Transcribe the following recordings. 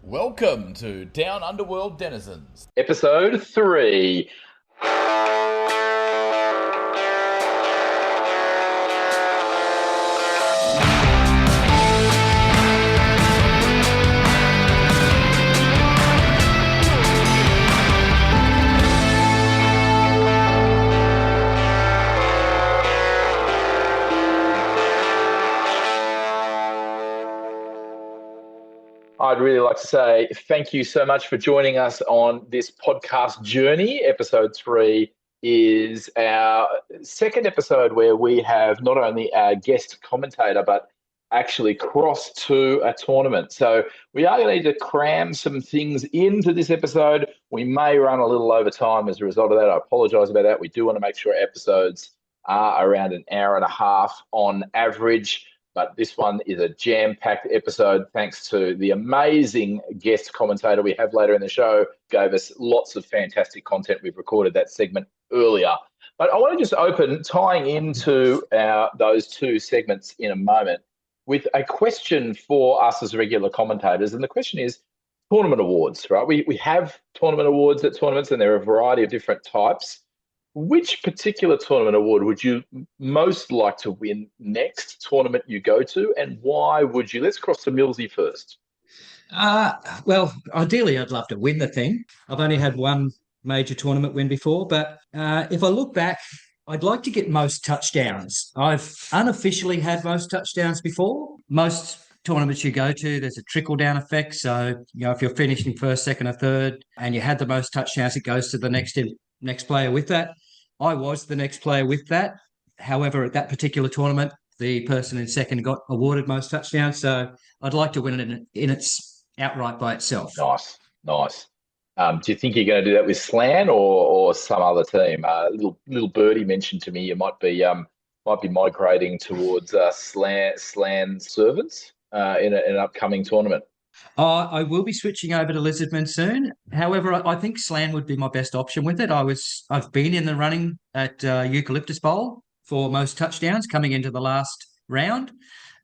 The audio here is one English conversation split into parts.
Welcome to Down Underworld Denizens. Episode 3. I'd really like to say thank you so much for joining us on this podcast journey. Episode 3 is our second episode where we have not only our guest commentator, but actually crossed to a tournament. So we are going to need to cram some things into this episode. We may run a little over time as a result of that. I apologise about that. We do want to make sure episodes are around an hour and a half on average. But this one is a jam-packed episode thanks to the amazing guest commentator we have later in the show. Gave us lots of fantastic content. We've recorded that segment earlier. But I want to just open, tying into those two segments in a moment, with a question for us as regular commentators. And the question is tournament awards, right? We have tournament awards at tournaments, and there are a variety of different types. Which particular tournament award would you most like to win next tournament you go to, and why would you? Let's cross to Millsy first. Well, ideally, I'd love to win the thing. I've only had one major tournament win before, but if I look back, I'd like to get most touchdowns. I've unofficially had most touchdowns before. Most tournaments you go to, there's a trickle-down effect. So, if you're finishing first, second, or third, and you had the most touchdowns, it goes to the next player with that. I was the next player with that. However, at that particular tournament, the person in second got awarded most touchdowns. So I'd like to win it in its outright by itself. Nice. Do you think you're going to do that with Slan or some other team? Little birdie mentioned to me you might be migrating towards Slan servants in an upcoming tournament. I will be switching over to Lizardman soon. However, I think Slan would be my best option with it. I've been in the running at Eucalyptus Bowl for most touchdowns coming into the last round.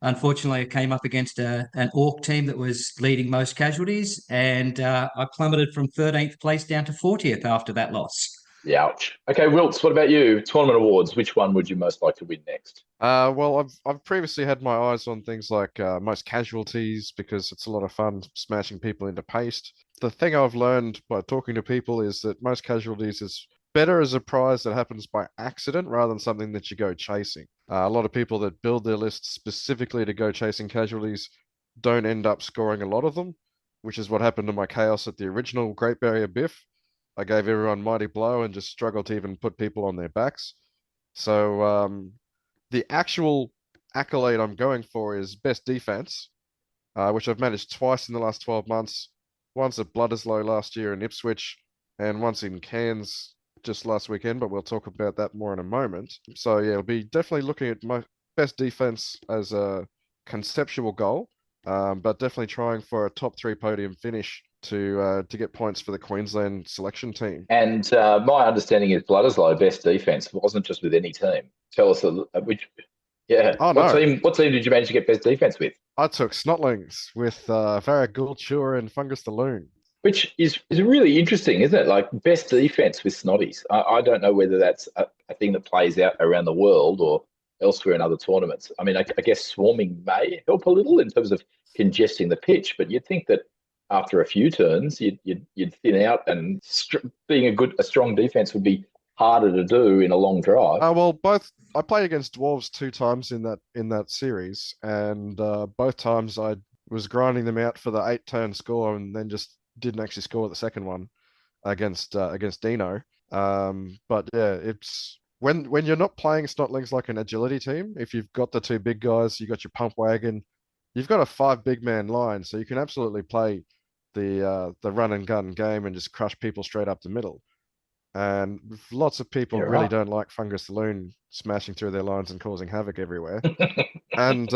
Unfortunately, I came up against an Orc team that was leading most casualties, and I plummeted from 13th place down to 40th after that loss. Ouch. Okay, Wilts, what about you? Tournament awards, which one would you most like to win next? Well, I've previously had my eyes on things like most casualties because it's a lot of fun smashing people into paste. The thing I've learned by talking to people is that most casualties is better as a prize that happens by accident rather than something that you go chasing. A lot of people that build their lists specifically to go chasing casualties don't end up scoring a lot of them, which is what happened to my chaos at the original Great Barrier Biff. I gave everyone Mighty Blow and just struggled to even put people on their backs. So the actual accolade I'm going for is best defense, which I've managed twice in the last 12 months. Once at Bloodisloe last year in Ipswich, and once in Cairns just last weekend, but we'll talk about that more in a moment. So yeah, I'll be definitely looking at my best defense as a conceptual goal, but definitely trying for a top 3 podium finish to get points for the Queensland selection team. And my understanding is Bloodisloe best defense wasn't just with any team. Tell us which. Yeah. Oh, what no. What team did you manage to get best defense with? I took Snotlings with Varagulture and Fungus the Loon. Which is really interesting, isn't it? Like best defense with Snotties. I don't know whether that's a thing that plays out around the world or elsewhere in other tournaments. I mean, I guess swarming may help a little in terms of congesting the pitch, but you'd think that after a few turns, you'd thin out, and being a strong defense would be harder to do in a long drive. Well, I played against Dwarves 2 times in that series, and both times I was grinding them out for the 8-turn score, and then just didn't actually score the second one against Dino. But yeah, it's when you're not playing Snotlings like an agility team. If you've got the 2 big guys, you got your pump wagon, you've got a 5 big man line, so you can absolutely play the run and gun game and just crush people straight up the middle. And lots of people really don't like Fungus the Loon smashing through their lines and causing havoc everywhere. And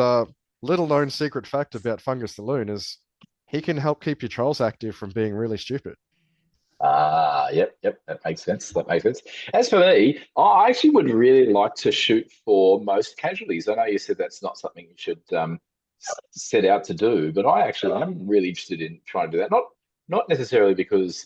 little known secret fact about Fungus the Loon is he can help keep your trolls active from being really stupid. Yep, that makes sense. As for me, I actually would really like to shoot for most casualties. I know you said that's not something you should set out to do. But I'm really interested in trying to do that. Not necessarily because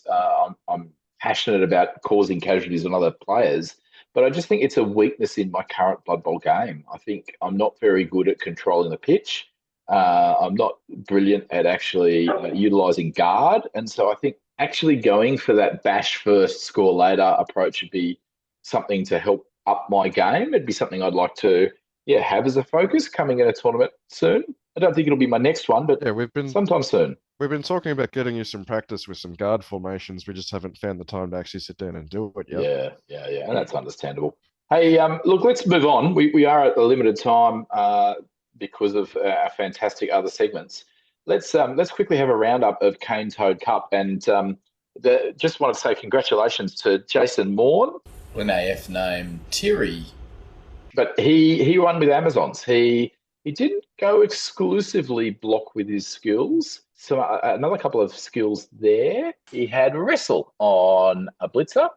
I'm passionate about causing casualties on other players, but I just think it's a weakness in my current Blood Bowl game. I think I'm not very good at controlling the pitch. I'm not brilliant at actually utilising guard. And so I think actually going for that bash first, score later approach would be something to help up my game. It'd be something I'd like to have as a focus coming in a tournament soon. I don't think it'll be my next one, but sometime soon. We've been talking about getting you some practice with some guard formations. We just haven't found the time to actually sit down and do it yet. Yeah. And that's understandable. Hey, look, let's move on. We are at a limited time because of our fantastic other segments. Let's quickly have a roundup of Cane Toad Cup, and just want to say congratulations to Jason Morn. We may have named Terry, but he won with Amazons. He didn't go exclusively block with his skills. So another couple of skills there. He had wrestle on a blitzer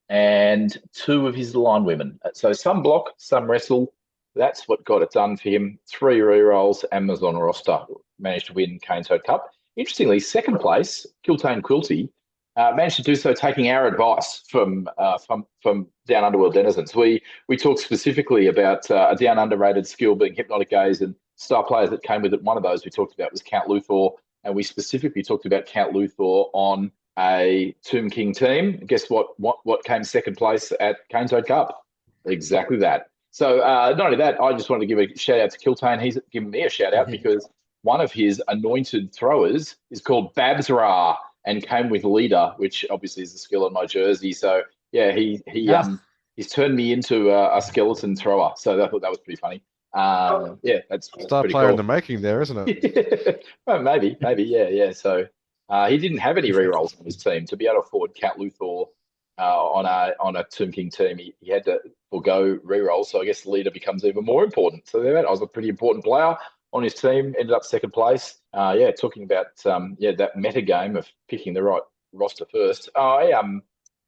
and 2 of his line women. So some block, some wrestle. That's what got it done for him. 3 rerolls, Amazon roster, managed to win Cane Toad Cup. Interestingly, second place, Kiltane Quilty, managed to do so taking our advice from Down Underworld Denizens. We talked specifically about a down underrated skill being Hypnotic Gaze, and star players that came with it. One of those we talked about was Count Luthor, and we specifically talked about Count Luthor on a Tomb King team. Guess what came second place at Cane Toad Cup? Exactly that. So not only that, I just wanted to give a shout out to Kiltane. He's given me a shout out because one of his anointed throwers is called Babs Ra and came with Leader, which obviously is the skill on my jersey. So yeah, he's turned me into a skeleton thrower. So I thought that was pretty funny. That's star pretty player cool. in the making there, isn't it? Well, maybe, yeah. So he didn't have any rerolls on his team to be able to afford Count Luthor on a Tomb King team. He had to forego rerolls, so I guess Leader becomes even more important. So I was a pretty important player on his team. Ended up second place. Talking about that meta game of picking the right roster first. I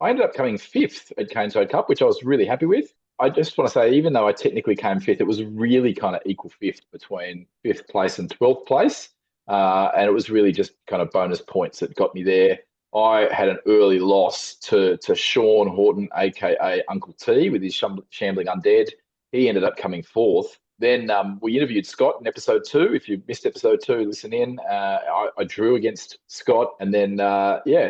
ended up coming 5th at Cane Toad Cup, which I was really happy with. I just want to say, even though I technically came 5th, it was really kind of equal 5th between 5th place and 12th place. And it was really just kind of bonus points that got me there. I had an early loss to Sean Horton, a.k.a. Uncle T, with his Shambling Undead. He ended up coming 4th. Then we interviewed Scott in episode 2. If you missed episode 2, listen in. I drew against Scott. And then,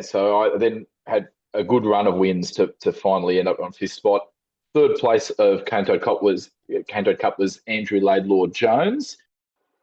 so I then had a good run of wins to finally end up on 5th spot. Third place of Cane Toad Cup was Andrew Laidlaw Jones,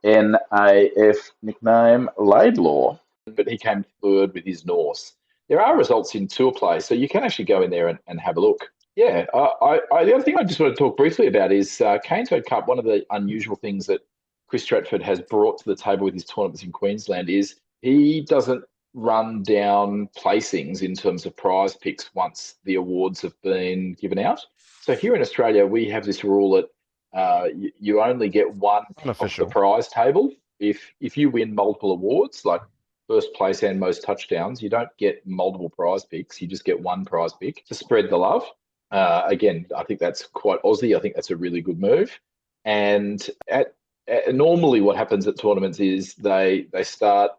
NAF nickname Laidlaw, but he came 3rd with his Norse. There are results in tour play, so you can actually go in there and have a look. Yeah, the other thing I just want to talk briefly about is Cane Toad Cup. One of the unusual things that Chris Stratford has brought to the table with his tournaments in Queensland is he doesn't run down placings in terms of prize picks once the awards have been given out. So here in Australia, we have this rule that you only get one off the prize table. If you win multiple awards, like first place and most touchdowns, you don't get multiple prize picks. You just get one prize pick to spread the love. Again, I think that's quite Aussie. I think that's a really good move. And normally what happens at tournaments is they start,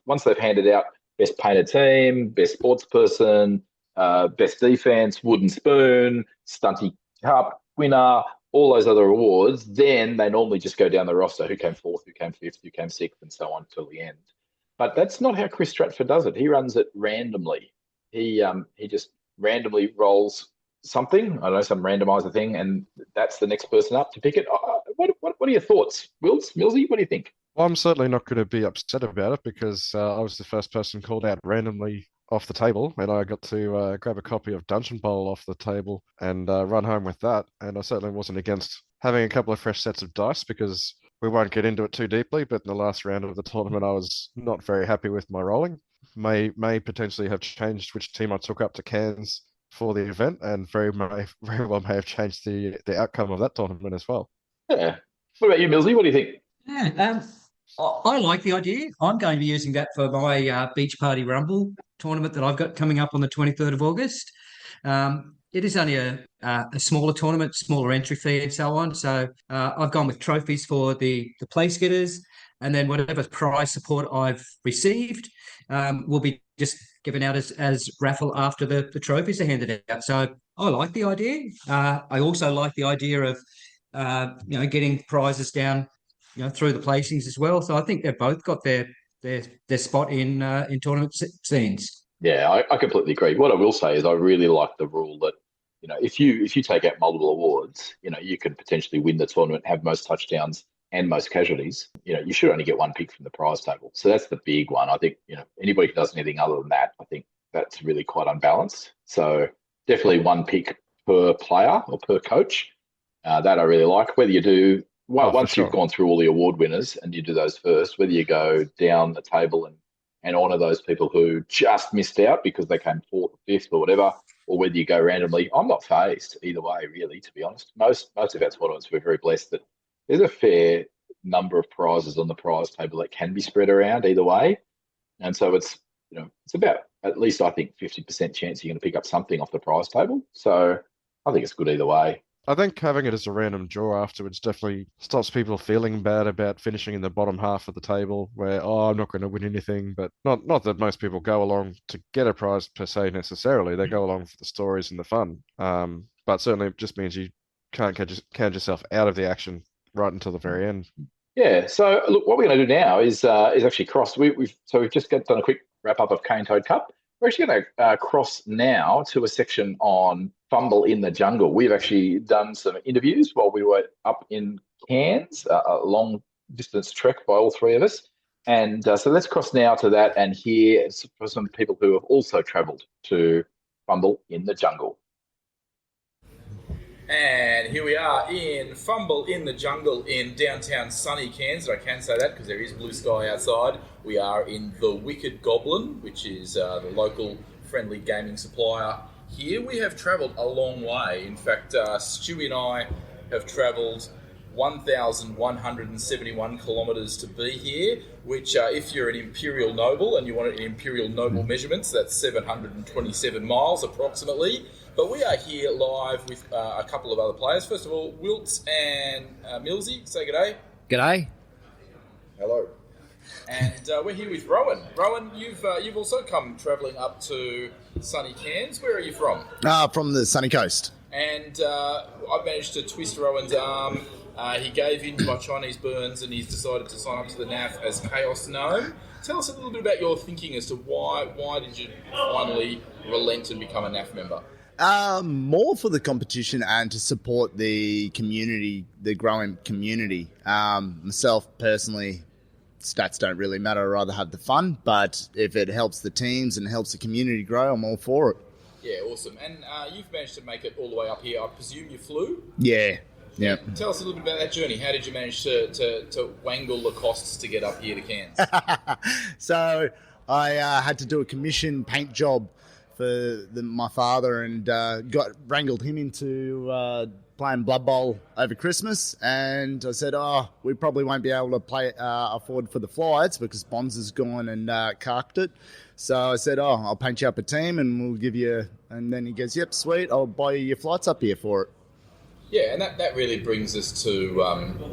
once they've handed out best painted team, best sports person, best defense, wooden spoon, stunty cup winner, all those other awards, then they normally just go down the roster, who came 4th, who came 5th, who came 6th, and so on till the end. But that's not how Chris Stratford does it. He runs it randomly. He just randomly rolls something, I don't know, some randomizer thing, and that's the next person up to pick it. What are your thoughts, Millsy? What do you think? Well, I'm certainly not going to be upset about it because I was the first person called out randomly off the table, and I got to grab a copy of Dungeon Bowl off the table and run home with that. And I certainly wasn't against having a couple of fresh sets of dice because we won't get into it too deeply. But in the last round of the tournament, I was not very happy with my rolling. May potentially have changed which team I took up to Cairns for the event, and very well may have changed the outcome of that tournament as well. Yeah. What about you, Millsy? What do you think? Yeah, I like the idea. I'm going to be using that for my Beach Party Rumble tournament that I've got coming up on the 23rd of August. It is only a smaller tournament, smaller entry fee and so on. So I've gone with trophies for the place getters. and then whatever prize support I've received will be just given out as raffle after the trophies are handed out. So I like the idea. I also like the idea of getting prizes down through the placings as well. So I think they've both got their spot in tournament scenes. Yeah, I completely agree. What I will say is I really like the rule that, if you take out multiple awards, you could potentially win the tournament, have most touchdowns and most casualties. You should only get one pick from the prize table. So that's the big one. I think, anybody who does anything other than that, I think that's really quite unbalanced. So definitely one pick per player or per coach. That I really like. Whether you do, once you've gone through all the award winners and you do those first, whether you go down the table and honour those people who just missed out because they came fourth or fifth or whatever, or whether you go randomly, I'm not phased either way, really, to be honest. Most of our tournaments, we're very blessed that there's a fair number of prizes on the prize table that can be spread around either way. And so it's about, at least I think, 50% chance you're going to pick up something off the prize table. So I think it's good either way. I think having it as a random draw afterwards definitely stops people feeling bad about finishing in the bottom half of the table where, I'm not going to win anything. But not that most people go along to get a prize per se necessarily. They go along for the stories and the fun. But certainly it just means you can't count yourself out of the action right until the very end. Yeah. So look, what we're going to do now is actually cross. We've just done a quick wrap up of Cane Toad Cup. We're actually going to cross now to a section on Fumble in the Jungle. We've actually done some interviews while we were up in Cairns, a long distance trek by all three of us. And so let's cross now to that and hear from some people who have also travelled to Fumble in the Jungle. And here we are in Fumble in the Jungle in downtown sunny Cairns. I can say that because there is blue sky outside. We are in the Wicked Goblin, which is the local friendly gaming supplier here. We have travelled a long way. In fact, Stewie and I have travelled 1,171 kilometres to be here, which if you're an Imperial Noble and you want it in Imperial Noble measurements, that's 727 miles approximately. But we are here live with a couple of other players. First of all, Wilts and Millsy, say g'day. G'day. Hello. And we're here with Rowan. Rowan, you've also come travelling up to sunny Cairns. Where are you from? From the sunny coast. And I managed to twist Rowan's arm. He gave in to my Chinese burns and he's decided to sign up to the NAF as Chaos Gnome. Tell us a little bit about your thinking as to why did you finally relent and become a NAF member? More for the competition and to support the community, the growing community. Myself, personally, stats don't really matter. I'd rather have the fun, but if it helps the teams and helps the community grow, I'm all for it. Yeah, awesome. And you've managed to make it all the way up here. I presume you flew? Yeah. Tell us a little bit about that journey. How did you manage to wangle the costs to get up here to Cairns? So I had to do a commission paint job for my father and wrangled him into playing Blood Bowl over Christmas. And I said, we probably won't be able to afford for the flights because Bonds has gone and carked it. So I said, I'll paint you up a team and we'll give you... And then he goes, yep, sweet, I'll buy you your flights up here for it. Yeah, and that really brings us to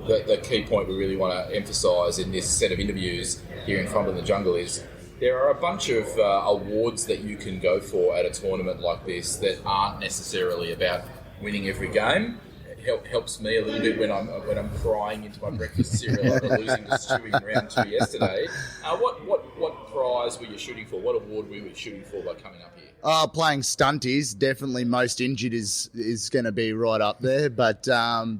the key point we really want to emphasise in this set of interviews here in Fumble in the Jungle is there are a bunch of awards that you can go for at a tournament like this that aren't necessarily about winning every game. It helps me a little bit when I'm crying into my breakfast cereal after losing to Stewie in round 2 yesterday. What prize were you shooting for? What award were you shooting for by coming up here? Playing stunties, definitely most injured is going to be right up there. But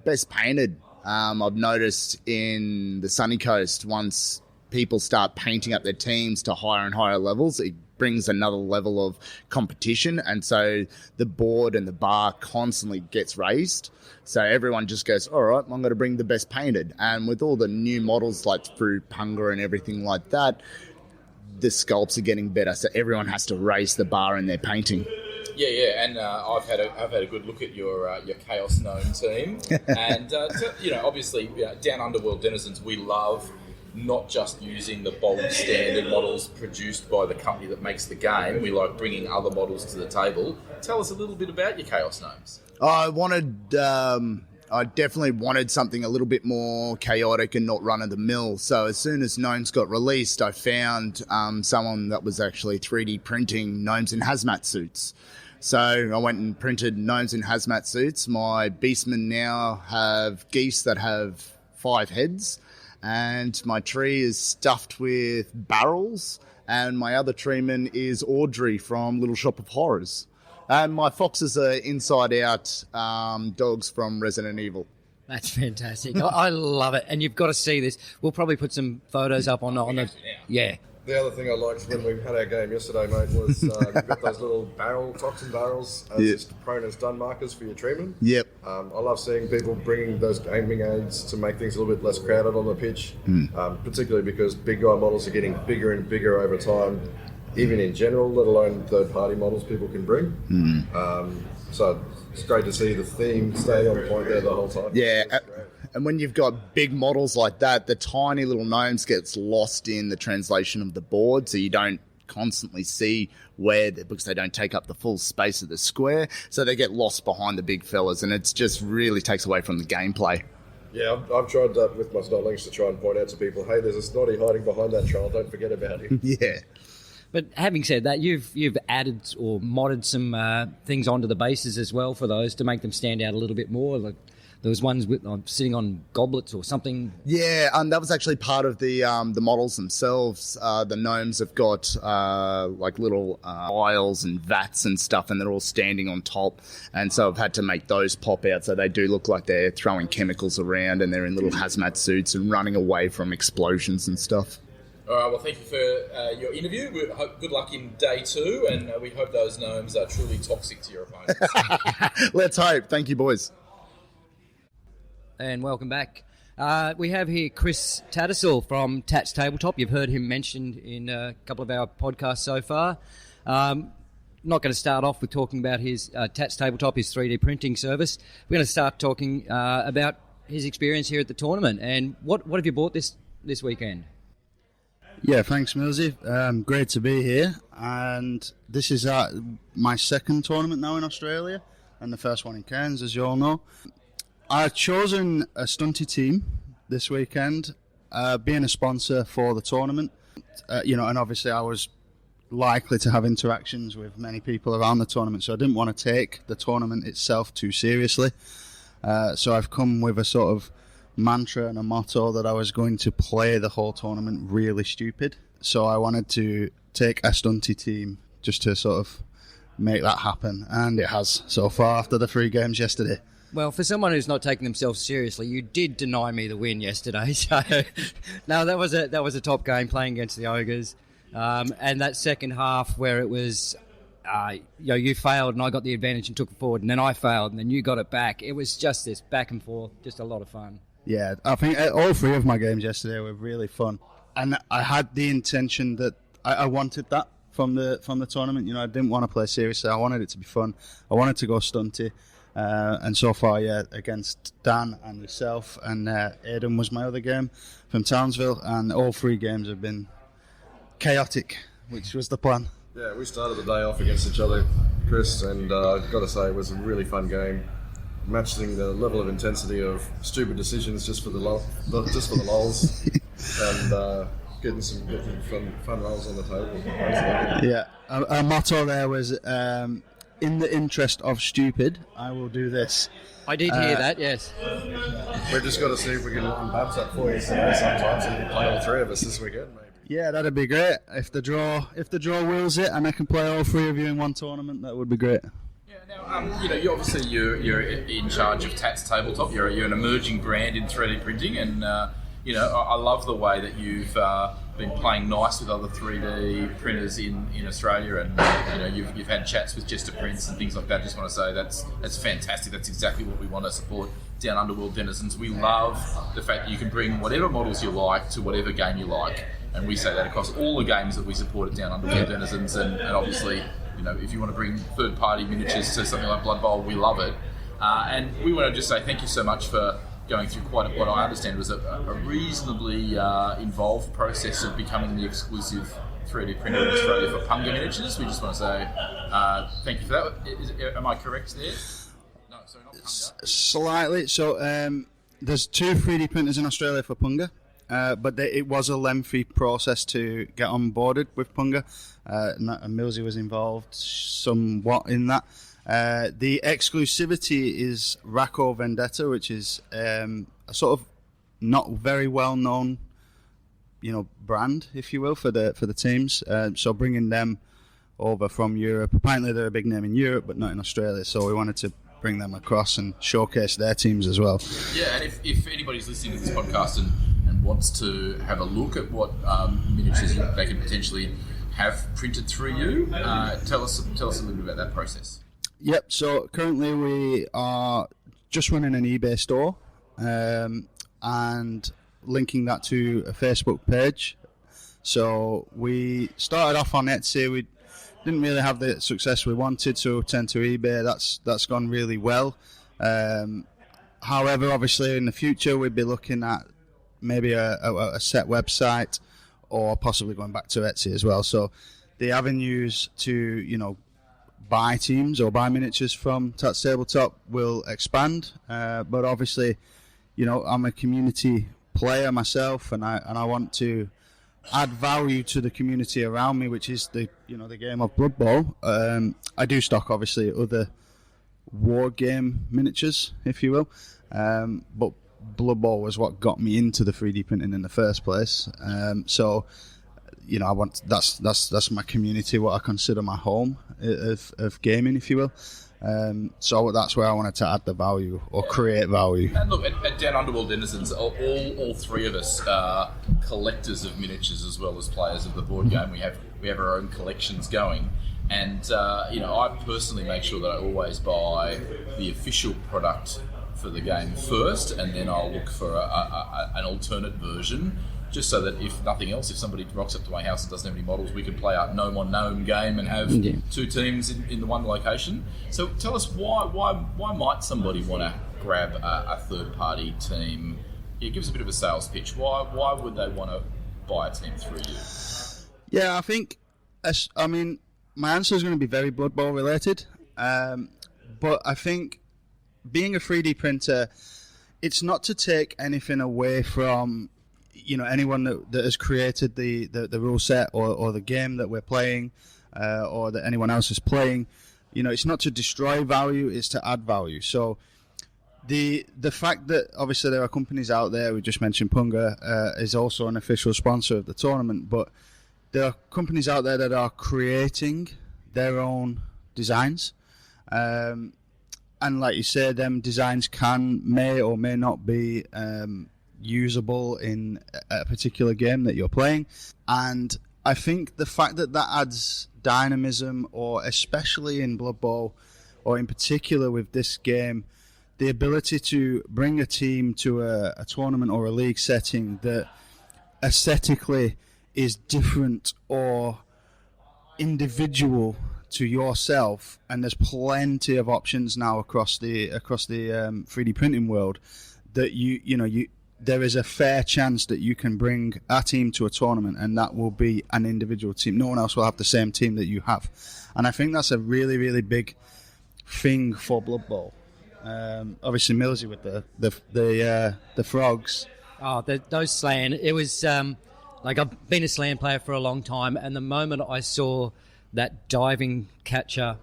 best painted, I've noticed in the sunny coast, once people start painting up their teams to higher and higher levels, it brings another level of competition. And so the board and the bar constantly gets raised. So everyone just goes, all right, I'm going to bring the best painted. And with all the new models like through Punga and everything like that, the sculpts are getting better. So everyone has to raise the bar in their painting. Yeah, and I've had a good look at your Chaos Gnome team, and obviously, down Underworld Denizens, we love not just using the bold standard models produced by the company that makes the game. We like bringing other models to the table. Tell us a little bit about your Chaos Gnomes. I wanted I definitely wanted something a little bit more chaotic and not run-of-the-mill. So as soon as Gnomes got released, I found someone that was actually 3D printing gnomes in hazmat suits. So I went and printed gnomes in hazmat suits. My beastmen now have geese that have 5 heads, and my tree is stuffed with barrels, and my other treeman is Audrey from Little Shop of Horrors. And my foxes are inside-out dogs from Resident Evil. That's fantastic. I love it. And you've got to see this. We'll probably put some photos up on the... Yeah. The other thing I liked when we had our game yesterday, mate, was you've got those little toxin barrels as just prone as done markers for your treatment. Yep. I love seeing people bringing those aiming aids to make things a little bit less crowded on the pitch, particularly because big guy models are getting bigger and bigger over time, even in general, let alone third-party models people can bring. So it's great to see the theme stay on point there the whole time. Yeah. And when you've got big models like that, the tiny little gnomes gets lost in the translation of the board, so you don't constantly see because they don't take up the full space of the square, so they get lost behind the big fellas, and it just really takes away from the gameplay. Yeah, I've tried that with my Snotlings to try and point out to people, hey, there's a snotty hiding behind that child, don't forget about him. Yeah. But having said that, you've added or modded some things onto the bases as well for those to make them stand out a little bit more. Like there was ones with sitting on goblets or something. Yeah, that was actually part of the models themselves. The gnomes have got like little vials and vats and stuff, and they're all standing on top. And so I've had to make those pop out so they do look like they're throwing chemicals around, and they're in little hazmat suits and running away from explosions and stuff. All right, well, thank you for your interview. Good luck in day 2, and we hope those gnomes are truly toxic to your opponents. Let's hope. Thank you, boys. And welcome back. We have here Chris Tattersall from Tats Tabletop. You've heard him mentioned in a couple of our podcasts so far. Not going to start off with talking about his Tats Tabletop, his 3D printing service. We're going to start talking about his experience here at the tournament. And what have you bought this weekend? Yeah, thanks, Millsy. Great to be here. And this is my second tournament now in Australia, and the first one in Cairns, as you all know. I've chosen a stunty team this weekend, being a sponsor for the tournament. And obviously I was likely to have interactions with many people around the tournament, so I didn't want to take the tournament itself too seriously. So I've come with a sort of mantra and a motto that I was going to play the whole tournament really stupid. So I wanted to take a stunty team just to sort of make that happen, and it has so far after the 3 games yesterday. Well, for someone who's not taking themselves seriously, you did deny me the win yesterday. So, no, that was a top game playing against the Ogres, and that second half where it was, you failed and I got the advantage and took it forward, and then I failed and then you got it back. It was just this back and forth, just a lot of fun. Yeah, I think all 3 of my games yesterday were really fun, and I had the intention that I wanted that from the tournament. I didn't want to play seriously. I wanted it to be fun. I wanted to go stunty. And so far, against Dan and yourself, and Aidan was my other game from Townsville, and all 3 games have been chaotic, which was the plan. Yeah, we started the day off against each other, Chris, and I've got to say it was a really fun game, matching the level of intensity of stupid decisions just for the lulz, and getting some fun rolls on the table. Yeah, our motto there was, in the interest of stupid, I will do this. I did hear that, yes. We've just got to see if we can babs that for you sometime, so you can play all 3 of us this weekend, maybe. Yeah, that'd be great. If the draw wills it, and I can play all 3 of you in one tournament, that would be great. Yeah, now, you're in charge of Tats Tabletop. You're an emerging brand in 3D printing, and I love the way that you've been playing nice with other 3D printers in Australia, and you've had chats with Jester Prints and things like that. Just want to say that's fantastic. That's exactly what we want to support down Underworld denizens. We love the fact that you can bring whatever models you like to whatever game you like, and we say that across all the games that we support at down Underworld denizens, and obviously, if you want to bring third-party miniatures to something like Blood Bowl, we love it. And we want to just say thank you so much for going through what I understand was a reasonably involved process of becoming the exclusive 3D printer in Australia for Punga miniatures. We just want to say thank you for that. Am I correct there? No. Sorry, not Punga. Slightly. So there's 2 3D printers in Australia for Punga, but it was a lengthy process to get onboarded with Punga, and Millsy was involved somewhat in that. The exclusivity is Racco Vendetta, which is a sort of not very well known, brand, if you will, for the teams. So bringing them over from Europe. Apparently they're a big name in Europe, but not in Australia. So we wanted to bring them across and showcase their teams as well. Yeah, and if anybody's listening to this podcast and wants to have a look at what miniatures they can potentially have printed through you, tell us a little bit about that process. Yep. So currently we are just running an eBay store and linking that to a Facebook page. So we started off on Etsy. We didn't really have the success we wanted, so turned to eBay. That's gone really well. However, obviously in the future we'd be looking at maybe a set website or possibly going back to Etsy as well. So the avenues to buy teams or buy miniatures from Tats Tabletop will expand. But obviously, I'm a community player myself, and I want to add value to the community around me, which is the game of Blood Bowl. I do stock obviously other war game miniatures, if you will, but Blood Bowl was what got me into the 3D printing in the first place. So I want that's my community, what I consider my home of gaming, if you will. So that's where I wanted to add the value or create value. And look, at Down Underworld Denizens, all 3 of us are collectors of miniatures as well as players of the board game. We have our own collections going, and I personally make sure that I always buy the official product for the game first, and then I'll look for an alternate version. Just so that if nothing else, if somebody rocks up to my house and doesn't have any models, we can play a gnome on gnome game and have 2 teams in the one location. So tell us why might somebody want to grab a third party team? It gives a bit of a sales pitch. Why would they want to buy a team through you? Yeah, I think my answer is going to be very Blood Bowl related, but I think being a 3D printer, it's not to take anything away from anyone that has created the rule set or the game that we're playing, or that anyone else is playing. It's not to destroy value, it's to add value. So the fact that obviously there are companies out there, we just mentioned Punga is also an official sponsor of the tournament, but there are companies out there that are creating their own designs. And like you say, them designs may or may not be usable in a particular game that you're playing, and I think the fact that adds dynamism, or especially in Blood Bowl, or in particular with this game, the ability to bring a team to a tournament or a league setting that aesthetically is different or individual to yourself, and there's plenty of options now across the 3D printing world that there is a fair chance that you can bring a team to a tournament, and that will be an individual team. No one else will have the same team that you have, and I think that's a really, really big thing for Blood Bowl. Obviously, Millsy with the frogs. Oh, those slan! It was I've been a slan player for a long time, and the moment I saw that diving catcher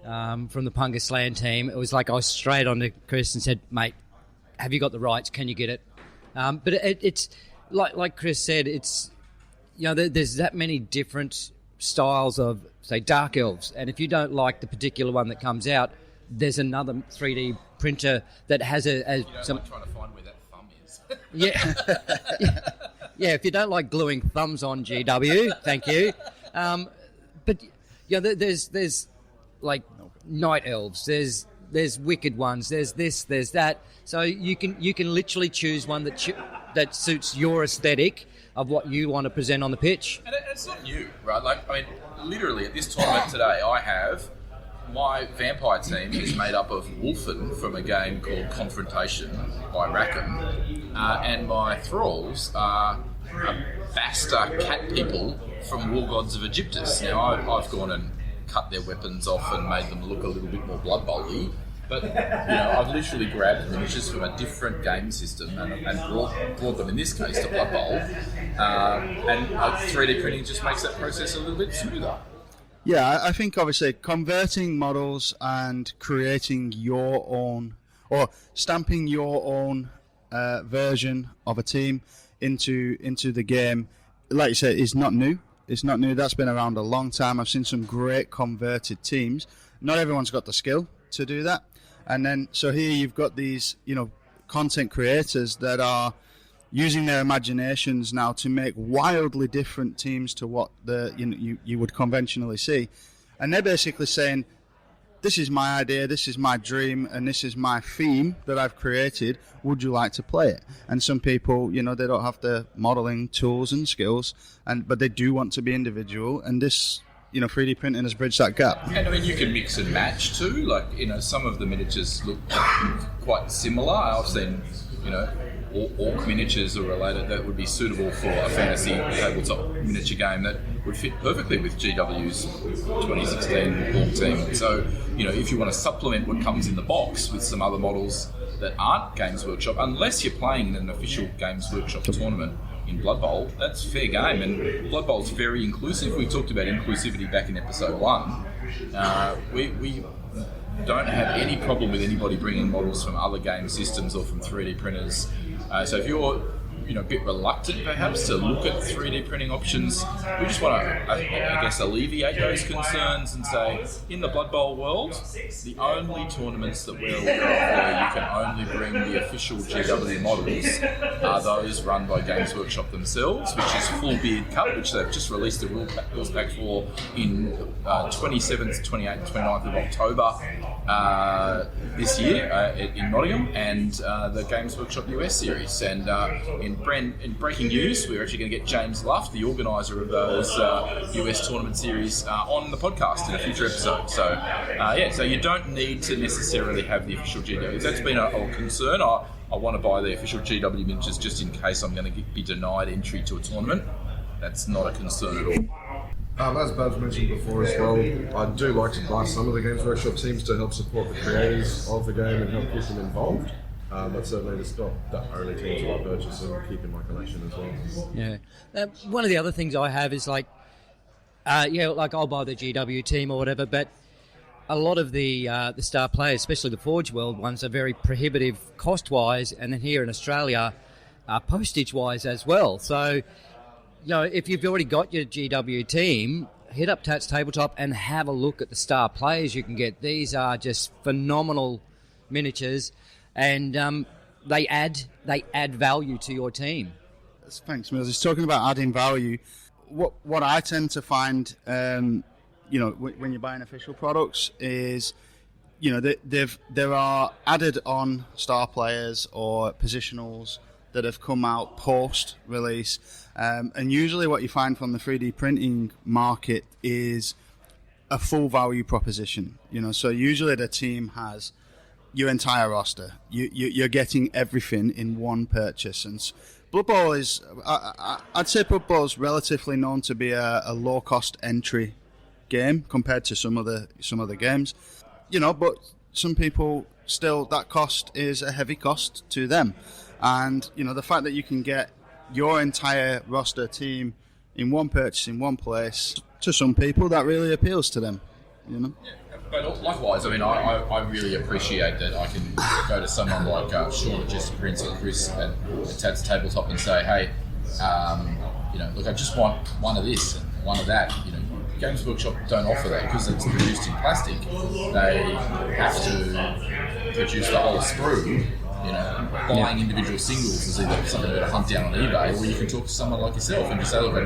from the Punga Slan team, it was like I was straight on to Chris and said, "Mate, have you got the rights? Can you get it?" But it's like Chris said, it's there's that many different styles of, say, Dark Elves, and if you don't like the particular one that comes out, there's another 3D printer that has like trying to find where that thumb is. Yeah. If you don't like gluing thumbs on GW, thank you. But there's like Night Elves, there's wicked ones, there's this, there's that. So you can literally choose one that suits your aesthetic of what you want to present on the pitch. And it's not new, right? Literally at this tournament today, I have my vampire team is made up of Wolfen from a game called Confrontation by Rackham, and my thralls are Basta cat people from War Gods of Egyptus. Now I've gone and cut their weapons off and made them look a little bit more Blood Bowl-y, But I've literally grabbed miniatures from a different game system and brought them, in this case, to Blood Bowl. And 3D printing just makes that process a little bit smoother. Yeah, I think obviously converting models and creating your own, or stamping your own version of a team into the game, like you said, is not new. It's not new. That's been around a long time. I've seen some great converted teams. Not everyone's got the skill to do that. And then, so here you've got these, content creators that are using their imaginations now to make wildly different teams to what you would conventionally see. And they're basically saying, this is my idea, this is my dream, and this is my theme that I've created. Would you like to play it? And some people, they don't have the modeling tools and skills, but they do want to be individual. And this, 3D printing has bridged that gap. And I mean, you can mix and match too. Like, some of the miniatures look quite similar. I've seen, orc miniatures or related that would be suitable for a fantasy tabletop miniature game that would fit perfectly with GW's 2016 orc team. So, if you want to supplement what comes in the box with some other models that aren't Games Workshop, unless you're playing in an official Games Workshop tournament in Blood Bowl, that's fair game. And Blood Bowl's very inclusive. We talked about inclusivity back in episode 1. We don't have any problem with anybody bringing models from other game systems or from 3D printers. So if you're a bit reluctant perhaps to look at 3D printing options, we just want to, I guess, alleviate those concerns and say, in the Blood Bowl world, the only tournaments that we're aware of where you can only bring the official GW models are those run by Games Workshop themselves, which is Full Beard Cup, which they've just released the rules pack for in 27th, 28th, 29th of October this year in Nottingham, and the Games Workshop US series. And in breaking news, we're actually going to get James Luff, the organiser of those US tournament series, on the podcast in a future episode. So, so you don't need to necessarily have the official GW. That's been a concern. I want to buy the official GW miniatures just in case I'm going to be denied entry to a tournament. That's not a concern at all. As Babs mentioned before as well, I do like to buy some of the Games Workshop teams to help support the creators of the game and help keep them involved. But certainly it's not the only teams that I purchase and keep in my collection as well. Yeah. One of the other things I have is like I'll buy the GW team or whatever, but a lot of the star players, especially the Forge World ones, are very prohibitive cost-wise, and then here in Australia, postage-wise as well. So, if you've already got your GW team, hit up Tats Tabletop and have a look at the star players you can get. These are just phenomenal miniatures, and they add value to your team. Thanks, Mills. It's talking about adding value. What I tend to find, when you're buying official products, is there are added on star players or positionals that have come out post release, and usually what you find from the 3D printing market is a full value proposition. So usually the team has your entire roster. You're getting everything in one purchase. And Blood Bowl is, I'd say Blood Bowl is relatively known to be a low cost entry game compared to some other games. But some people still, that cost is a heavy cost to them. And the fact that you can get your entire roster team in one purchase in one place, to some people that really appeals to them. Yeah, but likewise, I mean, I really appreciate that I can go to someone like Sean at Jesse Prince or Chris at Tats Tabletop and say, hey, look, I just want one of this and one of that. Games Workshop don't offer that because it's produced in plastic. They have to produce the whole sprue. Buying individual singles is either something you've got to hunt down on eBay, or you can talk to someone like yourself and just say, look, I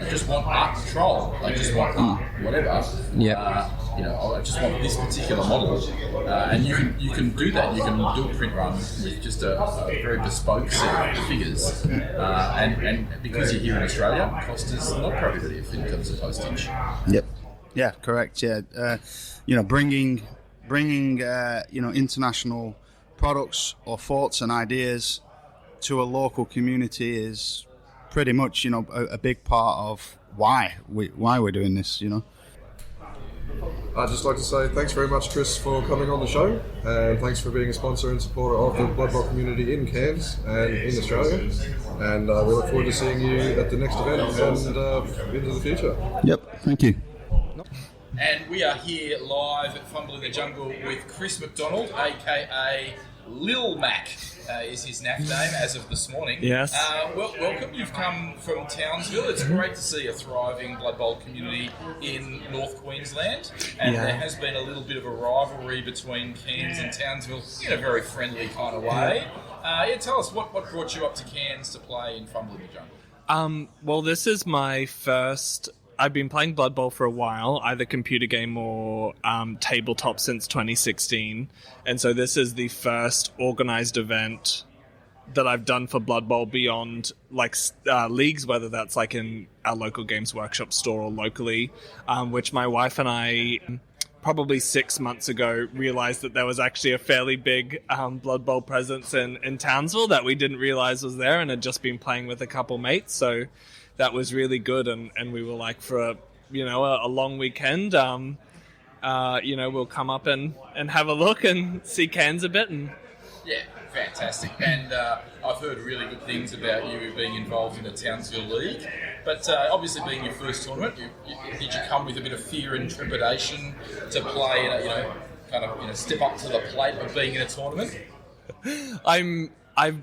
just want Art Patrol. I just want whatever. Yeah. I just want this particular model, and you can do that. You can do a print run with just a very bespoke set of figures, and because you're here in Australia, cost is not prohibitive in terms of postage. Yep. Yeah. Correct. Yeah. Bringing international products or thoughts and ideas to a local community is pretty much a big part of why we're doing this. I'd just like to say thanks very much, Chris, for coming on the show, and thanks for being a sponsor and supporter of the Blood Bowl community in Cairns and in Australia. And we look forward to seeing you at the next event and into the future. Yep, thank you. And we are here live at Fumble in the Jungle with Chris McDonald, aka Lil Mac, is his NAF name as of this morning. Yes. Welcome. You've come from Townsville. It's great to see a thriving Blood Bowl community in North Queensland. And there has been a little bit of a rivalry between Cairns and Townsville in a very friendly kind of way. Tell us what brought you up to Cairns to play in Fumble in the Jungle? Well, this is my first... I've been playing Blood Bowl for a while, either computer game or tabletop since 2016. And so this is the first organised event that I've done for Blood Bowl beyond leagues, whether that's like in our local Games Workshop store or locally, which my wife and I probably 6 months ago realised that there was actually a fairly big Blood Bowl presence in Townsville that we didn't realise was there, and had just been playing with a couple mates. So that was really good, and we were like, for a long weekend, we'll come up and have a look and see Cairns a bit. And yeah, fantastic. And I've heard really good things about you being involved in the Townsville League. But obviously, being your first tournament, did you come with a bit of fear and trepidation to play, step up to the plate of being in a tournament? I've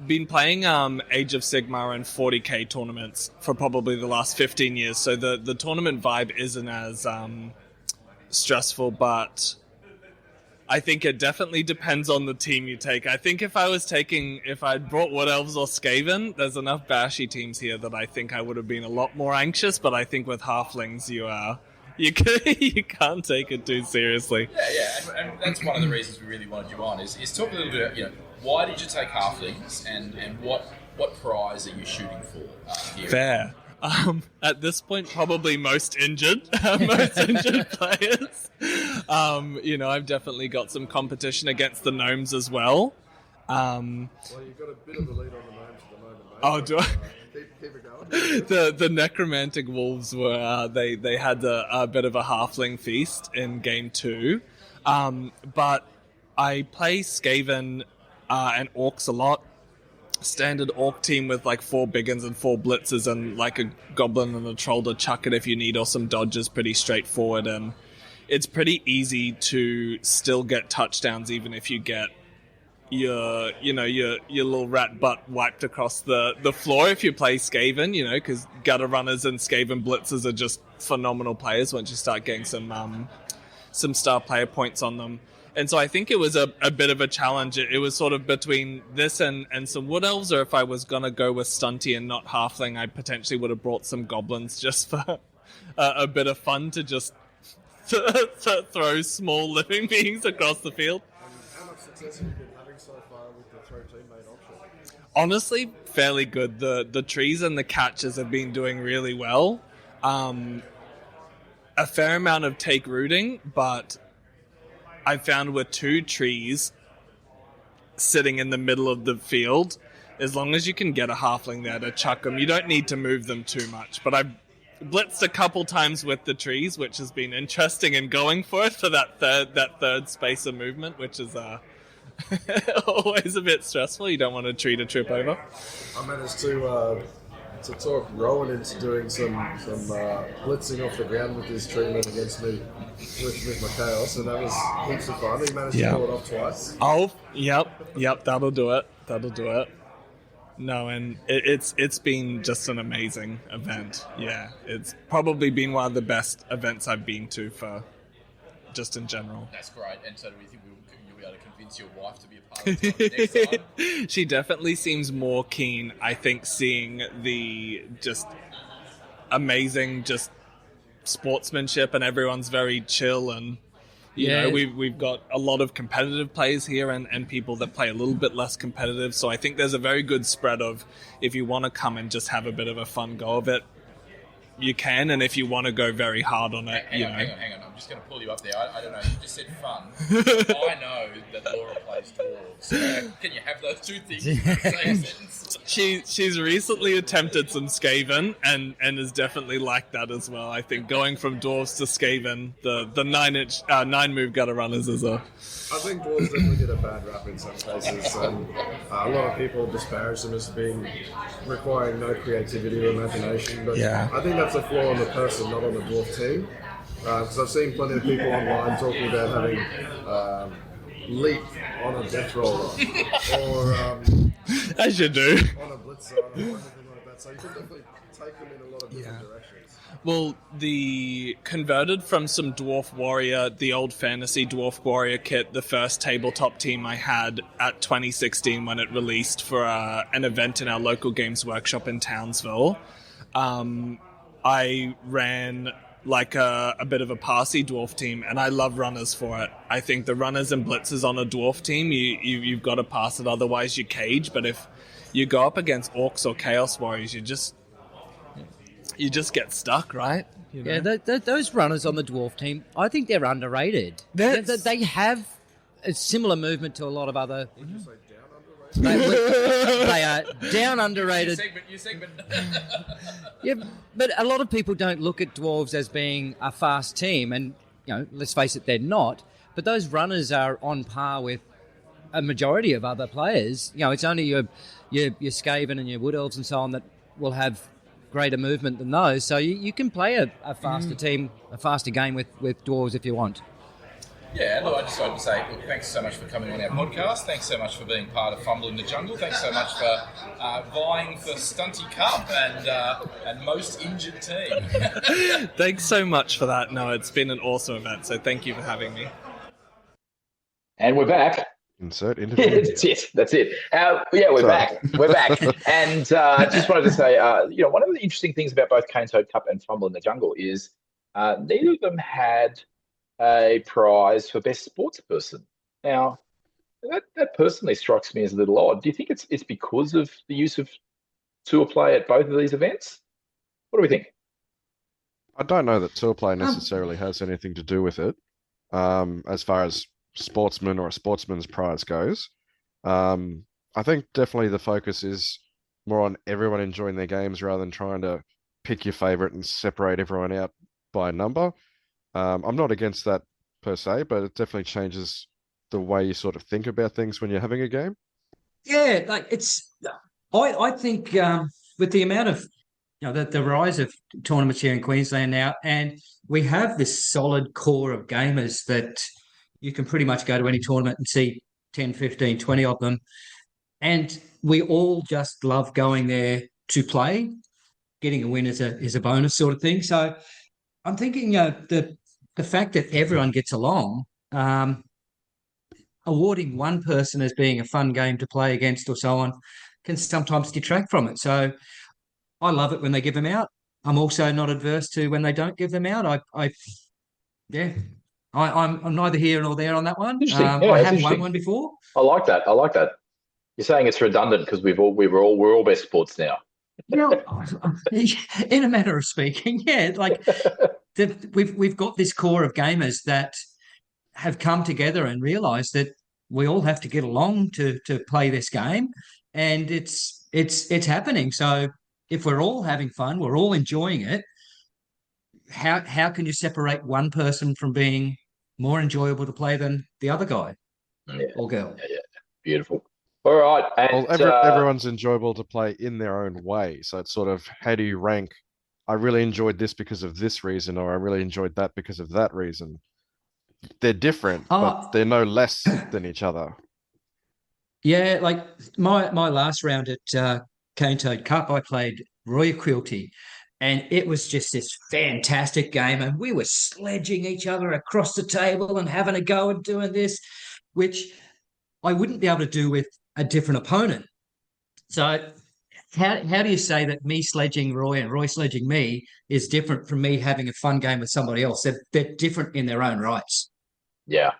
been playing Age of Sigma and 40k tournaments for probably the last 15 years, so the tournament vibe isn't as stressful, but I think it definitely depends on the team you take. I think if I'd brought Wood Elves or Skaven, there's enough bashy teams here that I think I would have been a lot more anxious, but I think with Halflings you can't take it too seriously. Yeah, and that's one of the reasons we really wanted you on, is talk a little bit about, why did you take Halflings, and what prize are you shooting for here? Fair. At this point, probably most injured players. I've definitely got some competition against the gnomes as well. Well, you've got a bit of a lead on the gnomes at the moment, mate. Oh, do I? Keep it going. The necromantic wolves were they had a bit of a halfling feast in game 2, but I play Skaven and orcs a lot. Standard orc team with like 4 biggins and 4 blitzers and like a goblin and a troll to chuck it if you need, or some dodges. Pretty straightforward, and it's pretty easy to still get touchdowns even if you get your little rat butt wiped across the floor if you play Skaven, because gutter runners and Skaven blitzers are just phenomenal players once you start getting some star player points on them. And so I think it was a bit of a challenge. It was sort of between this and some Wood Elves, or if I was going to go with Stunty and not Halfling, I potentially would have brought some Goblins just for a bit of fun to just throw small living beings across the field. How much success have you been having so far with the throw teammate option? Honestly, fairly good. The trees and the catches have been doing really well. A fair amount of take rooting, but I found with 2 trees sitting in the middle of the field, as long as you can get a halfling there to chuck them, you don't need to move them too much. But I've blitzed a couple times with the trees, which has been interesting, and going for it for that third space of movement, which is always a bit stressful. You don't want a tree to trip over. I managed to talk Rowan into doing some blitzing off the ground with his tree men against me with my chaos, and that was heaps of fun. He managed to pull it off twice. Oh, yep, that'll do it. No, and it's been just an amazing event. Yeah, it's probably been one of the best events I've been to for just in general. That's great. And so do we think you'll be able to convince your wife to be a part of it next time? She definitely seems more keen, I think, seeing the just amazing just sportsmanship, and everyone's very chill, and you know, we've got a lot of competitive players here and people that play a little bit less competitive, so I think there's a very good spread of, if you want to come and just have a bit of a fun go of it, you can, and if you want to go very hard on it, hang on. I'm just going to pull you up there. I don't know. You just said fun. I know that Laura plays dwarves. Can you have those two things in the same sentence? She's recently attempted some Skaven and is definitely like that as well. I think going from dwarves to Skaven, the 9-move gutter runners is a... I think dwarves definitely get a bad rap in some cases. A lot of people disparage them as being requiring no creativity or imagination, but I think that's a flaw on the person, not on the dwarf team. Because I've seen plenty of people online talking about having leap on a death roller or as you do on a blitzer or anything like that. So you can definitely take them in a lot of different directions. Well, the converted from some Dwarf Warrior, the old fantasy Dwarf Warrior kit, the first tabletop team I had at 2016 when it released for an event in our local games workshop in Townsville. I ran like a bit of a Parsi dwarf team, and I love runners for it. I think the runners and blitzers on a dwarf team, you've got to pass it, otherwise you cage. But if you go up against orcs or chaos warriors, you just get stuck, right? You know? Yeah, those runners on the dwarf team, I think they're underrated. They have a similar movement to a lot of other... They are down underrated. Your segment. Yeah, but a lot of people don't look at dwarves as being a fast team, and let's face it, they're not. But those runners are on par with a majority of other players. It's only your Skaven and your Wood Elves and so on that will have greater movement than those. So you can play a faster team, a faster game with dwarves if you want. Yeah, look, I just wanted to say, look, thanks so much for coming on our podcast. Thanks so much for being part of Fumble in the Jungle. Thanks so much for vying for Stunty Cup and most injured team. Thanks so much for that. No, it's been an awesome event, so thank you for having me. And we're back. Insert interview. That's it. We're back. We're back. And just wanted to say, one of the interesting things about both Cane Toad Cup and Fumble in the Jungle is neither of them had a prize for best sports person. Now, that personally strikes me as a little odd. Do you think it's because of the use of tour play at both of these events? What do we think? I don't know that tour play necessarily has anything to do with it, as far as sportsman or a sportsman's prize goes. I think definitely the focus is more on everyone enjoying their games rather than trying to pick your favorite and separate everyone out by a number. I'm not against that per se, but it definitely changes the way you sort of think about things when you're having a game. Yeah, I think with the amount of the rise of tournaments here in Queensland now, and we have this solid core of gamers that you can pretty much go to any tournament and see 10, 15, 20 of them, and we all just love going there to play. Getting a win is a bonus sort of thing. So I'm thinking the fact that everyone gets along, awarding one person as being a fun game to play against or so on can sometimes detract from it. So I love it when they give them out. I'm also not adverse to when they don't give them out. I'm neither here nor there on that one. I have won one before. I like that. You're saying it's redundant because we're all best sports now. In a manner of speaking, yeah. We've got this core of gamers that have come together and realised that we all have to get along to play this game, and it's happening. So if we're all having fun, we're all enjoying it. How can you separate one person from being more enjoyable to play than the other guy or girl? Yeah, beautiful. All right. And, everyone's enjoyable to play in their own way. So it's sort of, how do you rank? I really enjoyed this because of this reason, or I really enjoyed that because of that reason. They're different, but they're no less than each other. Yeah, like my last round at Cane Toad Cup, I played Royal Quilty, and it was just this fantastic game, and we were sledging each other across the table and having a go and doing this, which I wouldn't be able to do with a different opponent. So how do you say that me sledging Roy and Roy sledging me is different from me having a fun game with somebody else? They're different in their own rights. Yeah.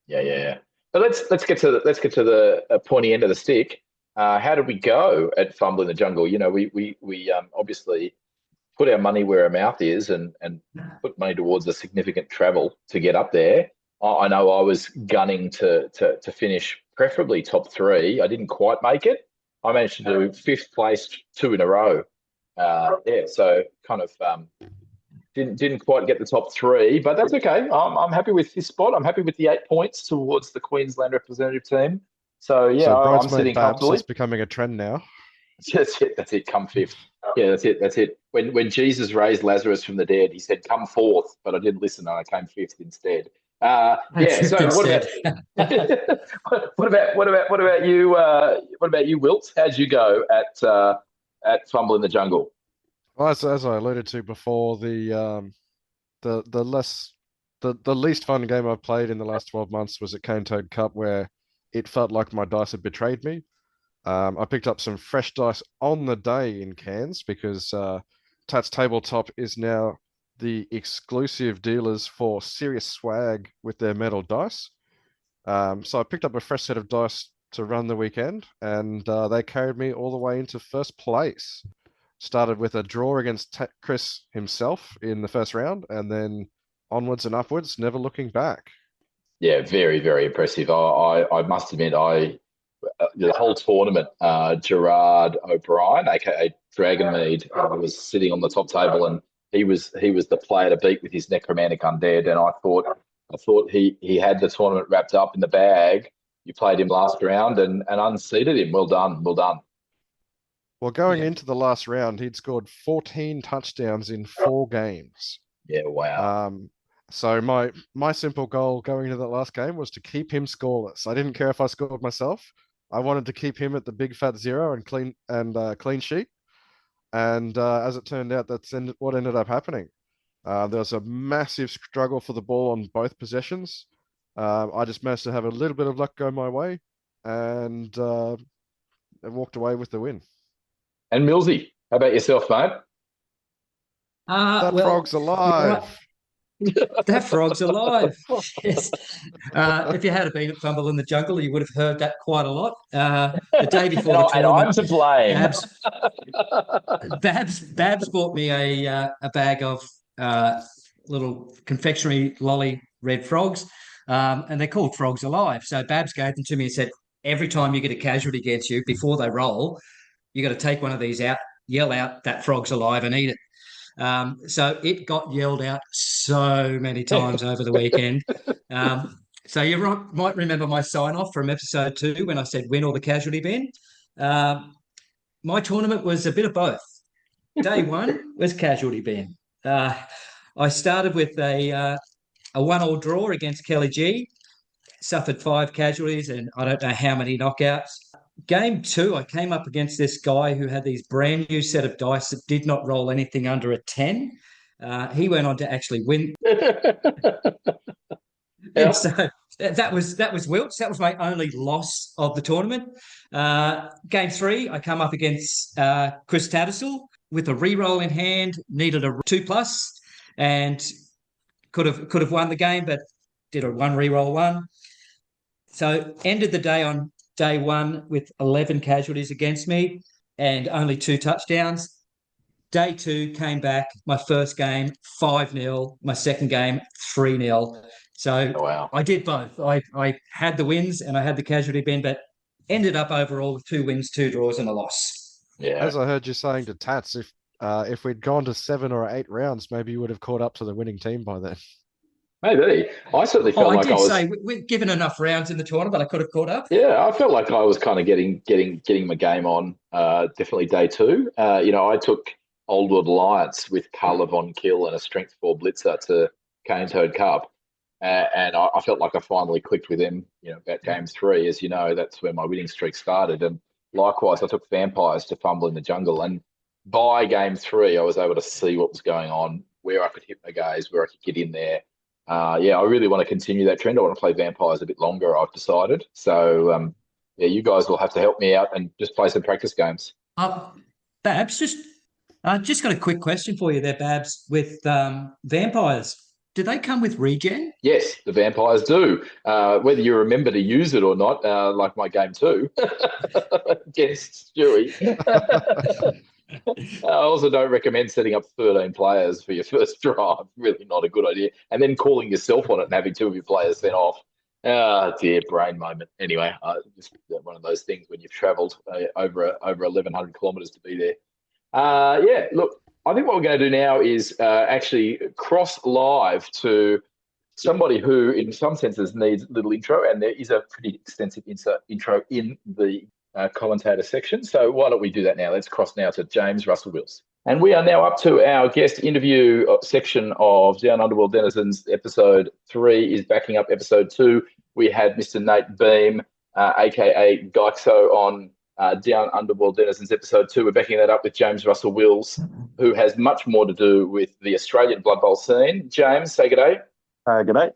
But let's get to the pointy end of the stick. How did we go at Fumble in the Jungle? We obviously put our money where our mouth is and put money towards a significant travel to get up there. I know I was gunning to finish preferably top 3. I didn't quite make it. I managed to do 5th place 2 in a row. So kind of didn't quite get the top 3, but that's okay. I'm happy with this spot. I'm happy with the 8 points towards the Queensland representative team. So I'm sitting Babs comfortably. is becoming a trend now. That's it. Come 5th. Yeah, that's it. When Jesus raised Lazarus from the dead, he said, "Come 4th," but I didn't listen, and I came 5th instead. So what about you? What about you, Wilt? How'd you go at Fumble in the Jungle? Well, as I alluded to before, the least fun game I've played in the last 12 months was at Cane Toad Cup, where it felt like my dice had betrayed me. I picked up some fresh dice on the day in Cairns because Tats Tabletop is now the exclusive dealers for serious swag with their metal dice. So I picked up a fresh set of dice to run the weekend, and they carried me all the way into first place. Started with a draw against Chris himself in the first round, and then onwards and upwards, never looking back. Yeah, very, very impressive. I must admit, the whole tournament, Gerard O'Brien, aka Dragonmead, was sitting on the top table, and he was the player to beat with his Necromantic Undead. And I thought he had the tournament wrapped up in the bag. You played him last round and unseated him. Well done. Well, going into the last round, he'd scored 14 touchdowns in 4 games. Yeah, wow. So my simple goal going into that last game was to keep him scoreless. I didn't care if I scored myself. I wanted to keep him at the big fat 0 and clean sheet. And as it turned out, that's what ended up happening. There was a massive struggle for the ball on both possessions. I just managed to have a little bit of luck go my way, and walked away with the win. And Millsy, how about yourself, mate? That frog's alive. That frog's alive. Yes. If you had been at Fumble in the Jungle, you would have heard that quite a lot. The day before the tournament, I'm to blame. Babs bought me a bag of little confectionery lolly red frogs, and they're called Frogs Alive. So Babs gave them to me and said, every time you get a casualty against you, before they roll, you got to take one of these out, yell out that frog's alive, and eat it. So it got yelled out so many times over the weekend. So you might remember my sign-off from episode 2 when I said win or the casualty bin. My tournament was a bit of both. Day 1 was casualty bin. I started with a 1-1 draw against Kelly G, suffered 5 casualties and I don't know how many knockouts. Game 2, I came up against this guy who had these brand new set of dice that did not roll anything under a 10. He went on to actually win. Yeah. So that was Wilkes. That was my only loss of the tournament. Game 3, I come up against Chris Tattersall with a re-roll in hand, needed a 2+, and could have won the game, but did a 1 re-roll 1. So ended the day on day 1 with 11 casualties against me and only 2 touchdowns. Day 2 came back, my first game 5-0, my second game 3-0. So wow. I did both. I had the wins and I had the casualty bin, but ended up overall with 2 wins, 2 draws and a loss. Yeah. As I heard you saying to Tats, if we'd gone to 7 or 8 rounds, maybe you would have caught up to the winning team by then. Maybe. I certainly felt like I was... say, we've given enough rounds in the tournament, I could have caught up. Yeah, I felt like I was kind of getting my game on, definitely day 2. I took Oldwood Alliance with Carla Von Kill and a Strength 4 Blitzer to Cane Toad Cup. And I felt like I finally clicked with him, about game 3. As you know, that's where my winning streak started. And likewise, I took Vampires to Fumble in the Jungle. And by game 3, I was able to see what was going on, where I could hit my gaze, where I could get in there. I really want to continue that trend. I want to play Vampires a bit longer, I've decided. So, you guys will have to help me out and just play some practice games. Babs, just got a quick question for you there, Babs, with Vampires. Do they come with regen? Yes, the Vampires do. Whether you remember to use it or not, like my game 2 against Stewie. I also don't recommend setting up 13 players for your first drive. Really not a good idea. And then calling yourself on it and having two of your players sent off. Oh, dear, brain moment. Anyway, just one of those things when you've travelled over 1,100 kilometres to be there. Yeah, look, I think what we're going to do now is actually cross live to somebody who, in some senses, needs a little intro, and there is a pretty extensive intro in the commentator section. So why don't we do that now? Let's cross now to James Russell Wills. And we are now up to our guest interview section of Down Underworld Denizens. Episode 3 is backing up episode 2. We had Mr. Nate Beam, a.k.a. Geixo, on Down Underworld Denizens episode 2. We're backing that up with James Russell Wills, who has much more to do with the Australian Blood Bowl scene. James, say good day. Good day.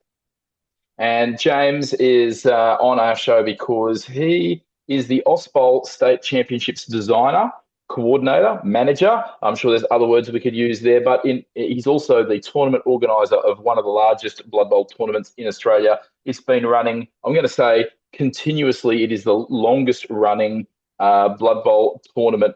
And James is on our show because he is the Ausbowl State Championships designer, coordinator, manager. I'm sure there's other words we could use there, but he's also the tournament organiser of one of the largest Blood Bowl tournaments in Australia. It's been running, I'm going to say, continuously. It is the longest running Blood Bowl tournament.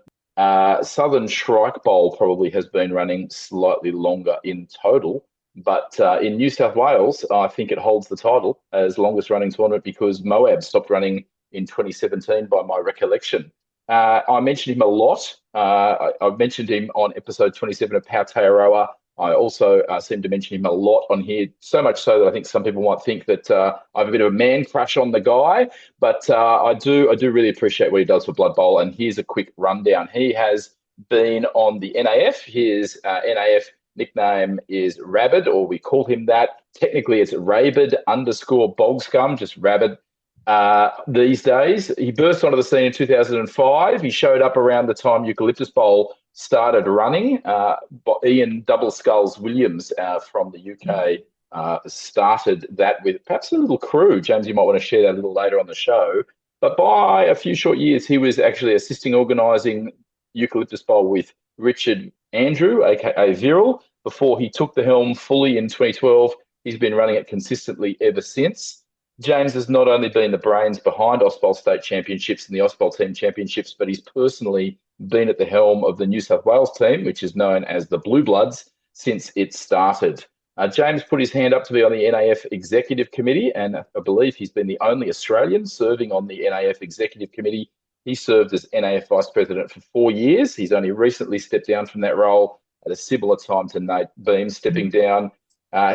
Southern Shrike Bowl probably has been running slightly longer in total, but in New South Wales, I think it holds the title as longest running tournament because Moab stopped running in 2017 by my recollection. I mentioned him a lot. I've mentioned him on episode 27 of Aotearoa. I also seem to mention him a lot on here, so much so that I think some people might think that I have a bit of a man crush on the guy, but I do really appreciate what he does for Blood Bowl, and here's a quick rundown. He has been on the NAF. His NAF nickname is Rabid, or we call him that. Technically, it's Rabid _ Bog Scum, just Rabid. These days, he burst onto the scene in 2005. He showed up around the time Eucalyptus Bowl started running. Ian Double Skulls Williams from the UK started that with perhaps a little crew. James, you might want to share that a little later on the show. But by a few short years, he was actually assisting organising Eucalyptus Bowl with Richard Andrew, aka Viral, before he took the helm fully in 2012. He's been running it consistently ever since. James has not only been the brains behind Ausbowl State Championships and the Ausbowl Team Championships, but he's personally been at the helm of the New South Wales team, which is known as the Blue Bloods, since it started. James put his hand up to be on the NAF Executive Committee, and I believe he's been the only Australian serving on the NAF Executive Committee. He served as NAF Vice President for 4 years. He's only recently stepped down from that role at a similar time to Nate Beam stepping down.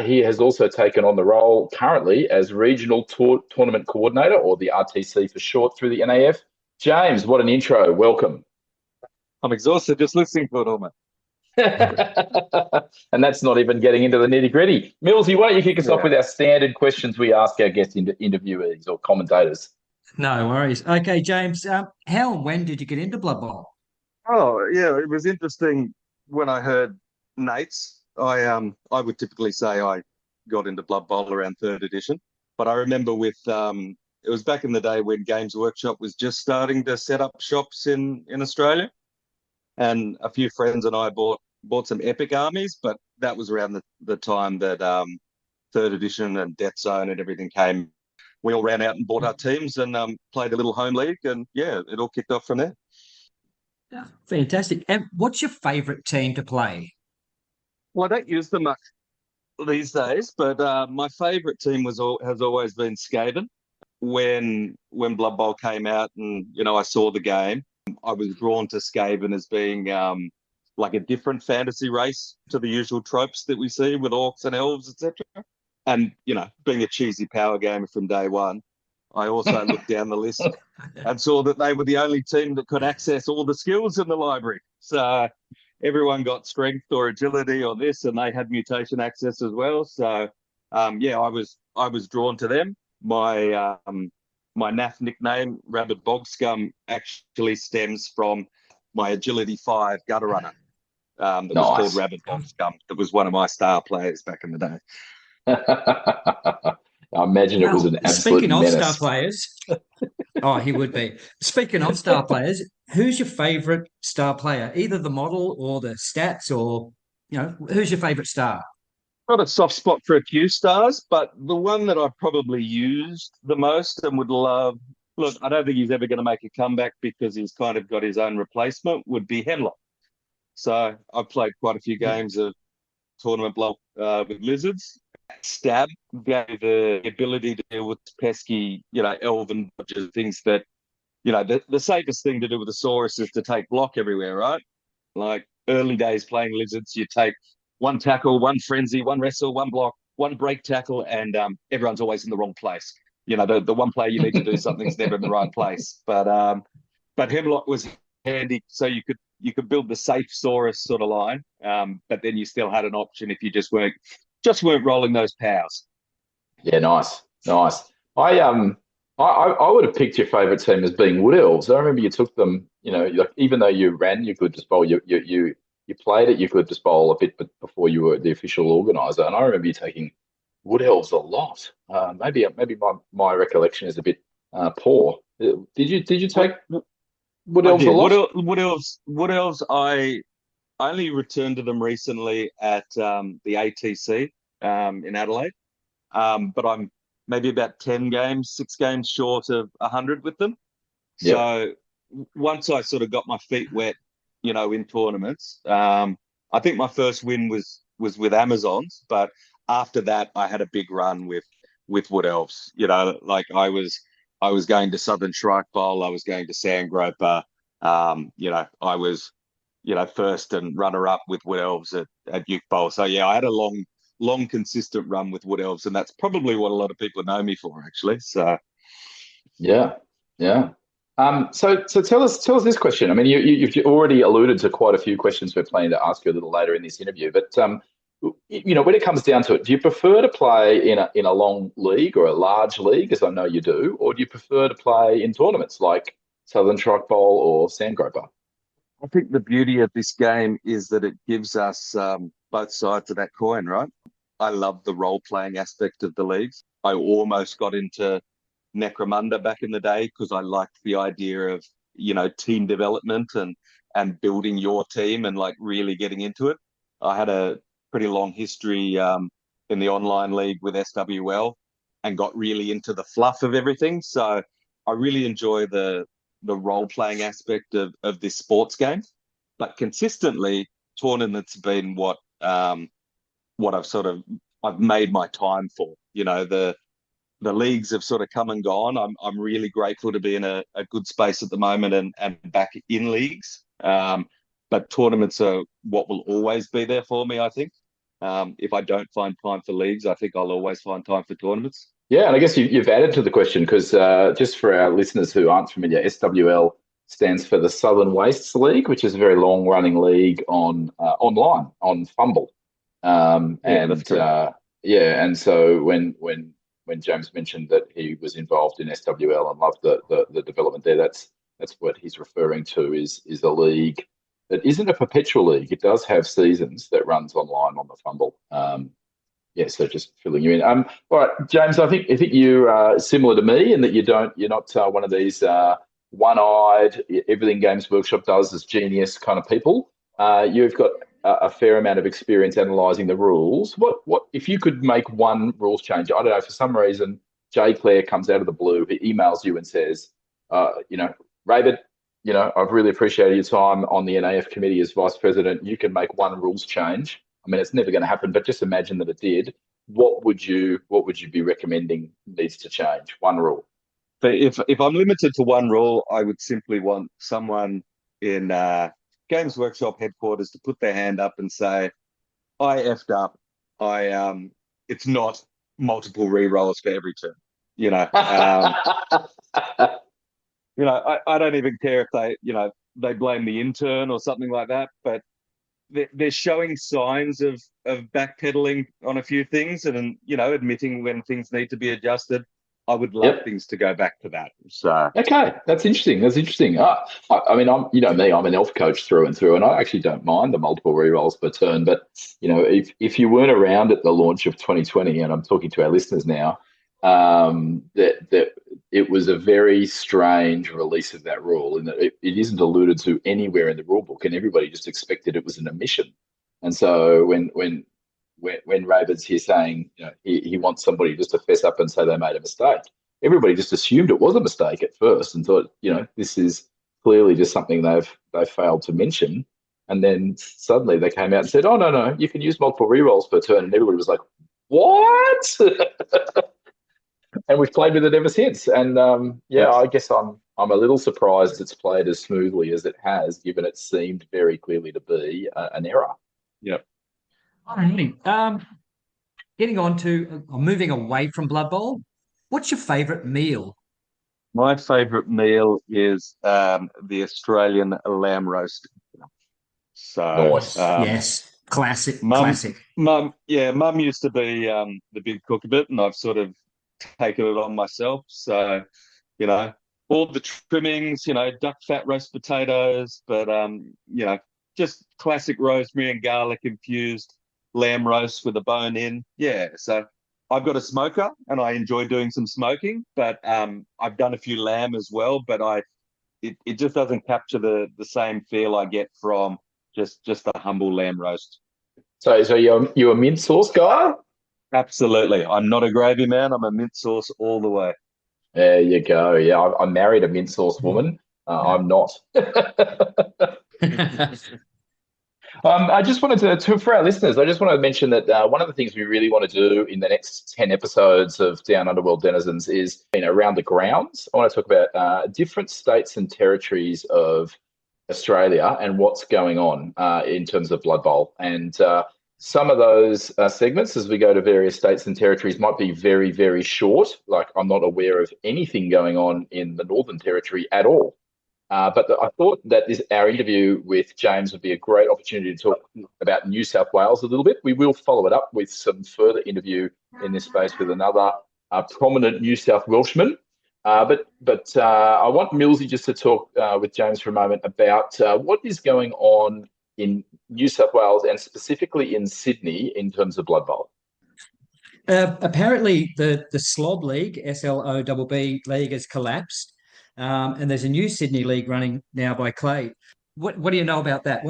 He has also taken on the role currently as Regional Tournament Coordinator, or the RTC for short, through the NAF. James, what an intro. Welcome. I'm exhausted just listening to it all, mate. And that's not even getting into the nitty-gritty. Millsy, why don't you kick us off with our standard questions we ask our guest interviewees or commentators? No worries. Okay, James, how and when did you get into Blood Bowl? Oh, yeah, it was interesting when I heard Nate's. I would typically say I got into Blood Bowl around 3rd edition, but I remember with it was back in the day when Games Workshop was just starting to set up shops in Australia, and a few friends and I bought some epic armies, but that was around the time that 3rd edition and Death Zone and everything came. We all ran out and bought our teams and played a little home league, and yeah, it all kicked off from there. Yeah, fantastic. And what's your favourite team to play? Well, I don't use them much these days, but my favourite team has always been Skaven. When Blood Bowl came out and, I saw the game, I was drawn to Skaven as being like a different fantasy race to the usual tropes that we see with orcs and elves, etc. And, being a cheesy power gamer from day one, I also looked down the list and saw that they were the only team that could access all the skills in the library. So everyone got strength or agility or this, and they had mutation access as well. So, I was drawn to them. My NAF nickname, Rabid Bog Scum, actually stems from my Agility 5 gutter runner. That was called Rabid Bog Scum. That was one of my star players back in the day. I imagine it was an absolute Speaking of menace. star players, he would be. Speaking of star players, who's your favourite star player? Either the model or the stats, or who's your favourite star? Got a soft spot for a few stars, but the one that I probably used the most and would love. Look, I don't think he's ever going to make a comeback because he's kind of got his own replacement. Would be Hemlock. So I've played quite a few games of tournament block with lizards. Stab gave the ability to deal with pesky, elven dodgers, things that, the safest thing to do with a Saurus is to take block everywhere, right? Like early days playing lizards, you take one tackle, one frenzy, one wrestle, one block, one break tackle, and everyone's always in the wrong place. The one player you need to do something's never in the right place. But Hemlock was handy, so you could build the safe Saurus sort of line, but then you still had an option if you just weren't rolling those powers. Yeah, nice. I would have picked your favourite team as being Wood Elves. I remember you took them. Like, even though you ran your Good Bowl, you played at your Good Bowl a bit before you were the official organiser, and I remember you taking Wood Elves a lot. Maybe my recollection is a bit poor. Did you take Wood Elves a lot? Wood Elves. I only returned to them recently at the ATC in Adelaide, but I'm maybe about 6 games short of 100 with them. Yep. So once I sort of got my feet wet, in tournaments, I think my first win was with Amazons, but after that I had a big run with Wood Elves. Like I was going to Southern Shrike Bowl, I was going to Sandgroper, I was first and runner up with Wood Elves at Youth Bowl. So yeah, I had a long consistent run with Wood Elves, and that's probably what a lot of people know me for, actually. So yeah. So tell us this question. I mean, you've already alluded to quite a few questions we're planning to ask you a little later in this interview, but when it comes down to it, do you prefer to play in a long league or a large league, as I know you do, or do you prefer to play in tournaments like Southern Shrike Bowl or Sandgroper? I think the beauty of this game is that it gives us both sides of that coin, right? I love the role-playing aspect of the leagues. I almost got into Necromunda back in the day because I liked the idea of, team development and building your team and like really getting into it. I had a pretty long history in the online league with SWL and got really into the fluff of everything. So I really enjoy the role-playing aspect of this sports game. But consistently, tournaments have been what I've made my time for. The leagues have sort of come and gone. I'm really grateful to be in a good space at the moment and back in leagues. But tournaments are what will always be there for me, I think. If I don't find time for leagues, I think I'll always find time for tournaments. Yeah, and I guess you've added to the question because just for our listeners who aren't familiar, SWL stands for the Southern Wastes League, which is a very long-running league online on Fumble. And so when James mentioned that he was involved in SWL and loved the development there, that's what he's referring to is a league that isn't a perpetual league. It does have seasons that runs online on the Fumble. So just filling you in. All right, James, I think you are similar to me in that you're not one of these one-eyed, everything Games Workshop does is genius kind of people. You've got a fair amount of experience analysing the rules. What if you could make one rules change? I don't know, for some reason, Jay Clare comes out of the blue, he emails you and says, Rabid, I've really appreciated your time on the NAF committee as vice president. You can make one rules change. I mean, it's never going to happen, but just imagine that it did. What would you be recommending needs to change? One rule. But if I'm limited to one rule, I would simply want someone in Games Workshop headquarters to put their hand up and say, I effed up. It's not multiple re-rolls for every turn. I don't even care if they blame the intern or something like that, but they're showing signs of backpedaling on a few things and, admitting when things need to be adjusted. I would love things to go back to that. So okay, that's interesting. I mean, I'm an elf coach through and through, and I actually don't mind the multiple rerolls per turn. But if you weren't around at the launch of 2020, and I'm talking to our listeners now, that it was a very strange release of that rule, in that it isn't alluded to anywhere in the rule book, and everybody just expected it was an omission. And so when Rabid's here saying he wants somebody just to fess up and say they made a mistake, everybody just assumed it was a mistake at first and thought this is clearly just something they've failed to mention. And then suddenly they came out and said, "Oh no, you can use multiple rerolls per turn," and everybody was like, "What?" And we've played with it ever since. And I guess I'm a little surprised it's played as smoothly as it has, given it seemed very clearly to be an error. Yep. Getting on to moving away from Blood Bowl, what's your favourite meal? My favourite meal is the Australian lamb roast. So Nice. Yes, classic. Mum used to be the big cook a bit, and I've sort of taken it on myself. So, all the trimmings, duck fat roast potatoes, but just classic rosemary and garlic infused lamb roast with a bone in. Yeah, so I've got a smoker and I enjoy doing some smoking, but I've done a few lamb as well, but it just doesn't capture the same feel I get from just a humble lamb roast. So you're a mint sauce guy? Absolutely. I'm not a gravy man. I'm a mint sauce all the way. There you go. Yeah, I married a mint sauce woman. I'm not. I just wanted to, for our listeners, I just want to mention that one of the things we really want to do in the next 10 episodes of Down Underworld Denizens is, around the grounds. I want to talk about different states and territories of Australia and what's going on in terms of Blood Bowl. And some of those segments, as we go to various states and territories, might be very, very short. Like, I'm not aware of anything going on in the Northern Territory at all. But I thought that our interview with James would be a great opportunity to talk about New South Wales a little bit. We will follow it up with some further interview in this space with another prominent New South Welshman. But I want Millsy just to talk with James for a moment about what is going on in New South Wales and specifically in Sydney in terms of Blood Bowl. Apparently, the Slob League, SLOBB League, has collapsed. And there's a new Sydney League running now by Clay. What do you know about that?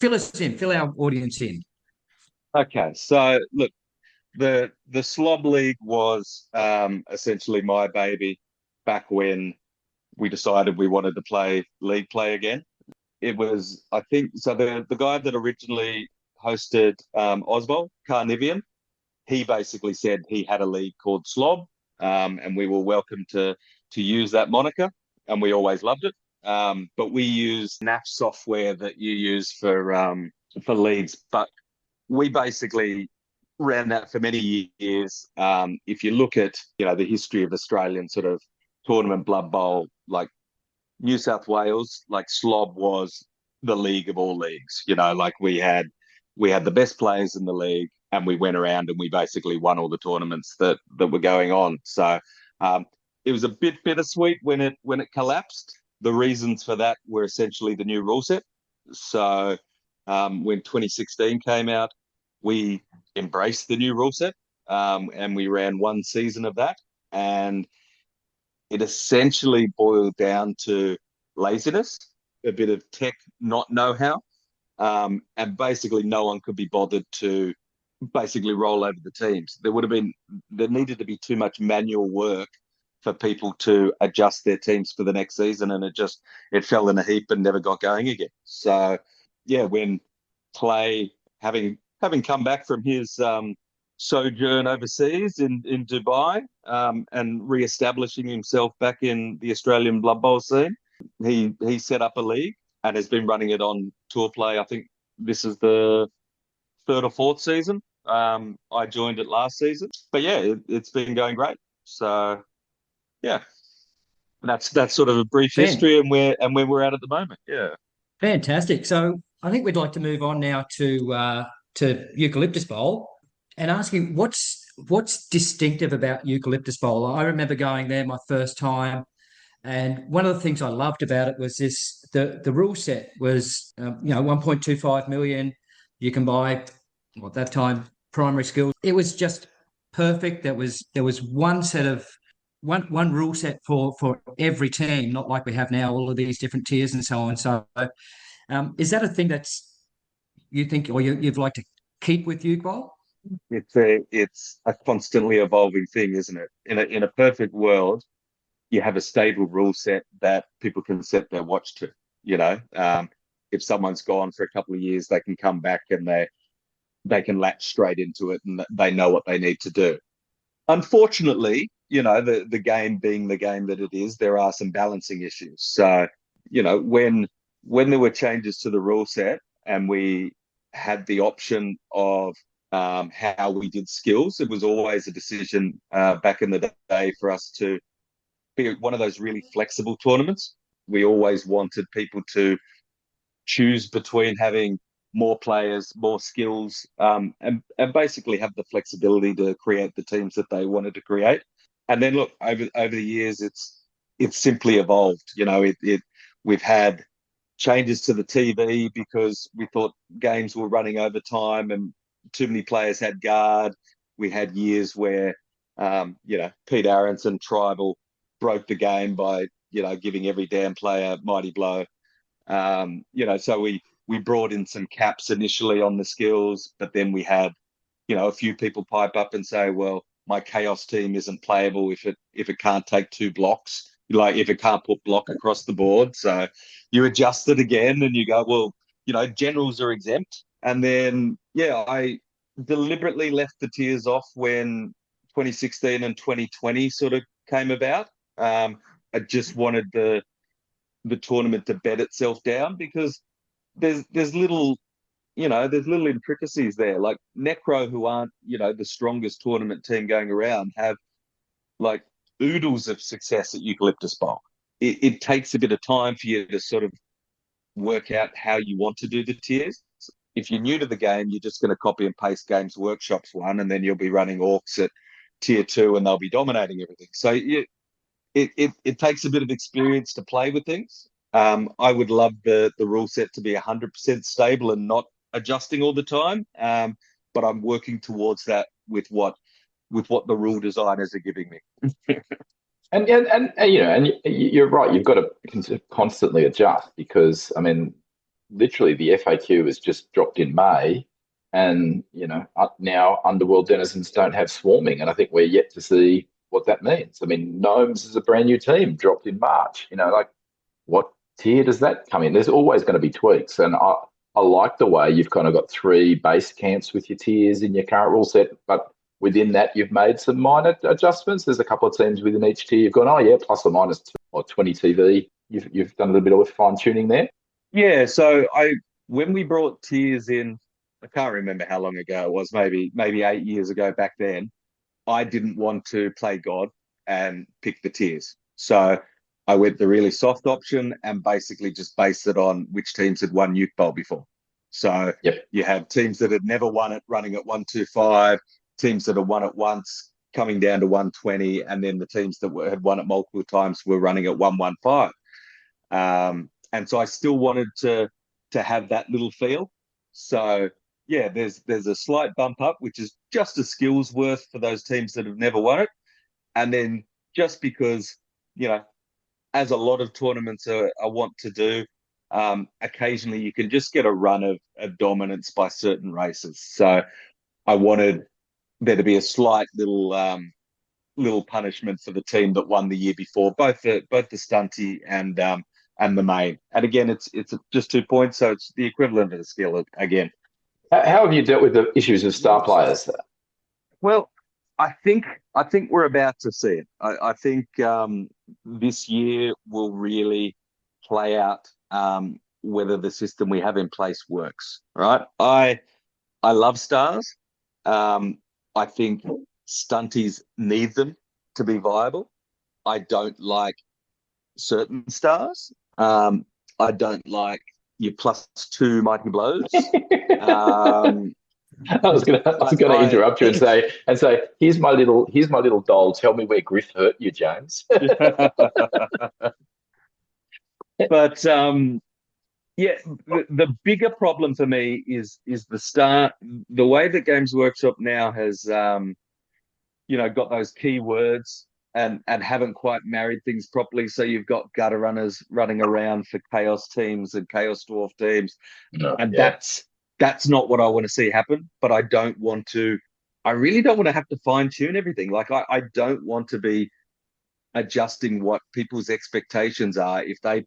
Fill our audience in. Okay, so look, the Slob League was essentially my baby back when we decided we wanted to play league play again. It was, I think, so the guy that originally hosted Oswald, Carnivian, he basically said he had a league called Slob, and we were welcome to use that moniker, and we always loved it. But we use NAF software that you use for leagues. But we basically ran that for many years. If you look at the history of Australian sort of tournament Blood Bowl, like New South Wales, like Slob was the league of all leagues. Like we had the best players in the league, and we went around and we basically won all the tournaments that were going on. So it was a bit bittersweet when it collapsed. The reasons for that were essentially the new rule set. So when 2016 came out, we embraced the new rule set, and we ran one season of that. And it essentially boiled down to laziness, a bit of tech not know-how, and basically no one could be bothered to basically roll over the teams. There needed to be too much manual work for people to adjust their teams for the next season, and it fell in a heap and never got going again. So yeah, when Clay, having come back from his sojourn overseas in Dubai, and re-establishing himself back in the Australian Blood Bowl scene, he set up a league and has been running it on tour play. I think this is the third or fourth season. I joined it last season, but yeah, it's been going great. So yeah, that's sort of a brief history and where we're at the moment. Yeah, fantastic. So I think we'd like to move on now to Eucalyptus Bowl and ask you what's distinctive about Eucalyptus Bowl. I remember going there my first time, and one of the things I loved about it was the rule set was 1.25 million. You can buy at that time primary skills. It was just perfect. There was one set of one rule set for every team, not like we have now, all of these different tiers and so on. So is that a thing that's you think or you'd like to keep with Uke Bowl? It's a constantly evolving thing, isn't it? In a perfect world, you have a stable rule set that people can set their watch to. if someone's gone for a couple of years, they can come back and they can latch straight into it and they know what they need to do. Unfortunately, the game being the game that it is, there are some balancing issues. So, when there were changes to the rule set and we had the option of how we did skills, it was always a decision back in the day for us to be one of those really flexible tournaments. We always wanted people to choose between having more players, more skills, and basically have the flexibility to create the teams that they wanted to create. And then look, over the years, it's simply evolved. We've had changes to the TV because we thought games were running over time and too many players had guard. We had years where, Pete Aronson Tribal broke the game by, giving every damn player mighty blow. So we brought in some caps initially on the skills, but then we had, a few people pipe up and say, well, my chaos team isn't playable if it can't take 2 blocks, like if it can't put block across the board. So you adjust it again and you go, well, generals are exempt. And then, I deliberately left the tiers off when 2016 and 2020 sort of came about. I just wanted the tournament to bed itself down because there's little intricacies there. Like Necro, who aren't, the strongest tournament team going around, have like oodles of success at Eucalyptus Bowl. It takes a bit of time for you to sort of work out how you want to do the tiers. If you're new to the game, you're just going to copy and paste Games Workshop's one, and then you'll be running Orcs at tier 2 and they'll be dominating everything. So it takes a bit of experience to play with things. I would love the rule set to be 100% stable and not adjusting all the time. But I'm working towards that with what the rule designers are giving me. And you're right. You've got to constantly adjust because, I mean, literally the FAQ was just dropped in May, and now Underworld denizens don't have swarming, and I think we're yet to see what that means. I mean, Gnomes is a brand new team dropped in March. What tier does that come in? There's always going to be tweaks, and I like the way you've kind of got 3 base camps with your tiers in your current rule set, but within that, you've made some minor adjustments. There's a couple of teams within each tier. You've gone, plus or minus 2 or 20 TV. You've done a little bit of fine tuning there. Yeah. So when we brought tiers in, I can't remember how long ago it was. Maybe 8 years ago back then. I didn't want to play God and pick the tiers, so I went the really soft option and basically just based it on which teams had won Nuke Bowl before. So You have teams that had never won it running at 125. Teams that have won it once coming down to 120, and then the teams that had won it multiple times were running at 115. And so I still wanted to have that little feel. So there's a slight bump up, which is just a skills worth for those teams that have never won it. And then just because, as a lot of tournaments I want to do, occasionally you can just get a run of dominance by certain races. So I wanted there to be a slight little punishment for the team that won the year before, both the stunty and the main. And again, it's just 2 points, so it's the equivalent of the skill again. How have you dealt with the issues of star players? Well, I think we're about to see it. I think this year will really play out whether the system we have in place works. Right? I love stars. I think stunties need them to be viable. I don't like certain stars. I don't like your +2 mighty blows. I was going to interrupt you and say, here's my little doll. Tell me where Griff hurt you, James. But the bigger problem for me is the star. The way that Games Workshop now has, got those keywords and haven't quite married things properly. So you've got gutter runners running around for chaos teams and chaos dwarf teams, that's not what I want to see happen. But I really don't want to have to fine tune everything. Like I don't want to be adjusting what people's expectations are if they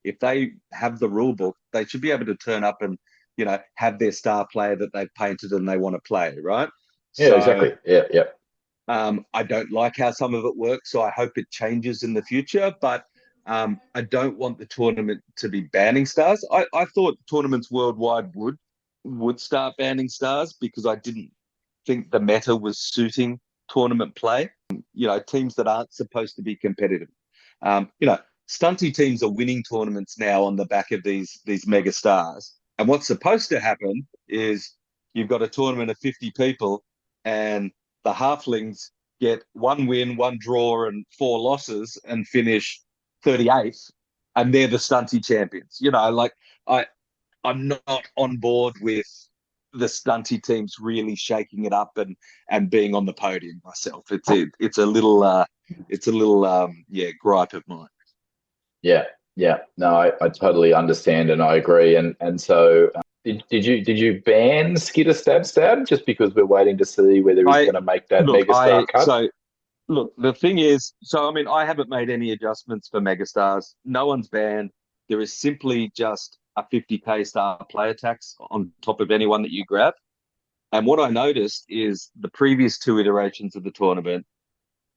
if they have the rule book, they should be able to turn up and, have their star player that they've painted and they want to play, right? Yeah, exactly. Yeah, yeah. I don't like how some of it works, so I hope it changes in the future. But I don't want the tournament to be banning stars. I thought tournaments worldwide would start banning stars because I didn't think the meta was suiting tournament play. Teams that aren't supposed to be competitive. Stunty teams are winning tournaments now on the back of these mega stars. And what's supposed to happen is you've got a tournament of 50 people and the halflings get 1 win, 1 draw, and 4 losses and finish 38th, and they're the stunty champions. I'm not on board with the stunty teams really shaking it up and being on the podium myself. It's a little gripe of mine. Yeah, yeah. No, I totally understand and I agree. And so did you ban Skitter Stab just because we're waiting to see whether he's going to make that megastar cut? So look, the thing is, I haven't made any adjustments for megastars. No one's banned. There is simply just a 50k star player tax on top of anyone that you grab. And what I noticed is the previous 2 iterations of the tournament,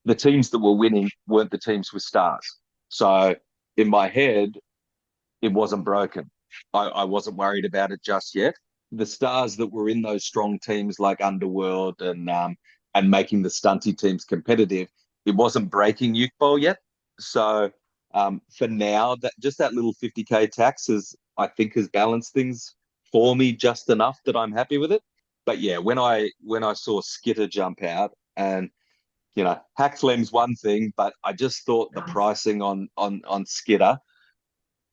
the teams that were winning weren't the teams with stars. So in my head, it wasn't broken. I wasn't worried about it just yet. The stars that were in those strong teams like Underworld and making the stunty teams competitive, it wasn't breaking Uke Bowl yet. So for now, that little 50k tax I think has balanced things for me just enough that I'm happy with it. But yeah, when I saw Skitter jump out, and Hack Flem's one thing, but I just thought the pricing on Skitter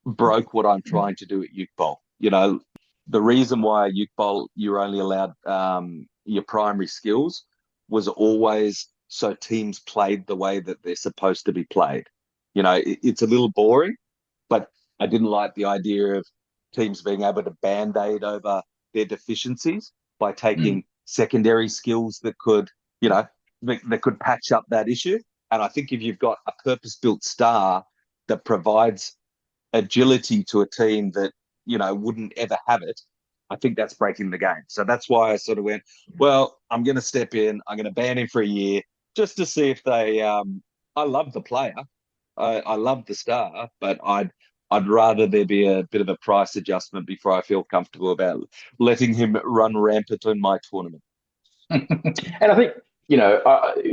broke what I'm trying to do at Uke Bowl. The reason why at Uke Bowl you're only allowed your primary skills was always so teams played the way that they're supposed to be played. It's a little boring, but I didn't like the idea of teams being able to band-aid over their deficiencies by taking secondary skills that could, that could patch up that issue. And I think if you've got a purpose-built star that provides agility to a team that, wouldn't ever have it, I think that's breaking the game. So that's why I sort of went, well, I'm going to step in. I'm going to ban him for a year just to see if they I love the player. I love the star, but I'd rather there be a bit of a price adjustment before I feel comfortable about letting him run rampant in my tournament. And I think,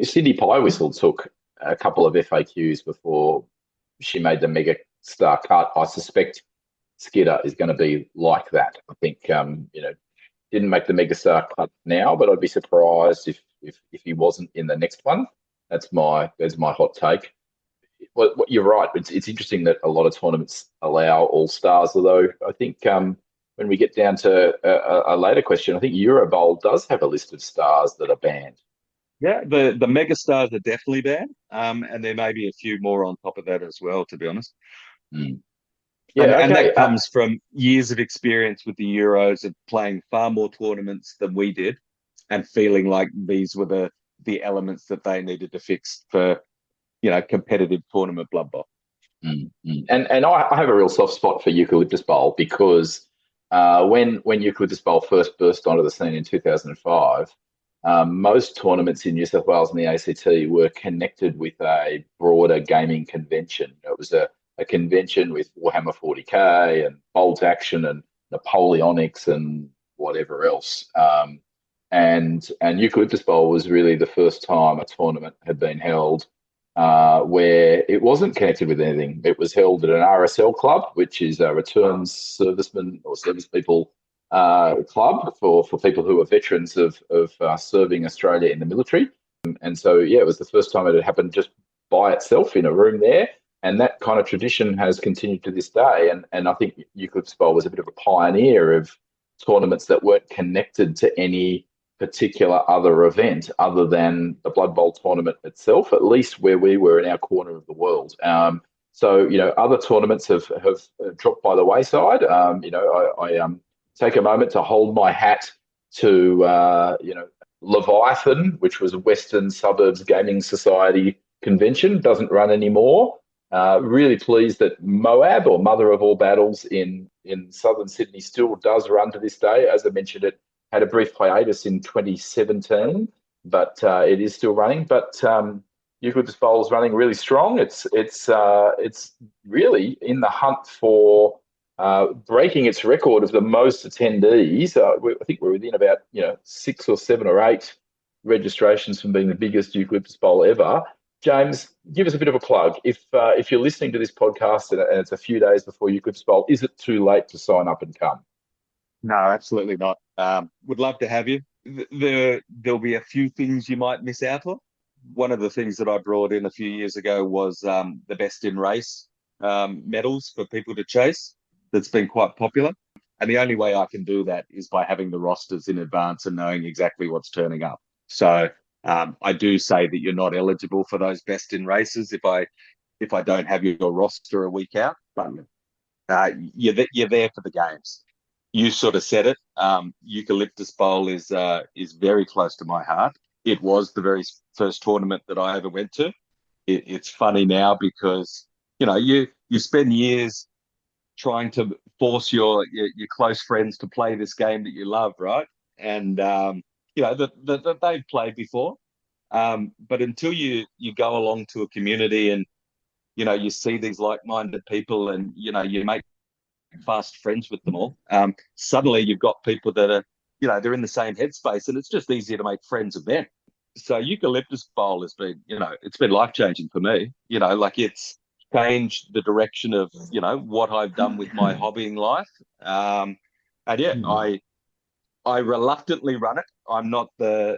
Cindy Pie Whistle took a couple of FAQs before she made the mega star cut. I suspect Skitter is going to be like that. I think, didn't make the mega star cut now, but I'd be surprised if he wasn't in the next one. That's my hot take. Well, you're right. It's interesting that a lot of tournaments allow all stars, although I think when we get down to a later question, I think Euro Bowl does have a list of stars that are banned. Yeah, the mega stars are definitely banned, and there may be a few more on top of that as well, to be honest. Yeah, and that comes from years of experience with the Euros of playing far more tournaments than we did, and feeling like these were the elements that they needed to fix for competitive tournament Blood Bowl. And I have a real soft spot for Eucalyptus Bowl because when Eucalyptus Bowl first burst onto the scene in 2005, most tournaments in New South Wales and the ACT were connected with a broader gaming convention. It was a convention with Warhammer 40k and Bolt Action and Napoleonics and whatever else. And Eucalyptus Bowl was really the first time a tournament had been held where it wasn't connected with anything. It was held at an RSL club, which is a returns servicemen or service people club for people who are veterans of serving Australia in the military. And so, yeah, it was the first time it had happened just by itself in a room there. And that kind of tradition has continued to this day. And I think Eucalyptus Bowl was a bit of a pioneer of tournaments that weren't connected to any particular other event other than the Blood Bowl tournament itself, at least where we were in our corner of the world. So, other tournaments have dropped by the wayside. I take a moment to hold my hat to, Leviathan, which was a Western Suburbs Gaming Society convention, doesn't run anymore. Really pleased that Moab, or Mother of All Battles, in southern Sydney still does run to this day. As I mentioned, it had a brief hiatus in 2017, but it is still running. But Eucalyptus Bowl is running really strong. It's really in the hunt for breaking its record of the most attendees. I think we're within about 6 or 7 or 8 registrations from being the biggest Eucalyptus Bowl ever. James, give us a bit of a plug. If you're listening to this podcast and it's a few days before Eucalyptus Bowl, is it too late to sign up and come? No, absolutely not. Would love to have you. There'll be a few things you might miss out on. One of the things that I brought in a few years ago was the best in race medals for people to chase. That's been quite popular. And the only way I can do that is by having the rosters in advance and knowing exactly what's turning up. So I do say that you're not eligible for those best in races if I don't have your roster a week out. But you're there for the games. You sort of said it. Eucalyptus Bowl is very close to my heart. It was the very first tournament that I ever went to. It's funny now because you spend years trying to force your close friends to play this game that you love, right? And that they've played before. But until you go along to a community and you see these like-minded people and you make fast friends with them all, suddenly you've got people that are they're in the same headspace, and it's just easier to make friends with them. So Eucalyptus Bowl has been it's been life-changing for me. It's changed the direction of what I've done with my hobbying life. I reluctantly run it. I'm not the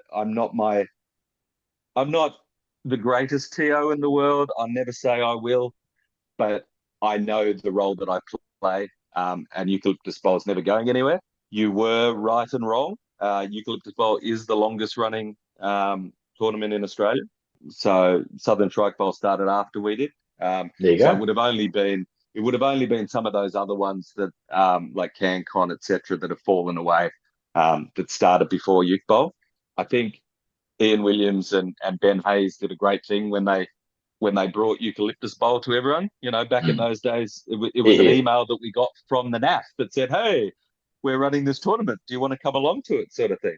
greatest TO in the world. I'll never say I will, but I know the role that I play. And Eucalyptus Bowl is never going anywhere. You were right and wrong. Eucalyptus Bowl is the longest running tournament in Australia. So Southern Strike Bowl started after we did. There you go. So it would have only been some of those other ones that like CanCon, etc., that have fallen away that started before Uke Bowl. I think Ian Williams and Ben Hayes did a great thing when they brought Eucalyptus Bowl to everyone. Back in those days, it was an email that we got from the NAF that said, "Hey, we're running this tournament. Do you want to come along to it?" sort of thing.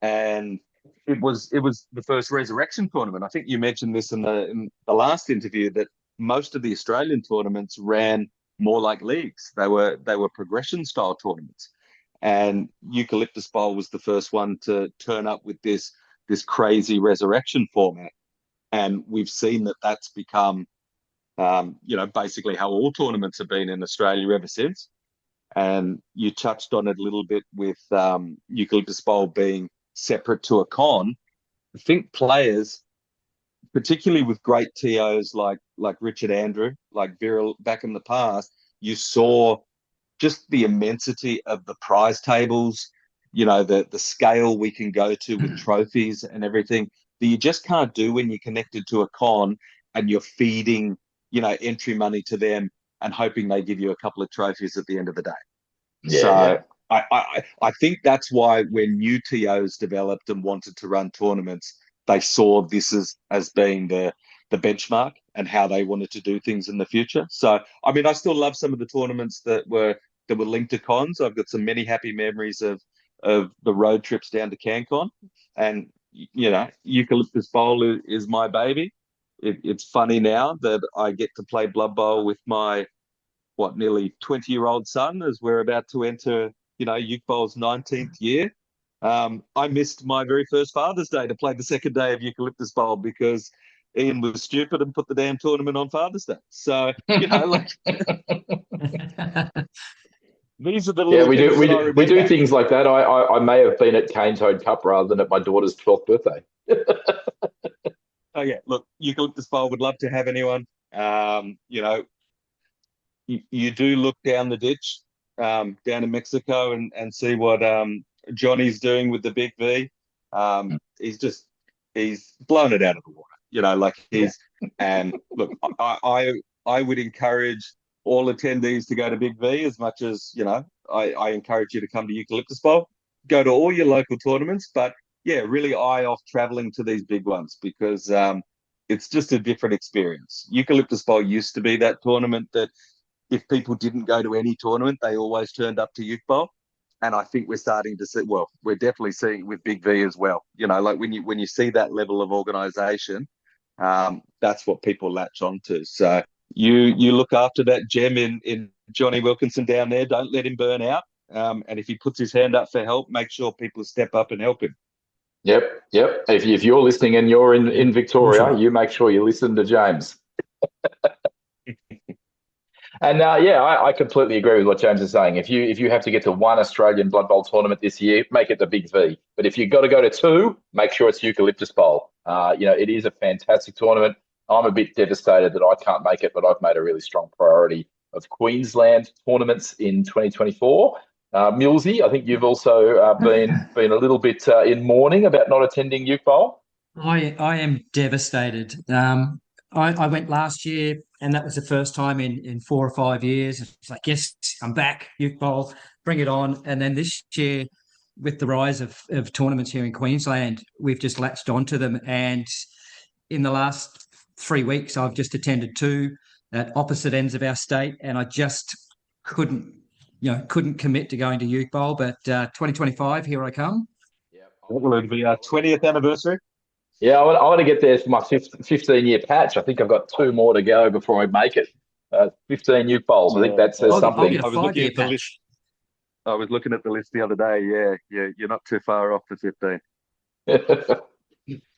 And it was the first resurrection tournament. I think you mentioned this in the last interview that most of the Australian tournaments ran more like leagues. They were progression style tournaments. And Eucalyptus Bowl was the first one to turn up with this crazy resurrection format. And we've seen that that's become, basically how all tournaments have been in Australia ever since. And you touched on it a little bit with Eucalyptus Bowl being separate to a con. I think players, particularly with great TOs like Richard Andrew, like Viral back in the past, you saw just the immensity of the prize tables, the scale we can go to with trophies and everything that you just can't do when you're connected to a con and you're feeding, entry money to them and hoping they give you a couple of trophies at the end of the day. Yeah. I think that's why when new TOs developed and wanted to run tournaments, they saw this as being the benchmark and how they wanted to do things in the future. So, I mean, I still love some of the tournaments that were linked to cons. I've got some many happy memories of the road trips down to CanCon, and Eucalyptus Bowl is my baby. It's funny now that I get to play Blood Bowl with my nearly 20-year-old son as we're about to enter Uke Bowl's 19th year. I missed my very first Father's Day to play the second day of Eucalyptus Bowl because Ian was stupid and put the damn tournament on Father's Day. So these are the little we do things like that. I may have been at Cane Toad Cup rather than at my daughter's 12th birthday. Oh yeah, look, Eucalyptus Bowl would love to have anyone. You do look down the ditch down in Mexico and see what Johnny's doing with the Big V. He's blown it out of the water. And look, I would encourage all attendees to go to Big V as much as I encourage you to come to Eucalyptus Bowl. Go to all your local tournaments, but really eye off traveling to these big ones because It's just a different experience. Eucalyptus Bowl used to be that tournament that if people didn't go to any tournament, they always turned up to Uke Bowl. And I think we're starting to see, well, we're definitely seeing it with Big V as well. You know, like when you see that level of organisation, that's what people latch onto. So you look after that gem in Johnny Wilkinson down there. Don't let him burn out. And if he puts his hand up for help, make sure people step up and help him. Yep. If you're listening and you're in Victoria, you make sure you listen to James. And I completely agree with what James is saying. If you have to get to one Australian Blood Bowl tournament this year, make it the Big V. But if you've got to go to two, make sure it's Eucalyptus Bowl. It is a fantastic tournament. I'm a bit devastated that I can't make it, but I've made a really strong priority of Queensland tournaments in 2024. Millsy, I think you've also been a little bit in mourning about not attending Uke Bowl. I am devastated. I went last year, and that was the first time in 4 or 5 years. It's like, yes, I'm back, Uke Bowl, bring it on. And then this year, with the rise of tournaments here in Queensland, we've just latched onto them. And in the last 3 weeks, I've just attended 2 at opposite ends of our state, and I just couldn't commit to going to Uke Bowl. But 2025, here I come. Will it be our 20th anniversary? Yeah, I want to get there for my 15-year patch. I think I've got 2 more to go before I make it. 15 Uke Bowls. I think that says something. I was looking at the list. I was looking at the list the other day. Yeah, you're not too far off for 15.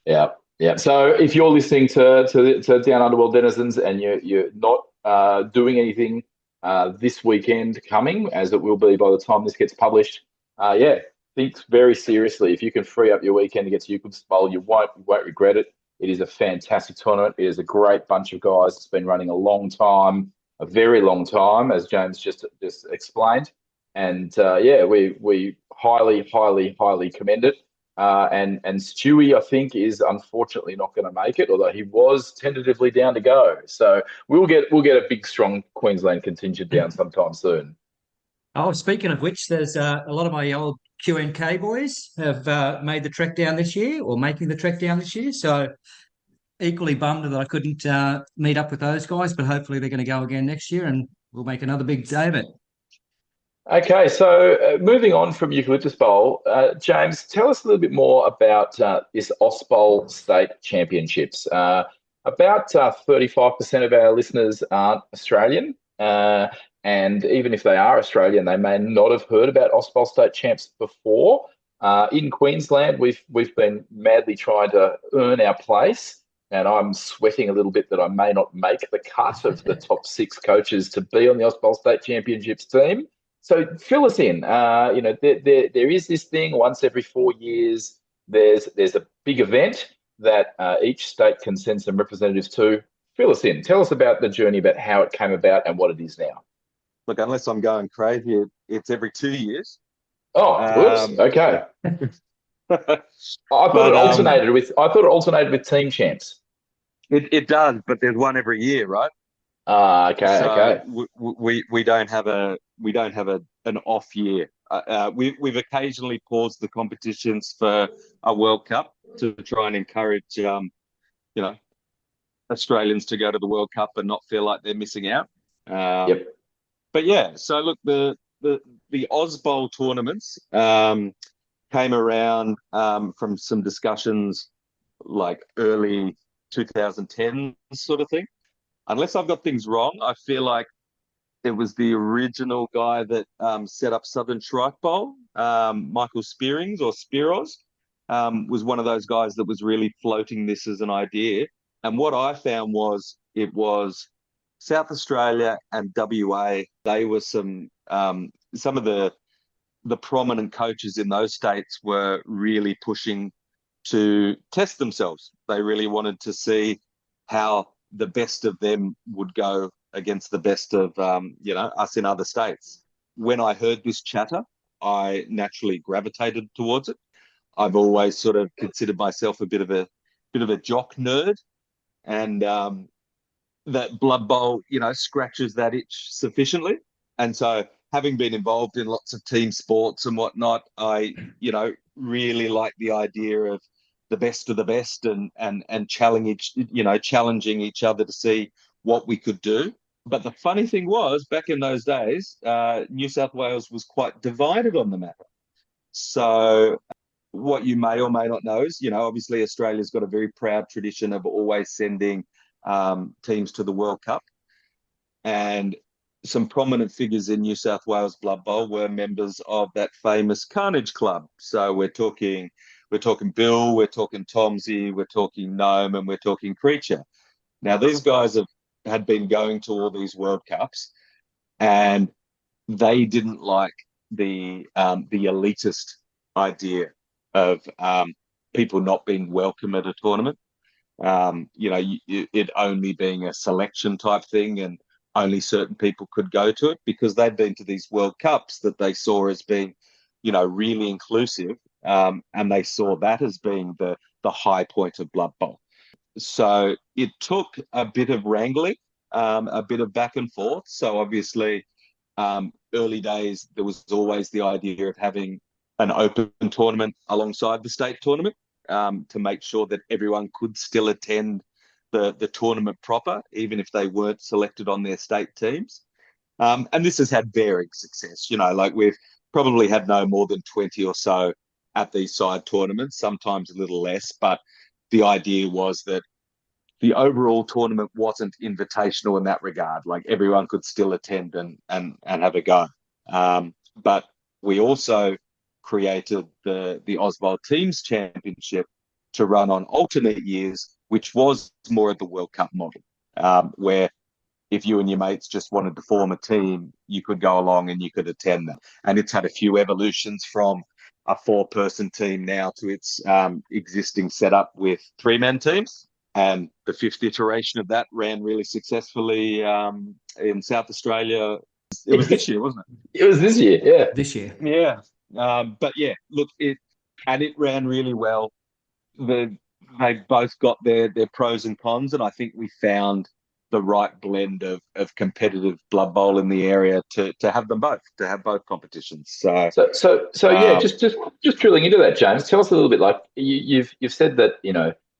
Yeah. So if you're listening to Down Underworld denizens and you're not doing anything this weekend coming, as it will be by the time this gets published, think very seriously. If you can free up your weekend to get to Eucalyptus Bowl, you won't regret it. It is a fantastic tournament. It is a great bunch of guys. It's been running a long time, a very long time, as James just explained. And we highly, highly, highly commend it. And Stewie, I think, is unfortunately not going to make it, although he was tentatively down to go. So we'll get a big, strong Queensland contingent down sometime soon. Oh, speaking of which, there's a lot of my old Q&K boys have made the trek down this year, or making the trek down this year. So equally bummed that I couldn't meet up with those guys, but hopefully they're going to go again next year, and we'll make another big day of it. Okay, so moving on from Eucalyptus Bowl, James, tell us a little bit more about this Ausbowl State Championships. About 35% of our listeners aren't Australian, and even if they are Australian, they may not have heard about Ausbowl State Champs before. In Queensland, we've been madly trying to earn our place, and I'm sweating a little bit that I may not make the cut of the top 6 coaches to be on the Ausbowl State Championships team. So fill us in. There is this thing once every 4 years. There's a big event that each state can send some representatives to. Fill us in. Tell us about the journey, about how it came about and what it is now. Look, unless I'm going crazy, it's every 2 years. Oh, whoops. Okay. I thought it alternated with team champs. It does, but there's one every year, right? Okay. We don't have an off year. We've occasionally paused the competitions for a World Cup to try and encourage Australians to go to the World Cup and not feel like they're missing out. Yep. But yeah, so look, the Ausbowl tournaments came around from some discussions like early 2010 sort of thing. Unless I've got things wrong, I feel like it was the original guy that set up Southern Shrike Bowl, Michael Spearings or Spiros, was one of those guys that was really floating this as an idea. And what I found was it was South Australia and WA. They were some of the prominent coaches in those states were really pushing to test themselves. They really wanted to see how the best of them would go against the best of us in other states. When I heard this chatter, I naturally gravitated towards it. I've always sort of considered myself a bit of a jock nerd, and that Blood Bowl, scratches that itch sufficiently. And so, having been involved in lots of team sports and whatnot, I, really like the idea of the best of the best and challenging each other to see what we could do. But the funny thing was, back in those days, New South Wales was quite divided on the matter. So what you may or may not know is, obviously Australia's got a very proud tradition of always sending teams to the World Cup. And some prominent figures in New South Wales Blood Bowl were members of that famous Carnage Club. So we're talking Bill, we're talking Tomsy, we're talking Gnome, and we're talking Creature. Now, these guys had been going to all these World Cups, and they didn't like the elitist idea of people not being welcome at a tournament. It only being a selection type thing, and only certain people could go to it, because they'd been to these World Cups that they saw as being, really inclusive, and they saw that as being the high point of Blood Bowl. So it took a bit of wrangling, a bit of back and forth. So obviously, early days, there was always the idea of having an open tournament alongside the state tournament, to make sure that everyone could still attend the tournament proper, even if they weren't selected on their state teams. And this has had varying success. We've probably had no more than 20 or so at these side tournaments, sometimes a little less. But the idea was that the overall tournament wasn't invitational in that regard. Like, everyone could still attend and have a go. But we also created the Ausbold Teams Championship to run on alternate years, which was more of the World Cup model, where if you and your mates just wanted to form a team, you could go along and you could attend that. And it's had a few evolutions from a 4-person team now to its existing setup with 3-man teams. And the 5th iteration of that ran really successfully in South Australia. It was this year, wasn't it? It was this year, yeah. This year. Yeah. But yeah, look, it ran really well. They both got their pros and cons, and I think we found the right blend of competitive Blood Bowl in the area to have them both, to have both competitions. So yeah, just drilling into that, James. Tell us a little bit. Like, you've said that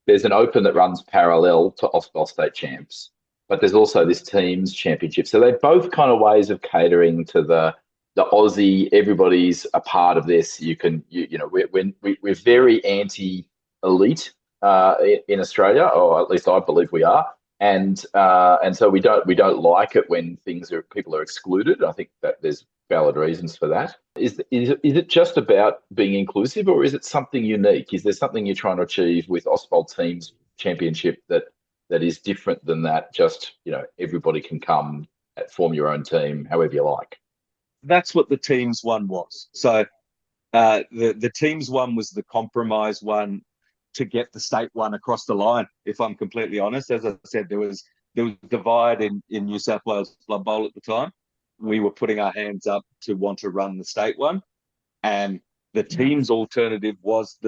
there's an Open that runs parallel to Ausbold State Champs, but there's also this Teams Championship. So they're both kind of ways of catering to the Aussie. Everybody's a part of this. We're very anti-elite in Australia, or at least I believe we are. And so we don't like it when people are excluded. I think that there's valid reasons for that. Is it just about being inclusive, or is it something unique? Is there something you're trying to achieve with Ausbold Teams Championship that is different than that? Just everybody can come, form your own team, however you like. That's what the Teams one was. So the Teams one was the compromise one to get the state one across the line, if I'm completely honest. As I said, there was divide in New South Wales Blood Bowl at the time. We were putting our hands up to want to run the state one, and the Teams alternative was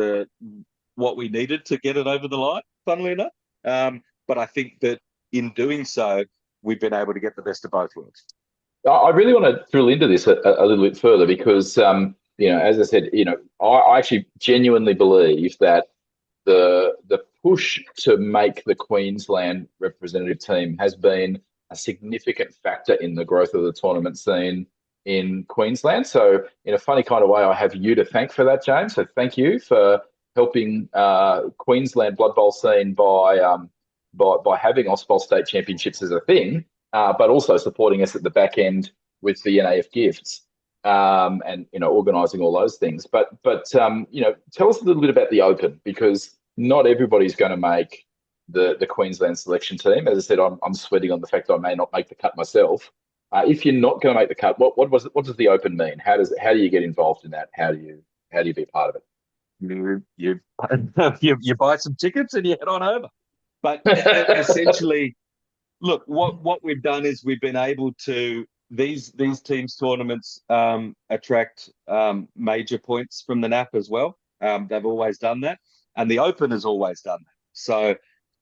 what we needed to get it over the line, funnily enough. But I think that in doing so, we've been able to get the best of both worlds. I really want to drill into this a little bit further, because as I said, I actually genuinely believe that the push to make the Queensland representative team has been a significant factor in the growth of the tournament scene in Queensland. So in a funny kind of way, I have you to thank for that, James. So thank you for helping Queensland Blood Bowl scene by having Ausbold State Championships as a thing, but also supporting us at the back end with the NAF gifts. And organising all those things, but tell us a little bit about the Open, because not everybody's going to make the Queensland selection team. As I said, I'm sweating on the fact that I may not make the cut myself. If you're not going to make the cut, what does the Open mean? How do you get involved in that? How do you be part of it? You buy some tickets and you head on over. But essentially, look, what we've done is we've been able to. These teams tournaments attract major points from the NAP as well. They've always done that, and the Open has always done that. So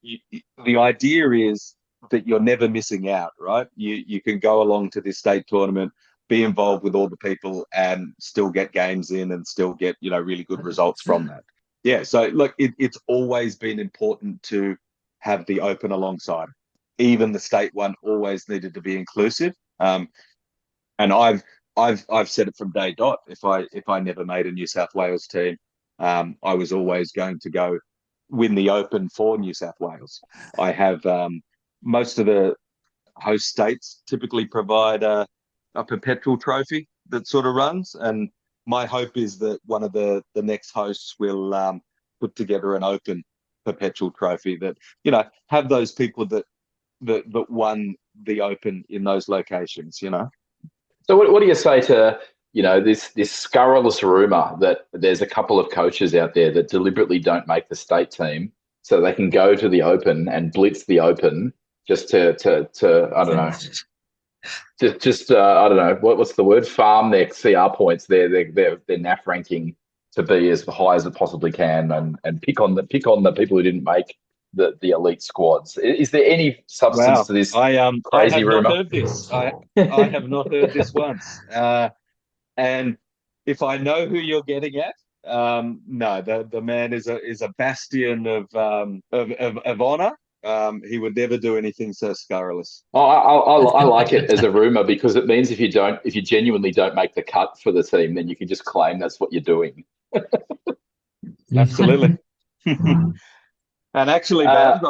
the idea is that you're never missing out, right? You can go along to this state tournament, be involved with all the people, and still get games in and still get really good results from that. yeah, so look, it's always been important to have the Open alongside. Even the state one always needed to be inclusive. And I've said it from day dot. If I never made a New South Wales team, I was always going to go win the Open for New South Wales. I have most of the host states typically provide a perpetual trophy that sort of runs, and my hope is that one of the next hosts will put together an Open perpetual trophy that, you know, have those people that won the Open in those locations, you know. So what do you say to, you know, this scurrilous rumor that there's a couple of coaches out there that deliberately don't make the state team so they can go to the Open and blitz the Open just to I don't know, just I don't know what's the word, farm their CR points, their NAF ranking to be as high as it possibly can, and pick on the people who didn't make the elite squads. Is there any substance to this crazy rumor? Not heard this. I have not heard this once. And if I know who you're getting at, no, the man is a bastion of honor. He would never do anything so scurrilous. I like it as a rumor because it means if you genuinely don't make the cut for the team, then you can just claim that's what you're doing. Absolutely. And actually, Babs,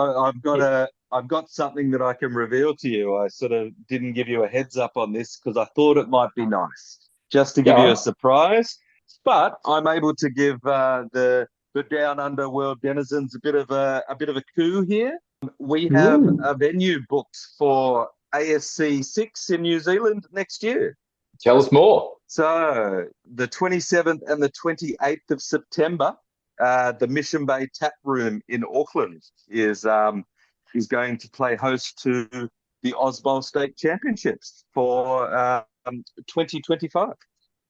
I've got something that I can reveal to you. I sort of didn't give you a heads up on this because I thought it might be nice, just to give you a surprise. But I'm able to give the Down Under world denizens a bit of a coup here. We have a venue booked for ASC 6 in New Zealand next year. Tell us more. So the 27th and the 28th of September, the Mission Bay Tap Room in Auckland is going to play host to the Ausbowl State Championships for 2025.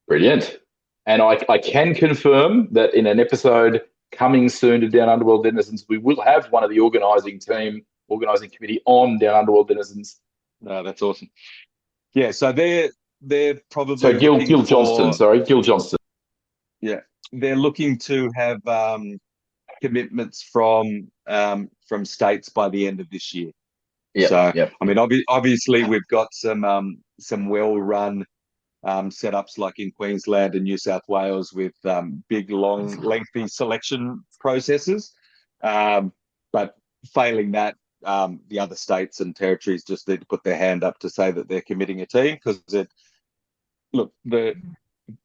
Brilliant. And I can confirm that in an episode coming soon to Down Underworld Denizens, we will have one of the organising committee on Down Underworld Denizens. No, that's awesome. Yeah, so they're probably Gil Johnston. Yeah, they're looking to have commitments from states by the end of this year. Yeah. So yep. I mean, obviously we've got some well-run setups like in Queensland and New South Wales with big, long, lengthy selection processes. But failing that, the other states and territories just need to put their hand up to say that they're committing a team because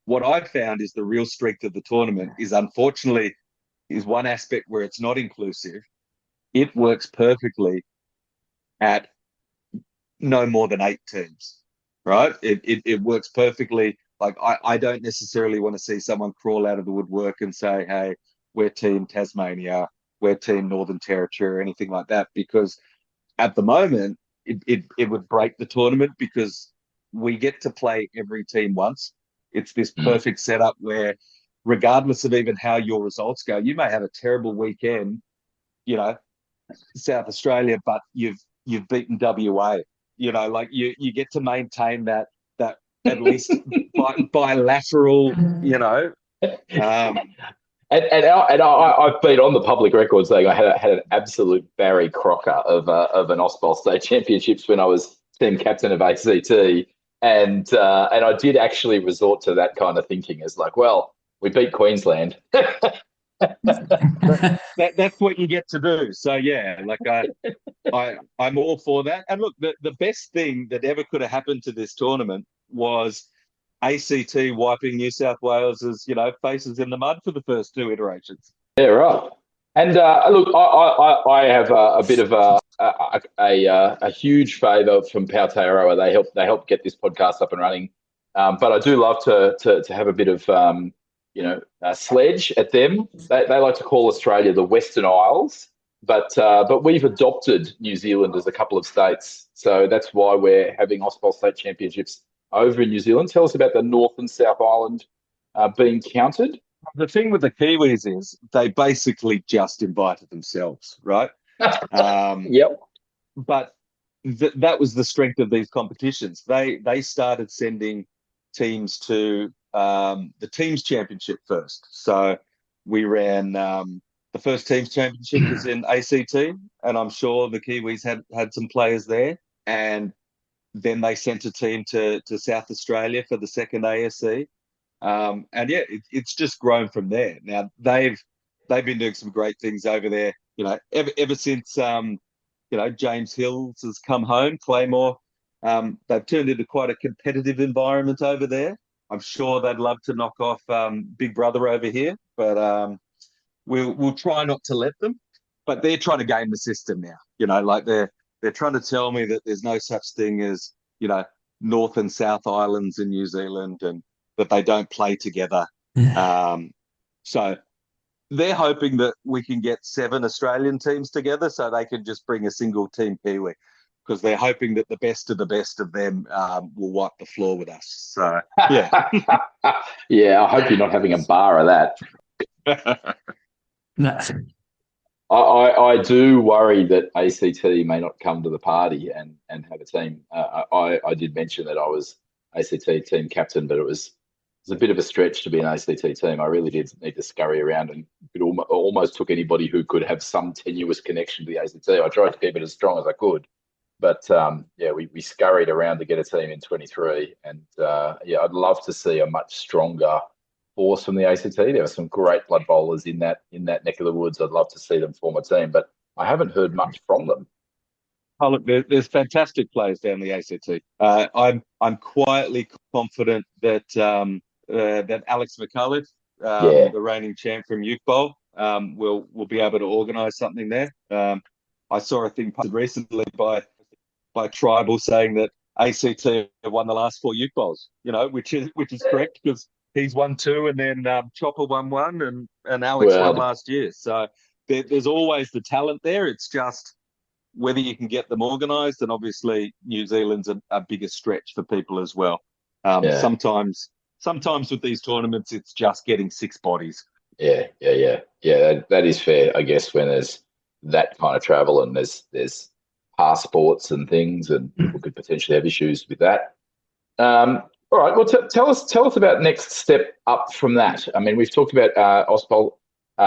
what I've found is the real strength of the tournament is unfortunately is one aspect where it's not inclusive. It works perfectly at no more than 8 teams. Right? It works perfectly. Like I don't necessarily want to see someone crawl out of the woodwork and say, hey, we're team Tasmania, we're team Northern Territory or anything like that, because at the moment it would break the tournament because we get to play every team once. It's this perfect setup where regardless of even how your results go, you may have a terrible weekend, you know, South Australia, but you've beaten WA. You know, like you get to maintain that at least bilateral, you know. And I've been on the public record saying I had an absolute Barry Crocker of an Ausbowl State Championships when I was team captain of ACT, and I did actually resort to that kind of thinking as like, well, we beat Queensland. That's what you get to do. So yeah, like I'm all for that. And look, the best thing that ever could have happened to this tournament was ACT wiping New South Wales' faces in the mud for the first 2 iterations. Yeah, right. And look, I have a bit of a huge favour from Aotearoa. They help get this podcast up and running. But I do love to have a bit of sledge at them. They like to call Australia the Western Isles, but we've adopted New Zealand as a couple of states, so that's why we're having Ausbowl State Championships over in New Zealand. Tell us about the North and South Island being counted. The thing with the Kiwis is they basically just invited themselves, right? Yep. But that was the strength of these competitions. They started sending teams to the teams championship first. So we ran the first teams championship was in ACT, and I'm sure the Kiwis had some players there. And then they sent a team to South Australia for the second ASC. And yeah, it's just grown from there. Now they've been doing some great things over there. Ever since James Hills has come home, Claymore, they've turned into quite a competitive environment over there. I'm sure they'd love to knock off Big Brother over here, but we'll try not to let them. But they're trying to game the system now. Like they're trying to tell me that there's no such thing as North and South Islands in New Zealand, and that they don't play together. So they're hoping that we can get 7 Australian teams together so they can just bring a single team Kiwi, because they're hoping that the best of them will wipe the floor with us. So, yeah. Yeah, I hope you're not having a bar of that. No. I do worry that ACT may not come to the party and have a team. I did mention that I was ACT team captain, but it was a bit of a stretch to be an ACT team. I really did need to scurry around, and it almost took anybody who could have some tenuous connection to the ACT. I tried to keep it as strong as I could, but we scurried around to get a team in 23, and I'd love to see a much stronger force from the ACT. There are some great blood bowlers in that neck of the woods. I'd love to see them form a team, but I haven't heard much from them. Oh, look, there's fantastic players down the ACT. I'm quietly confident that that Alex McCullough, the reigning champ from Youth Bowl, will be able to organise something there. I saw a thing posted recently by Tribal saying that ACT have won the last 4 Youth Bowls. Which is correct, because he's won 2, and then Chopper won 1, and Alex won last year. So there's always the talent there. It's just whether you can get them organised, and obviously New Zealand's a bigger stretch for people as well. Sometimes with these tournaments, it's just getting 6 bodies. Yeah. That is fair, I guess, when there's that kind of travel and there's passports and things, and people could potentially have issues with that. All right. Well, tell us about next step up from that. I mean, we've talked about Auspol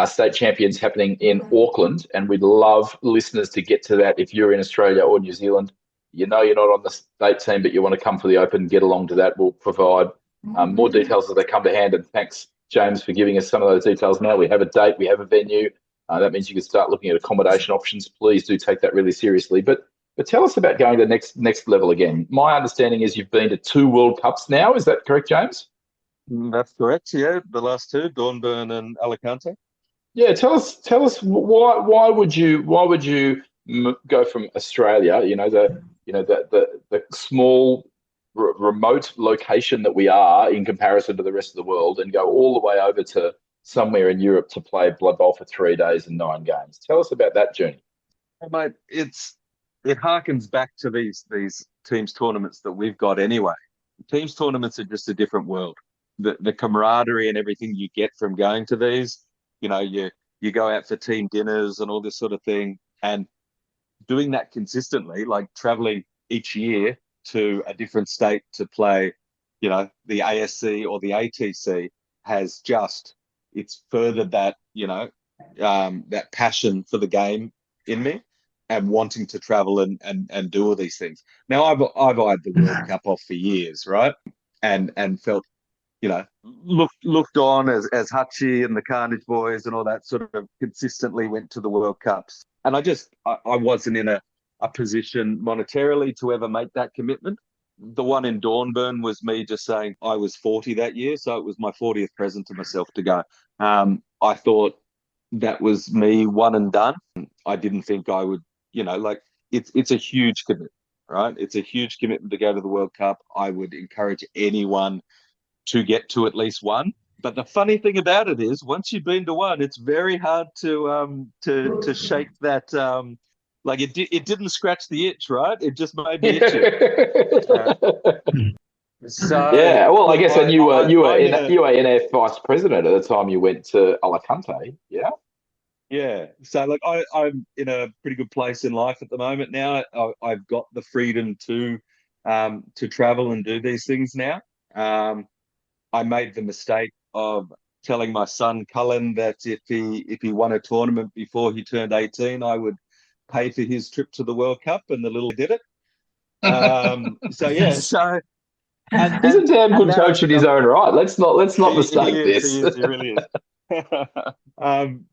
state champions happening in Auckland, and we'd love listeners to get to that. If you're in Australia or New Zealand, you're not on the state team, but you want to come for the Open, get along to that. We'll provide more details as they come to hand. And thanks, James, for giving us some of those details now. We have a date, we have a venue. That means you can start looking at accommodation options. Please do take that really seriously. But tell us about going to the next level again. My understanding is you've been to 2 World Cups now. Is that correct, James? That's correct. Yeah, the last 2, Dornbirn and Alicante. Yeah, tell us why would you go from Australia, the small remote location that we are in comparison to the rest of the world, and go all the way over to somewhere in Europe to play Blood Bowl for 3 days and 9 games. Tell us about that journey. Well, mate, it harkens back to these teams tournaments that we've got anyway. Teams tournaments are just a different world. The camaraderie and everything you get from going to these, you go out for team dinners and all this sort of thing, and doing that consistently, like traveling each year to a different state to play, the ASC or the ATC, has it's furthered that, that passion for the game in me, and wanting to travel and do all these things. Now, I've eyed the World Cup off for years, right? And felt, looked on as Hutchie and the Carnage boys and all that sort of consistently went to the World Cups. And I wasn't in a position monetarily to ever make that commitment. The one in Dornbirn was me just saying I was 40 that year, so it was my 40th present to myself to go. I thought that was me one and done. I didn't think I would, it's a huge commitment, right? It's a huge commitment to go to the World Cup. I would encourage anyone to get to at least one. But the funny thing about it is, once you've been to one, it's very hard to shake that. It didn't scratch the itch, right? It just made me itchy. Yeah, well, I guess, and you were NF vice president at the time you went to Alicante, yeah. Yeah, so I'm in a pretty good place in life at the moment now. I've got the freedom to travel and do these things now. I made the mistake of telling my son Cullen that if he won a tournament before he turned 18, I would pay for his trip to the World Cup, and the little did it. So yeah, so He's a damn good coach in his own right. Let's not mistake this. He really is.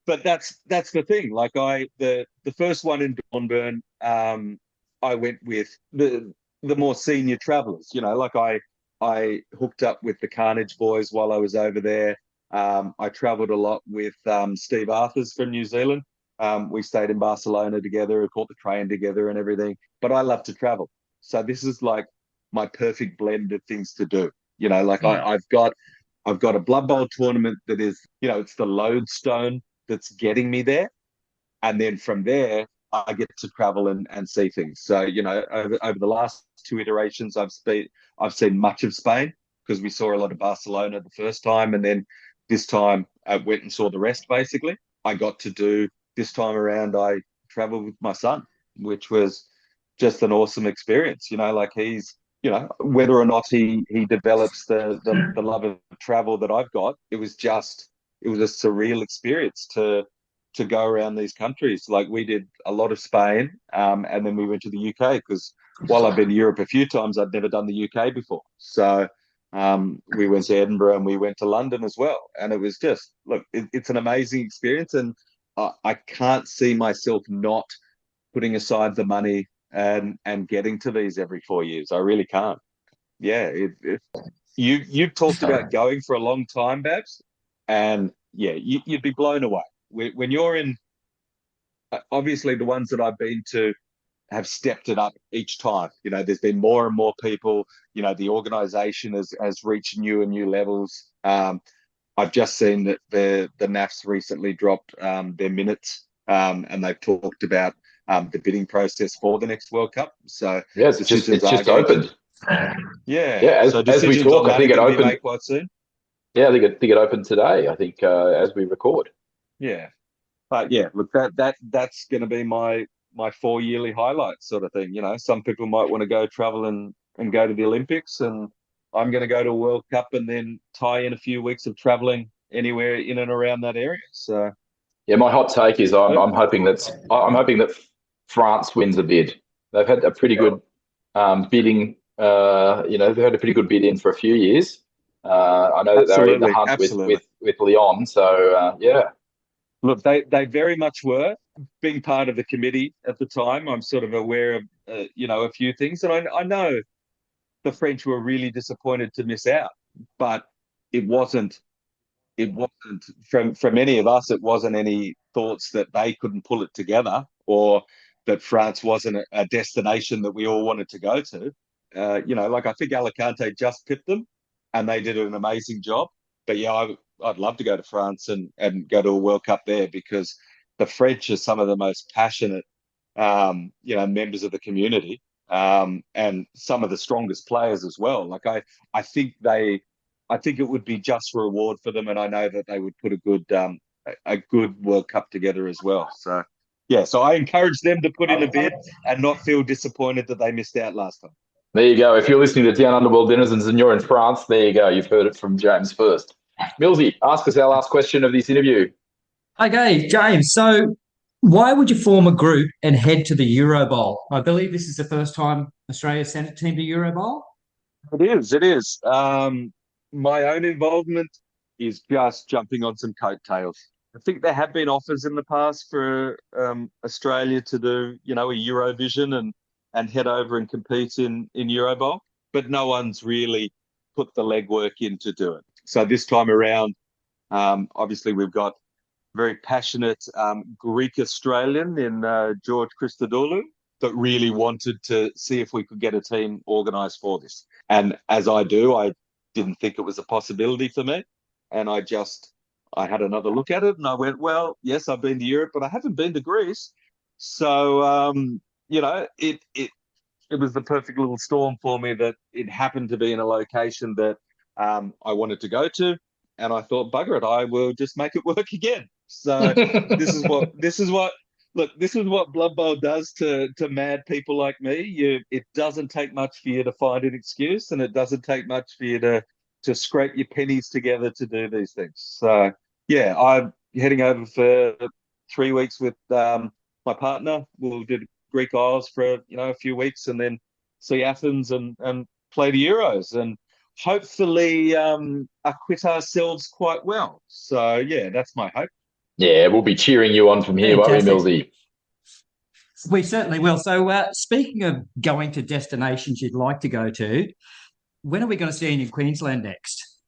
But that's the thing. Like the first one in Dornbirn, I went with the more senior travellers. You know, like I hooked up with the Carnage boys while I was over there. I travelled a lot with Steve Arthurs from New Zealand. We stayed in Barcelona together, caught the train together and everything. But I love to travel. So this is like my perfect blend of things to do. You know, like I've got a Blood Bowl tournament that is, you know, it's the lodestone that's getting me there. And then from there, I get to travel and see things. So, you know, over the last two iterations, I've seen much of Spain because we saw a lot of Barcelona the first time. And then this time I went and saw the rest, basically. I got to do, this time around, I traveled with my son, which was just an awesome experience. You know, like he's, you know, whether or not he develops the love of travel that I've got, it was a surreal experience to go around these countries. Like we did a lot of Spain, and then we went to the UK because while I've been to Europe a few times, I'd never done the UK before. So we went to Edinburgh and we went to London as well. And it was just, look, it's an amazing experience. And I can't see myself not putting aside the money and getting to these every 4 years. I really can't. Yeah, you've talked about going for a long time, Babs, and yeah, you'd be blown away when you're in. Obviously, the ones that I've been to have stepped it up each time. You know, there's been more and more people. You know, the organisation has reached new and new levels. I've just seen that the NAFs recently dropped their minutes, and they've talked about the bidding process for the next World Cup. So yeah, it's just opened. Yeah. So as we talk, I think it opened quite soon. Yeah, I think it opened today. I think as we record. Yeah, but yeah, look, that's going to be my 4 yearly highlight sort of thing. You know, some people might want to go travel and go to the Olympics, and I'm going to go to a World Cup and then tie in a few weeks of traveling anywhere in and around that area. So yeah, my hot take is I'm hoping that France wins a bid. They've had a pretty good bidding. You know, they've had a pretty good bid in for a few years. I know that they were in the hunt with Lyon. So yeah. Look, they very much were. Being part of the committee at the time, I'm sort of aware of you know, a few things, and I know the French were really disappointed to miss out, but it wasn't from any of us. It wasn't any thoughts that they couldn't pull it together, or that France wasn't a destination that we all wanted to go to. You know, like I think Alicante just pipped them, and they did an amazing job. But yeah, I'd love to go to France and go to a World Cup there, because the French are some of the most passionate, you know, members of the community, and some of the strongest players as well. Like I think it would be just reward for them, and I know that they would put a good World Cup together as well. So yeah, so I encourage them to put in a bid and not feel disappointed that they missed out last time. There you go. If you're listening to Down Underworld Denizens and you're in France, there you go. You've heard it from James first. Millsy, ask us our last question of this interview. Okay, James. So why would you form a group and head to the Euro Bowl? I believe this is the first time Australia sent a team to Euro Bowl. It is. My own involvement is just jumping on some coattails. I think there have been offers in the past for Australia to do, you know, a Eurovision and head over and compete in Euro Bowl, but no one's really put the legwork in to do it. So this time around, obviously we've got very passionate Greek Australian in George Christodoulou that really wanted to see if we could get a team organised for this. And as I do, I didn't think it was a possibility for me. And I had another look at it and I went, well, yes, I've been to Europe, but I haven't been to Greece. So, you know, it was the perfect little storm for me that it happened to be in a location that I wanted to go to. And I thought, bugger it, I will just make it work again. So this is what Blood Bowl does to mad people like me. It doesn't take much for you to find an excuse, and it doesn't take much for you to to scrape your pennies together to do these things. So yeah, I'm heading over for 3 weeks with my partner. We'll do the Greek Isles for a few weeks, and then see Athens and play the Euros, and hopefully acquit ourselves quite well. So yeah, that's my hope. Yeah, we'll be cheering you on from here, won't we, Millsy? We certainly will. So speaking of going to destinations you'd like to go to, when are we going to see you in Queensland next?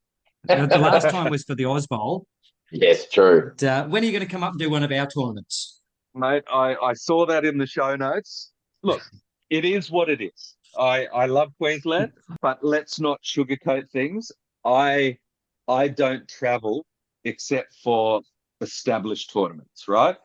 The last time was for the Oz Bowl. Yes, true. But, when are you going to come up and do one of our tournaments? Mate, I saw that in the show notes. Look, it is what it is. I love Queensland, but let's not sugarcoat things. I don't travel except for established tournaments, right?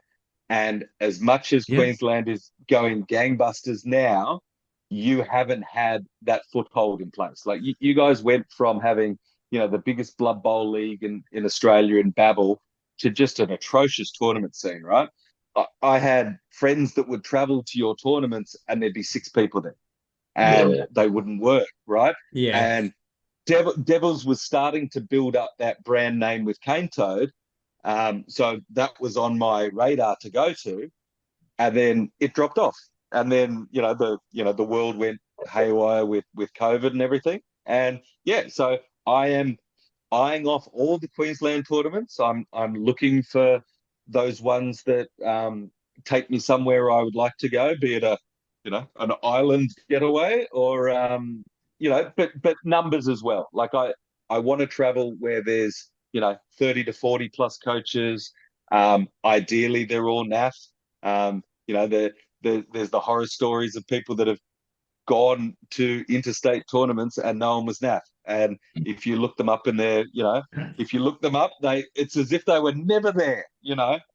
And as much as Queensland is going gangbusters now, you haven't had that foothold in place. Like you guys went from having, the biggest Blood Bowl league in Australia in Babel to just an atrocious tournament scene, right? I had friends that would travel to your tournaments and there'd be 6 people there and they wouldn't work, right? Yeah. And Devils was starting to build up that brand name with Cane Toad. So that was on my radar to go to, and then it dropped off. And then, the world went haywire with COVID and everything. And so I am eyeing off all the Queensland tournaments. I'm looking for those ones that take me somewhere I would like to go, be it an island getaway or but numbers as well. Like I want to travel where there's 30 to 40 plus coaches. Ideally, they're all NAF. There's the horror stories of people that have gone to interstate tournaments and no one was NAF. And if you look them up in there, if you look them up, it's as if they were never there,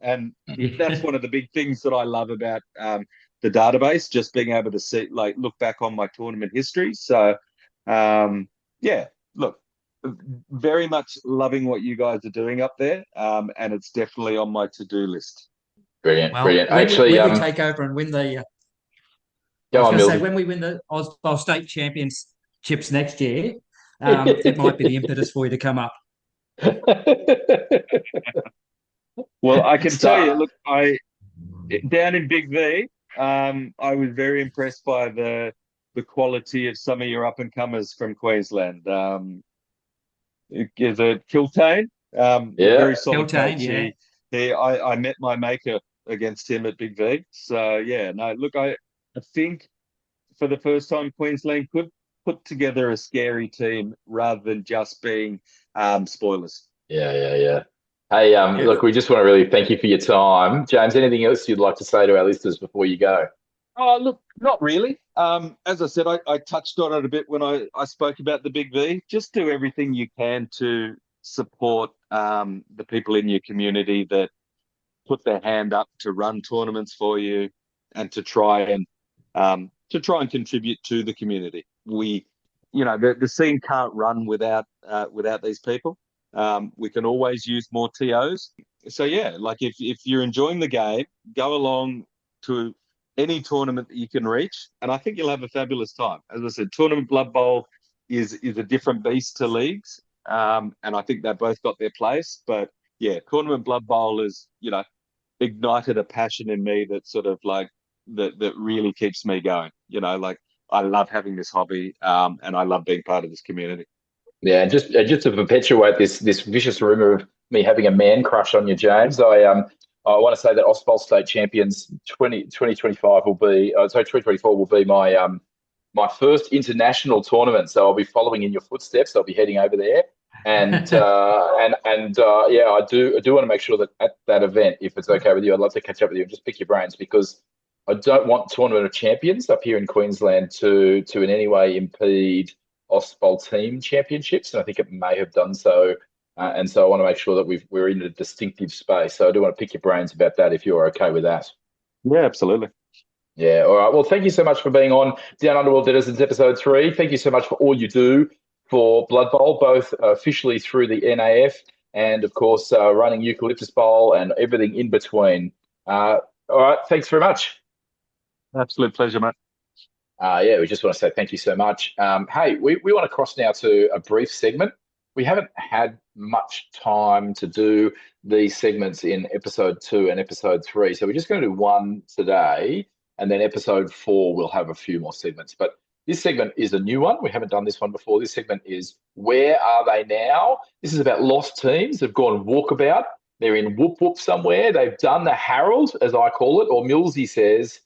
and that's one of the big things that I love about the database, just being able to see, look back on my tournament history. So, look, very much loving what you guys are doing up there, and it's definitely on my to-do list. Brilliant. Actually, when we take over and win the, when we win the Oz State Championships next year, it might be the impetus for you to come up. Well, I can tell you, look, down in Big V, I was very impressed by the quality of some of your up-and-comers from Queensland. Is it Kiltane? Very solid coach. I met my maker against him at Big V. So, look, I think for the first time, Queensland could put together a scary team rather than just being spoilers. Yeah. Hey, look, we just want to really thank you for your time. James, anything else you'd like to say to our listeners before you go? Oh, look, not really. As I said, I touched on it a bit when I spoke about the Big V. Just do everything you can to support the people in your community that put their hand up to run tournaments for you and to try and contribute to the community. The scene can't run without these people. We can always use more TOs. So if you're enjoying the game, go along to any tournament that you can reach, and I think you'll have a fabulous time. As I said, Tournament Blood Bowl is a different beast to leagues, and I think they both got their place. But Tournament Blood Bowl is ignited a passion in me that sort of that really keeps me going. I love having this hobby, and I love being part of this community. Yeah, just to perpetuate this vicious rumor of me having a man crush on you, James, I want to say that Ausbol State Champions 2024 will be my first international tournament. So I'll be following in your footsteps. I'll be heading over there, and I do want to make sure that at that event, if it's okay with you, I'd love to catch up with you and just pick your brains, because I don't want Tournament of Champions up here in Queensland to in any way impede Ausbol team championships, and I think it may have done so. And so I want to make sure that we're in a distinctive space. So I do want to pick your brains about that if you're okay with that. Yeah, absolutely. Yeah, all right. Well, thank you so much for being on Down Underworld Denizens episode 3. Thank you so much for all you do for Blood Bowl, both officially through the NAF and, of course, running Eucalyptus Bowl and everything in between. All right, thanks very much. Absolute pleasure, mate. We just want to say thank you so much. Hey, we want to cross now to a brief segment we haven't had much time to do these segments in episode 2 and episode 3. So we're just going to do one today, and then episode 4 we'll have a few more segments. But this segment is a new one. We haven't done this one before. This segment is Where Are They Now? This is about lost teams that have gone walkabout. They're in whoop whoop somewhere. They've done the Harold, as I call it, or Millsy says,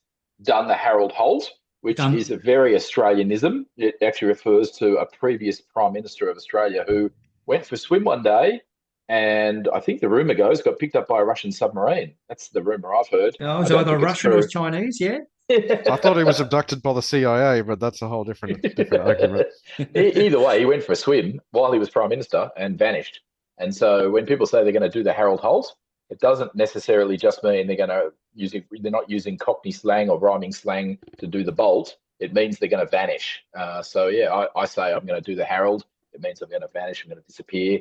done the Harold Holt, which is a very Australianism. It actually refers to a previous Prime Minister of Australia who went for a swim one day, and I think the rumour goes got picked up by a Russian submarine. That's the rumour I've heard. Oh, it's either Russian or Chinese, yeah? I thought he was abducted by the CIA, but that's a whole different argument. Either way, he went for a swim while he was Prime Minister and vanished. And so when people say they're going to do the Harold Holt, it doesn't necessarily just mean they're not using Cockney slang or rhyming slang to do the bolt. It means they're going to vanish. I say I'm going to do the Harold. It means I'm going to vanish. I'm going to disappear.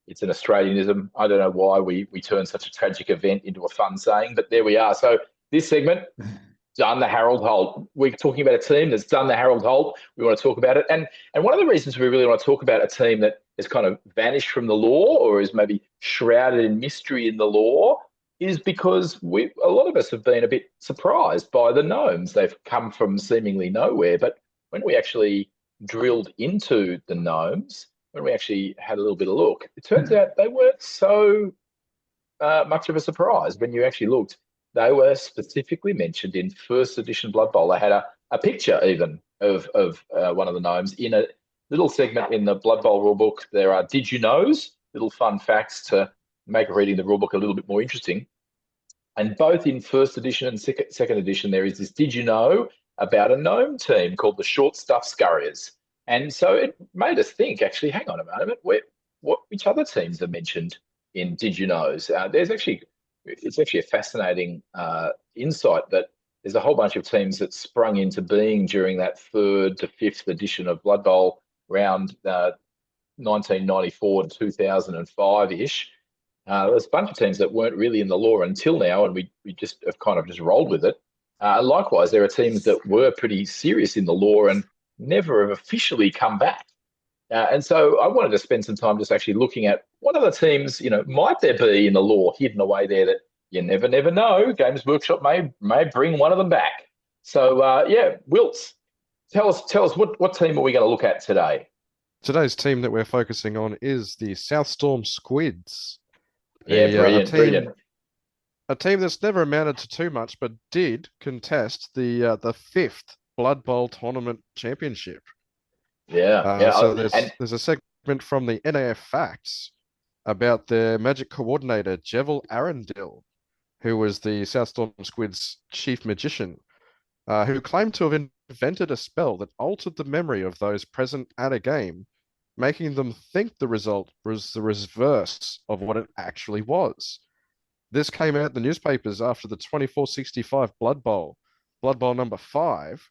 It's an Australianism. I don't know why we turn such a tragic event into a fun saying, but there we are. So this segment, done the Harold Holt. We're talking about a team that's done the Harold Holt. We want to talk about it. And one of the reasons we really want to talk about a team that has kind of vanished from the law or is maybe shrouded in mystery in the law is because a lot of us have been a bit surprised by the Gnomes. They've come from seemingly nowhere. But when we actually drilled into the Gnomes, when we actually had a little bit of look, it turns out they weren't so much of a surprise. When you actually looked, they were specifically mentioned in first edition Blood Bowl. They had a picture even of one of the Gnomes in a little segment in the Blood Bowl rulebook. There are Did You Knows, little fun facts to make reading the rulebook a little bit more interesting. And both in first edition and second edition, there is this Did You Know about a Gnome team called the Short Stuff Scurriers. And so it made us think, actually, hang on a moment, which other teams are mentioned in Did You Knows? It's actually a fascinating insight that there's a whole bunch of teams that sprung into being during that third to fifth edition of Blood Bowl around 1994 to 2005-ish. There's a bunch of teams that weren't really in the law until now, and we just have kind of just rolled with it. Likewise, there are teams that were pretty serious in the law and never have officially come back. And so I wanted to spend some time just actually looking at what other teams, might there be in the law hidden away there that you never know. Games Workshop may bring one of them back. So, Wilts, tell us what team are we going to look at today? Today's team that we're focusing on is the Southstorm Squids. Brilliant. A team that's never amounted to too much, but did contest the 5th Blood Bowl Tournament Championship. So there's a segment from the NAF Facts about their Magic coordinator, Jevil Arundel, who was the Southstorm Squids chief magician, who claimed to have invented a spell that altered the memory of those present at a game, making them think the result was the reverse of what it actually was. This came out in the newspapers after the 2465 Blood Bowl number 5,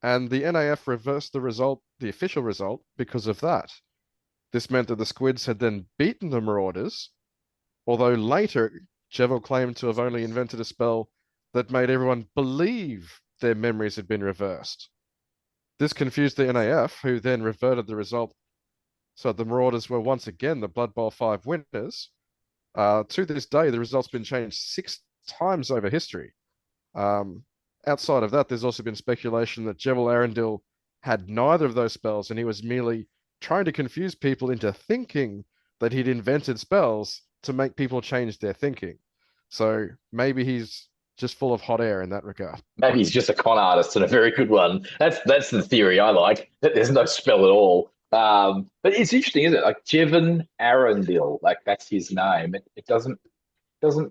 and the NAF reversed the official result, because of that. This meant that the Squids had then beaten the Marauders, although later Jevil claimed to have only invented a spell that made everyone believe their memories had been reversed. This confused the NAF, who then reverted the result, so the Marauders were once again the Blood Bowl 5 winners. To this day, the result's been changed 6 times over history. Outside of that, there's also been speculation that Jevil Arundel had neither of those spells, and he was merely trying to confuse people into thinking that he'd invented spells to make people change their thinking. So maybe he's just full of hot air in that regard. Maybe he's just a con artist, and a very good one. That's the theory I like, that there's no spell at all. But it's interesting, isn't it? Like Jevin Arundel, like that's his name. It doesn't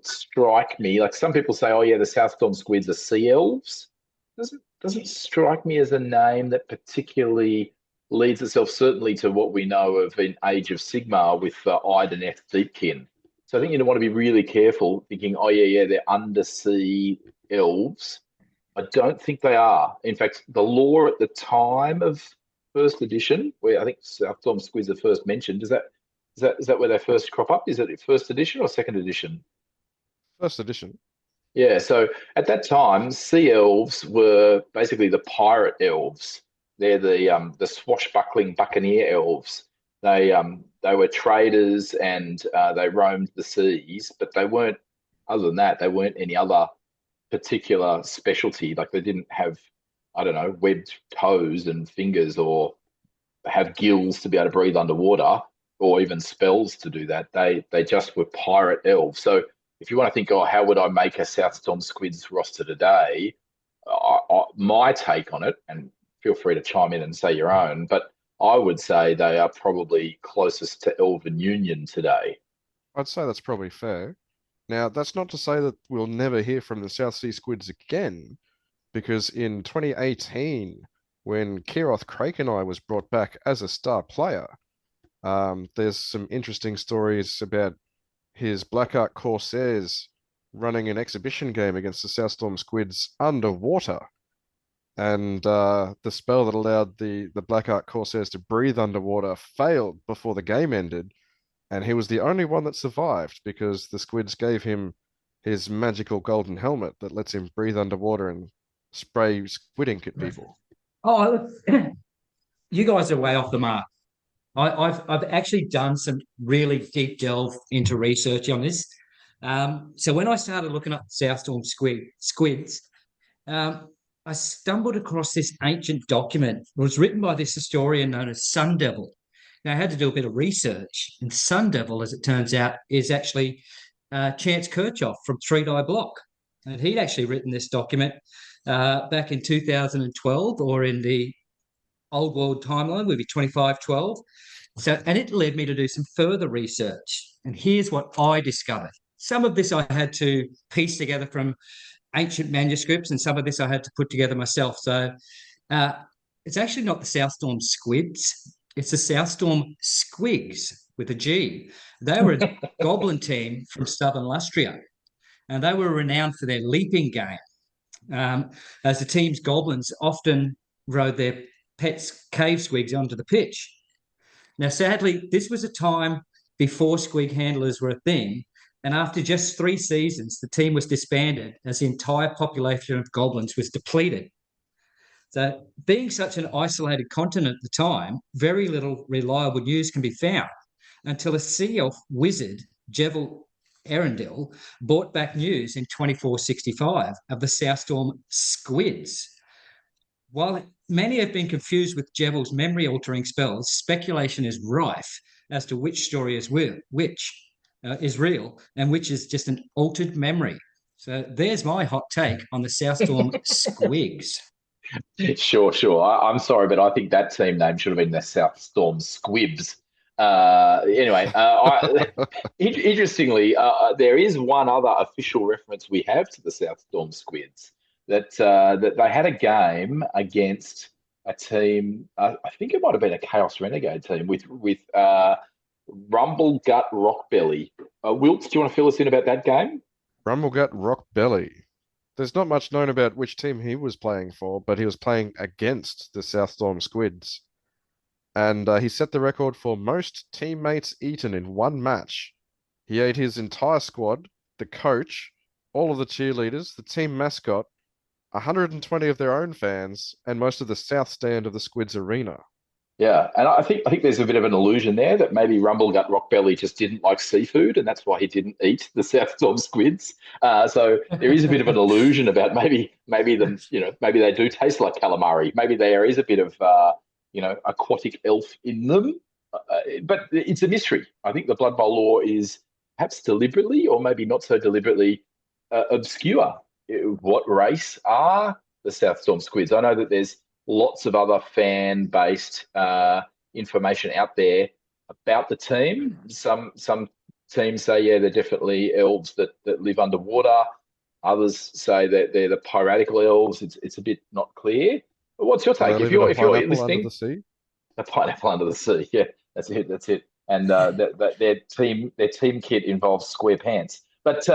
strike me, like some people say, oh yeah, the Southstorm Squids are sea elves. Doesn't strike me as a name that particularly leads itself certainly to what we know of in Age of Sigmar with Ideneth Deepkin. So I think you want to be really careful thinking, oh yeah, they're undersea elves. I don't think they are. In fact, the lore at the time of first edition, where I think Southstorm Squids are first mentioned, is that where they first crop up? Is it first edition or second edition? First edition. Yeah, so at that time, sea elves were basically the pirate elves. They're the swashbuckling buccaneer elves. They they were traders and they roamed the seas, but they weren't. Other than that, they weren't any other particular specialty. Like they didn't have, I don't know, webbed toes and fingers, or have gills to be able to breathe underwater, or even spells to do that. They just were pirate elves. So if you want to think, oh, how would I make a Southstorm Squids roster today? My take on it, and feel free to chime in and say your own, but I would say they are probably closest to Elven Union today. I'd say that's probably fair. Now, that's not to say that we'll never hear from the South Sea Squids again, because in 2018, when Kiroth Krakeneye was brought back as a star player, there's some interesting stories about his Black Ark Corsairs running an exhibition game against the Southstorm Squids underwater. And the spell that allowed the Black Ark Corsairs to breathe underwater failed before the game ended. And he was the only one that survived because the Squids gave him his magical golden helmet that lets him breathe underwater and spray squid ink at people. Oh, you guys are way off the mark. I've actually done some really deep delve into research on this. So when I started looking up Southstorm Squids, I stumbled across this ancient document. It was written by this historian known as Sun Devil. Now, I had to do a bit of research, and Sun Devil, as it turns out, is actually Chance Kirchhoff from Three Die Block. And he'd actually written this document back in 2012, or in the Old World timeline, would be 2512. So, and it led me to do some further research. And here's what I discovered. Some of this I had to piece together from ancient manuscripts, and some of this I had to put together myself. So it's actually not the Southstorm Squids. It's the Southstorm Squigs with a G. They were a goblin team from southern Lustria, and they were renowned for their leaping game. As the team's goblins often rode their pets' cave squigs onto the pitch. Now, sadly, this was a time before squig handlers were a thing, and after just 3 seasons, the team was disbanded as the entire population of goblins was depleted. So, being such an isolated continent at the time, very little reliable news can be found until a sea elf wizard, Jevil Erendil, brought back news in 2465 of the Southstorm Squids. While many have been confused with Jevil's memory-altering spells, speculation is rife as to which story is real, and which is just an altered memory. So there's my hot take on the Southstorm Squigs. Sure. I'm sorry, but I think that team name should have been the Southstorm Squibs. Interestingly, there is one other official reference we have to the Southstorm Squids, that they had a game against a team. I think it might have been a Chaos Renegade team with Rumblegut Rockbelly. Wilt, do you want to fill us in about that game? Rumblegut Rockbelly. There's not much known about which team he was playing for, but he was playing against the Southstorm Squids. And he set the record for most teammates eaten in one match. He ate his entire squad, the coach, all of the cheerleaders, the team mascot, 120 of their own fans, and most of the south stand of the Squids arena. Yeah, and I think there's a bit of an illusion there that maybe Rumblegut Rockbelly just didn't like seafood, and that's why he didn't eat the Southstorm Squids. So there is a bit of an illusion about maybe they do taste like calamari. Maybe there is a bit of aquatic elf in them, but it's a mystery. I think the Blood Bowl lore is perhaps deliberately, or maybe not so deliberately, obscure. What race are the Southstorm Squids? I know that there's lots of other fan-based information out there about the team. Some teams say, yeah, they're definitely elves that live underwater. Others say that they're the piratical elves. It's a bit not clear. But what's your take? If you're listening, under the sea? A pineapple under the sea. Yeah, that's it. And their team kit involves square pants. But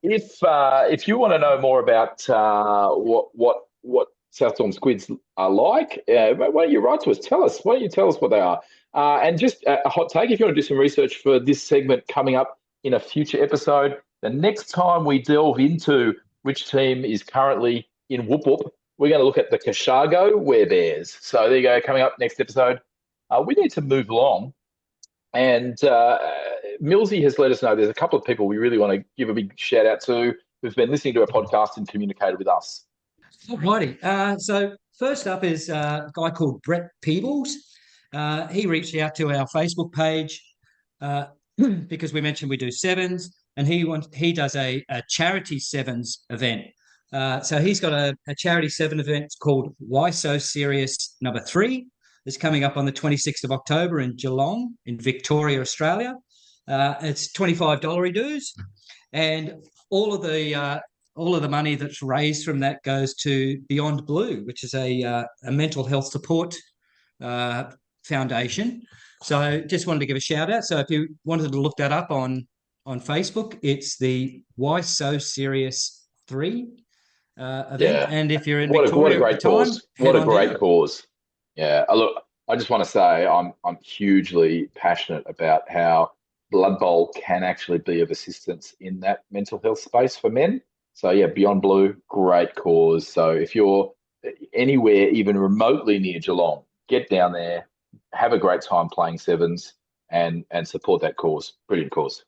if you want to know more about what Southstorm Squids are like, why don't you write to us? Why don't you tell us what they are? And just a hot take, if you want to do some research for this segment coming up in a future episode, the next time we delve into which team is currently in Whoop Whoop, we're going to look at the Kashago Werebears. So there you go, coming up next episode. We need to move along. And Millsy has let us know there's a couple of people we really want to give a big shout out to who've been listening to our podcast and communicated with us. Alrighty. So first up is a guy called Brett Peebles. He reached out to our Facebook page because we mentioned we do sevens, and he does a charity sevens event. So he's got a charity seven event called Why So Serious number 3. It's coming up on the 26th of October in Geelong in Victoria, Australia. It's $25 dues, and all of the money that's raised from that goes to Beyond Blue, which is a mental health support foundation. So just wanted to give a shout out. So if you wanted to look that up on Facebook, it's the Why So Serious 3 event. Yeah. And if you're in what Victoria a great at the time, cause. What a great cause. Yeah. Look, I just want to say I'm hugely passionate about how Blood Bowl can actually be of assistance in that mental health space for men. So yeah, Beyond Blue, great cause. So if you're anywhere even remotely near Geelong, get down there, have a great time playing sevens, and support that cause. Brilliant cause.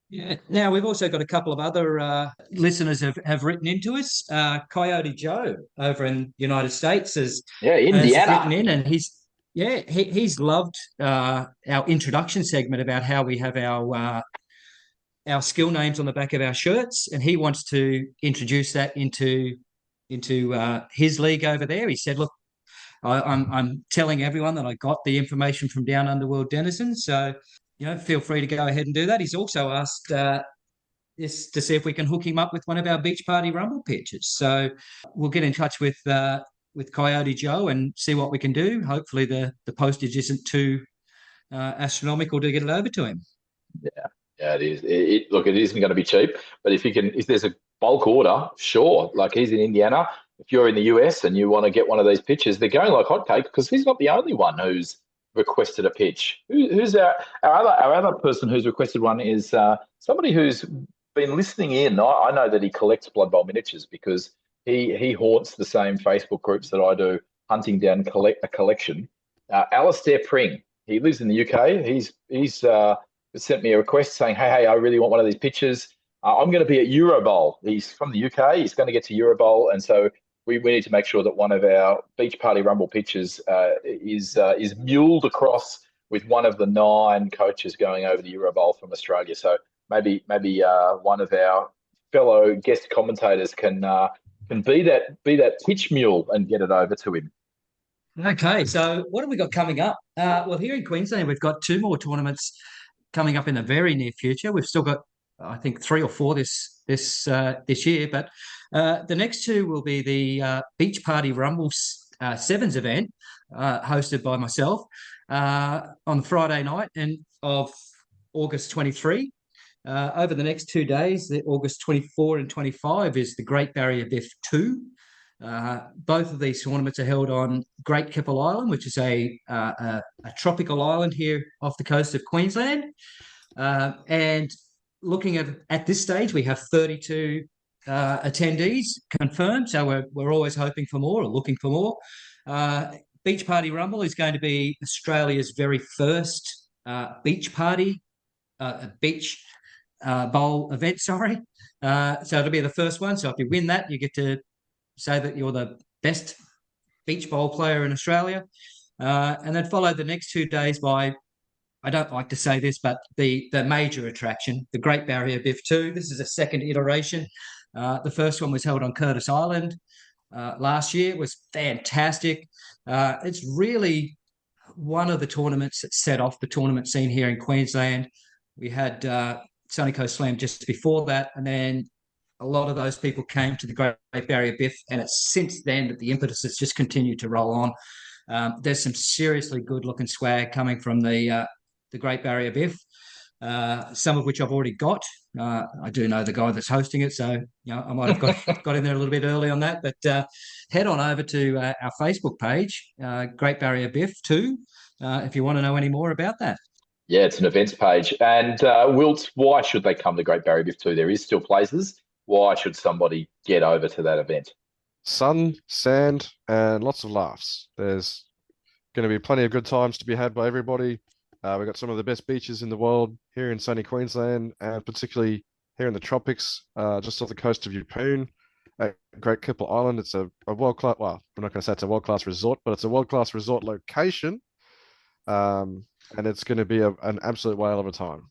Yeah. Now we've also got a couple of other listeners have written into us. Coyote Joe over in the United States has written in, and he's loved our introduction segment about how we have our skill names on the back of our shirts, and he wants to introduce that into his league over there. He said, "Look, I'm telling everyone that I got the information from Down Underworld Denizens, so feel free to go ahead and do that." He's also asked this to see if we can hook him up with one of our Beach Party Rumble pitches. So we'll get in touch with Coyote Joe and see what we can do. Hopefully the postage isn't too astronomical to get it over to him. Yeah, it is. Look, it isn't going to be cheap, but if there's a bulk order, sure. Like he's in Indiana. If you're in the US and you want to get one of these pitches, they're going like hotcake because he's not the only one who's requested a pitch. Who's our other person who's requested one is somebody who's been listening in. I know that he collects Blood Bowl miniatures because he haunts the same Facebook groups that I do, hunting down a collection. Alistair Pring. He lives in the UK. He's sent me a request saying, hey, I really want one of these pitches. I'm going to be at Euro Bowl. He's from the UK. He's going to get to Euro Bowl, and so we need to make sure that one of our Beach Party Rumble pitches is muled across with one of the 9 coaches going over to Euro Bowl from Australia. So maybe one of our fellow guest commentators can be that pitch mule and get it over to him. Okay, so what have we got coming up? Well, here in Queensland, we've got 2 more tournaments coming up in the very near future. We've still got, I think, 3 or 4 this year, but the next 2 will be the Beach Party Rumble Sevens event, hosted by myself on Friday night of August 23. Over the next 2 days, the August 24 and 25 is the Great Barrier Biff 2. Both of these tournaments are held on Great Keppel Island, which is a tropical island here off the coast of Queensland. And looking at this stage, we have 32 attendees confirmed. So we're always hoping for more or looking for more. Beach Party Rumble is going to be Australia's very first beach bowl event. Sorry. So it'll be the first one. So if you win that, you get to say that you're the best beach bowl player in Australia. And then follow the next 2 days by, I don't like to say this, but the major attraction, the Great Barrier Biff 2. This is a second iteration. The first one was held on Curtis Island last year. It was fantastic. It's really one of the tournaments that set off the tournament scene here in Queensland. We had Sunny Coast Slam just before that, and then a lot of those people came to the Great Barrier Biff, and it's since then that the impetus has just continued to roll on. There's some seriously good-looking swag coming from the Great Barrier Biff, some of which I've already got. I do know the guy that's hosting it, so I might have got in there a little bit early on that. But head on over to our Facebook page, Great Barrier Biff 2, if you want to know any more about that. Yeah, it's an events page. And Wilt, why should they come to Great Barrier Biff 2? There is still places. Why should somebody get over to that event? Sun, sand, and lots of laughs. There's going to be plenty of good times to be had by everybody. We've got some of the best beaches in the world here in sunny Queensland, and particularly here in the tropics, just off the coast of Yeppoon, at Great Keppel Island. It's a world-class, well, I'm not going to say it's a world-class resort, but it's a world-class resort location. And it's going to be an absolute whale of a time.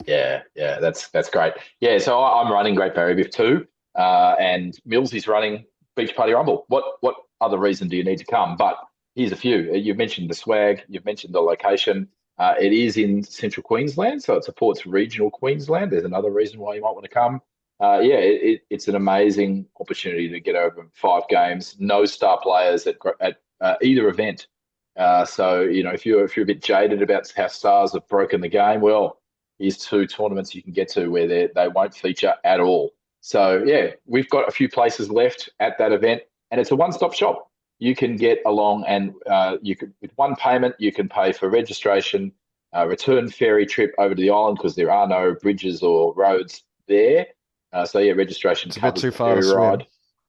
Yeah, that's great. Yeah, so I'm running Great Barrier Reef too, and Millsy's running Beach Party Rumble. What other reason do you need to come? But here's a few. You've mentioned the swag. You've mentioned the location. It is in central Queensland, so it supports regional Queensland. There's another reason why you might want to come. It's an amazing opportunity to get over 5 games. No star players at either event. So if you're a bit jaded about how stars have broken the game, well, here's 2 tournaments you can get to where they won't feature at all. So yeah, we've got a few places left at that event, and it's a one-stop shop. You can get along, and with one payment, you can pay for registration, return ferry trip over to the island because there are no bridges or roads there. Registration it's a bit too the far to swim. ride.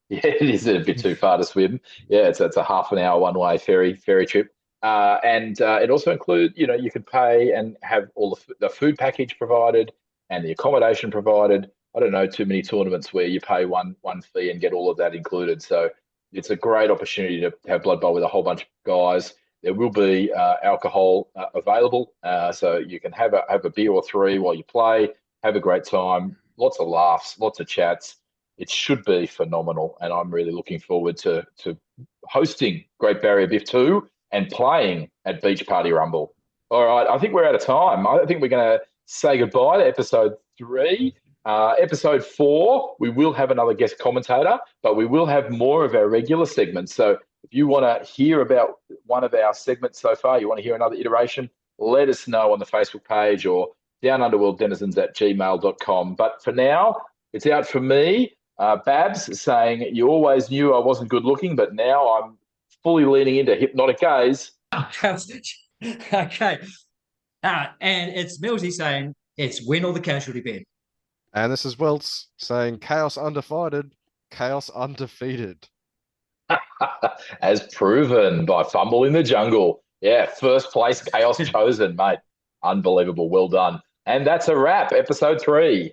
Yeah, it is a bit too far to swim. Yeah, it's a half an hour one-way ferry trip. And it also includes, you can pay and have all the food package provided and the accommodation provided. I don't know too many tournaments where you pay one fee and get all of that included. So it's a great opportunity to have Blood Bowl with a whole bunch of guys. There will be alcohol available, so you can have a beer or 3 while you play, have a great time, lots of laughs, lots of chats. It should be phenomenal, and I'm really looking forward to hosting Great Barrier Reef 2 and playing at Beach Party Rumble. All right, I think we're out of time. I think we're going to say goodbye to episode 3. Episode 4, we will have another guest commentator, but we will have more of our regular segments. So if you want to hear about one of our segments so far, you want to hear another iteration, let us know on the Facebook page or downunderworlddenizens@gmail.com. But for now, it's out for me. Babs saying, you always knew I wasn't good looking, but now I'm fully leaning into hypnotic gaze. Okay. And it's Millsy saying it's win or the casualty bed. And this is Welts saying chaos undefeated, chaos undefeated. As proven by Fumble in the Jungle. Yeah, first place chaos chosen, mate. Unbelievable. Well done. And that's a wrap. Episode 3.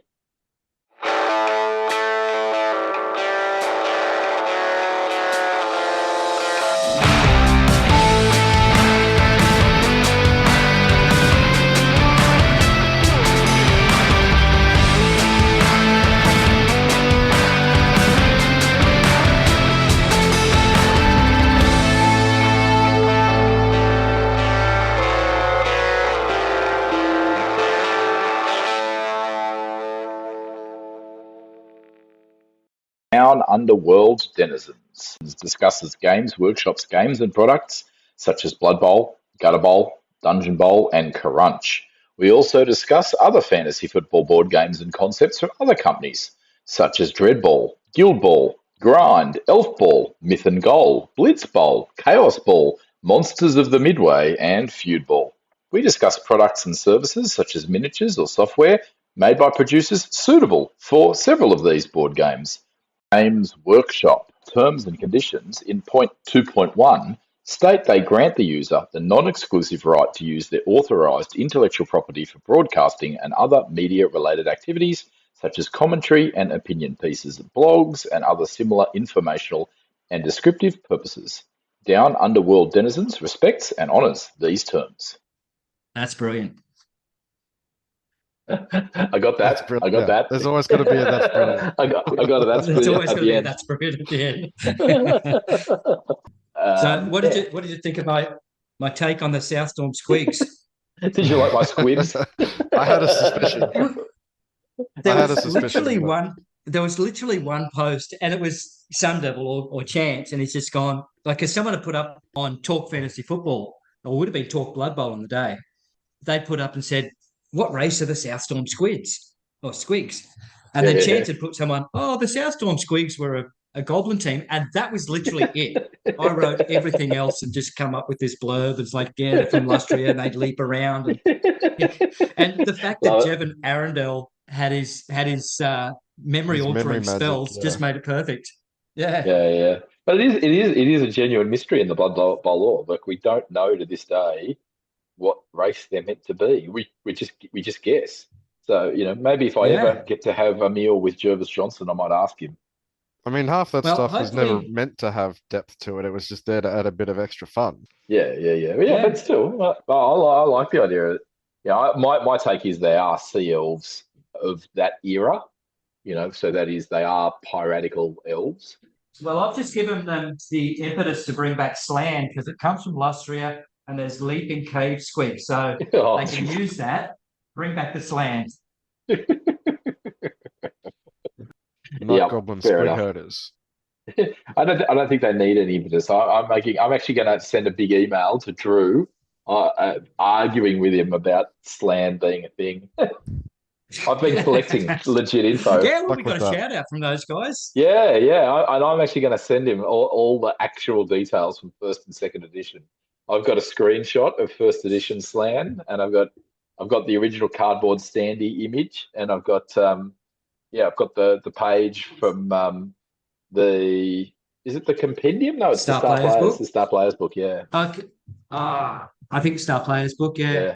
Down Underworld Denizens discusses games, workshops, games and products such as Blood Bowl, Gutter Bowl, Dungeon Bowl and Crunch. We also discuss other fantasy football board games and concepts from other companies such as Dread Ball, Guild Ball, Grind, Elf Ball, Myth and Goal, Blitz Bowl, Chaos Ball, Monsters of the Midway and Feud Ball. We discuss products and services such as miniatures or software made by producers suitable for several of these board games. Games Workshop terms and conditions in point 2.1 state they grant the user the non-exclusive right to use their authorised intellectual property for broadcasting and other media-related activities such as commentary and opinion pieces, blogs and other similar informational and descriptive purposes. Down Underworld Denizens respects and honours these terms. That's brilliant. I got that. I got that. There's always got to be a that's brilliant. I got it. That's brilliant. There's always at got to the be a end. that's brilliant at the end. So what did you think of my take on the Southstorm Squigs? Did you like my squids? I had a suspicion. There was literally one post, and it was Sun Devil or Chance, and he's just gone, like, if someone had put up on Talk Fantasy Football, or would have been Talk Blood Bowl on the day, they put up and said, what race are the Southstorm Squids or Squigs? And then Chance had put someone, the Southstorm Squigs were a goblin team, and that was literally it. I wrote everything else and just come up with this blurb. It's like, yeah, they're from Lustria, and they'd leap around. And the fact that Jevon Arundel had his memory altering spells just made it perfect. Yeah. But it is a genuine mystery in the Blood Bowl lore. Like, we don't know to this day what race they're meant to be. We just guess. So, maybe if I ever get to have a meal with Jervis Johnson, I might ask him. I mean, half that Well, stuff was never hopefully- meant to have depth to it. It was just there to add a bit of extra fun. Yeah. But still, I like the idea of it. Yeah, my take is they are sea elves of that era. So that is, they are piratical elves. Well, I've just given them the impetus to bring back Slan because it comes from Lustria and there's leaping cave squid. So they can use that, bring back the Slan. Not goblin fair squid enough. herders. I don't think they need any impetus. I'm actually going to send a big email to Drew, arguing with him about Slan being a thing. I've been collecting legit info. Yeah, well, we got a shout out from those guys. Yeah. And I'm actually going to send him all the actual details from first and second edition. I've got a screenshot of first edition Slan, and I've got the original cardboard standee image, and I've got the page from is it the compendium? No, it's the Star Players book. The Star Players book, yeah. I think Star Players book, yeah.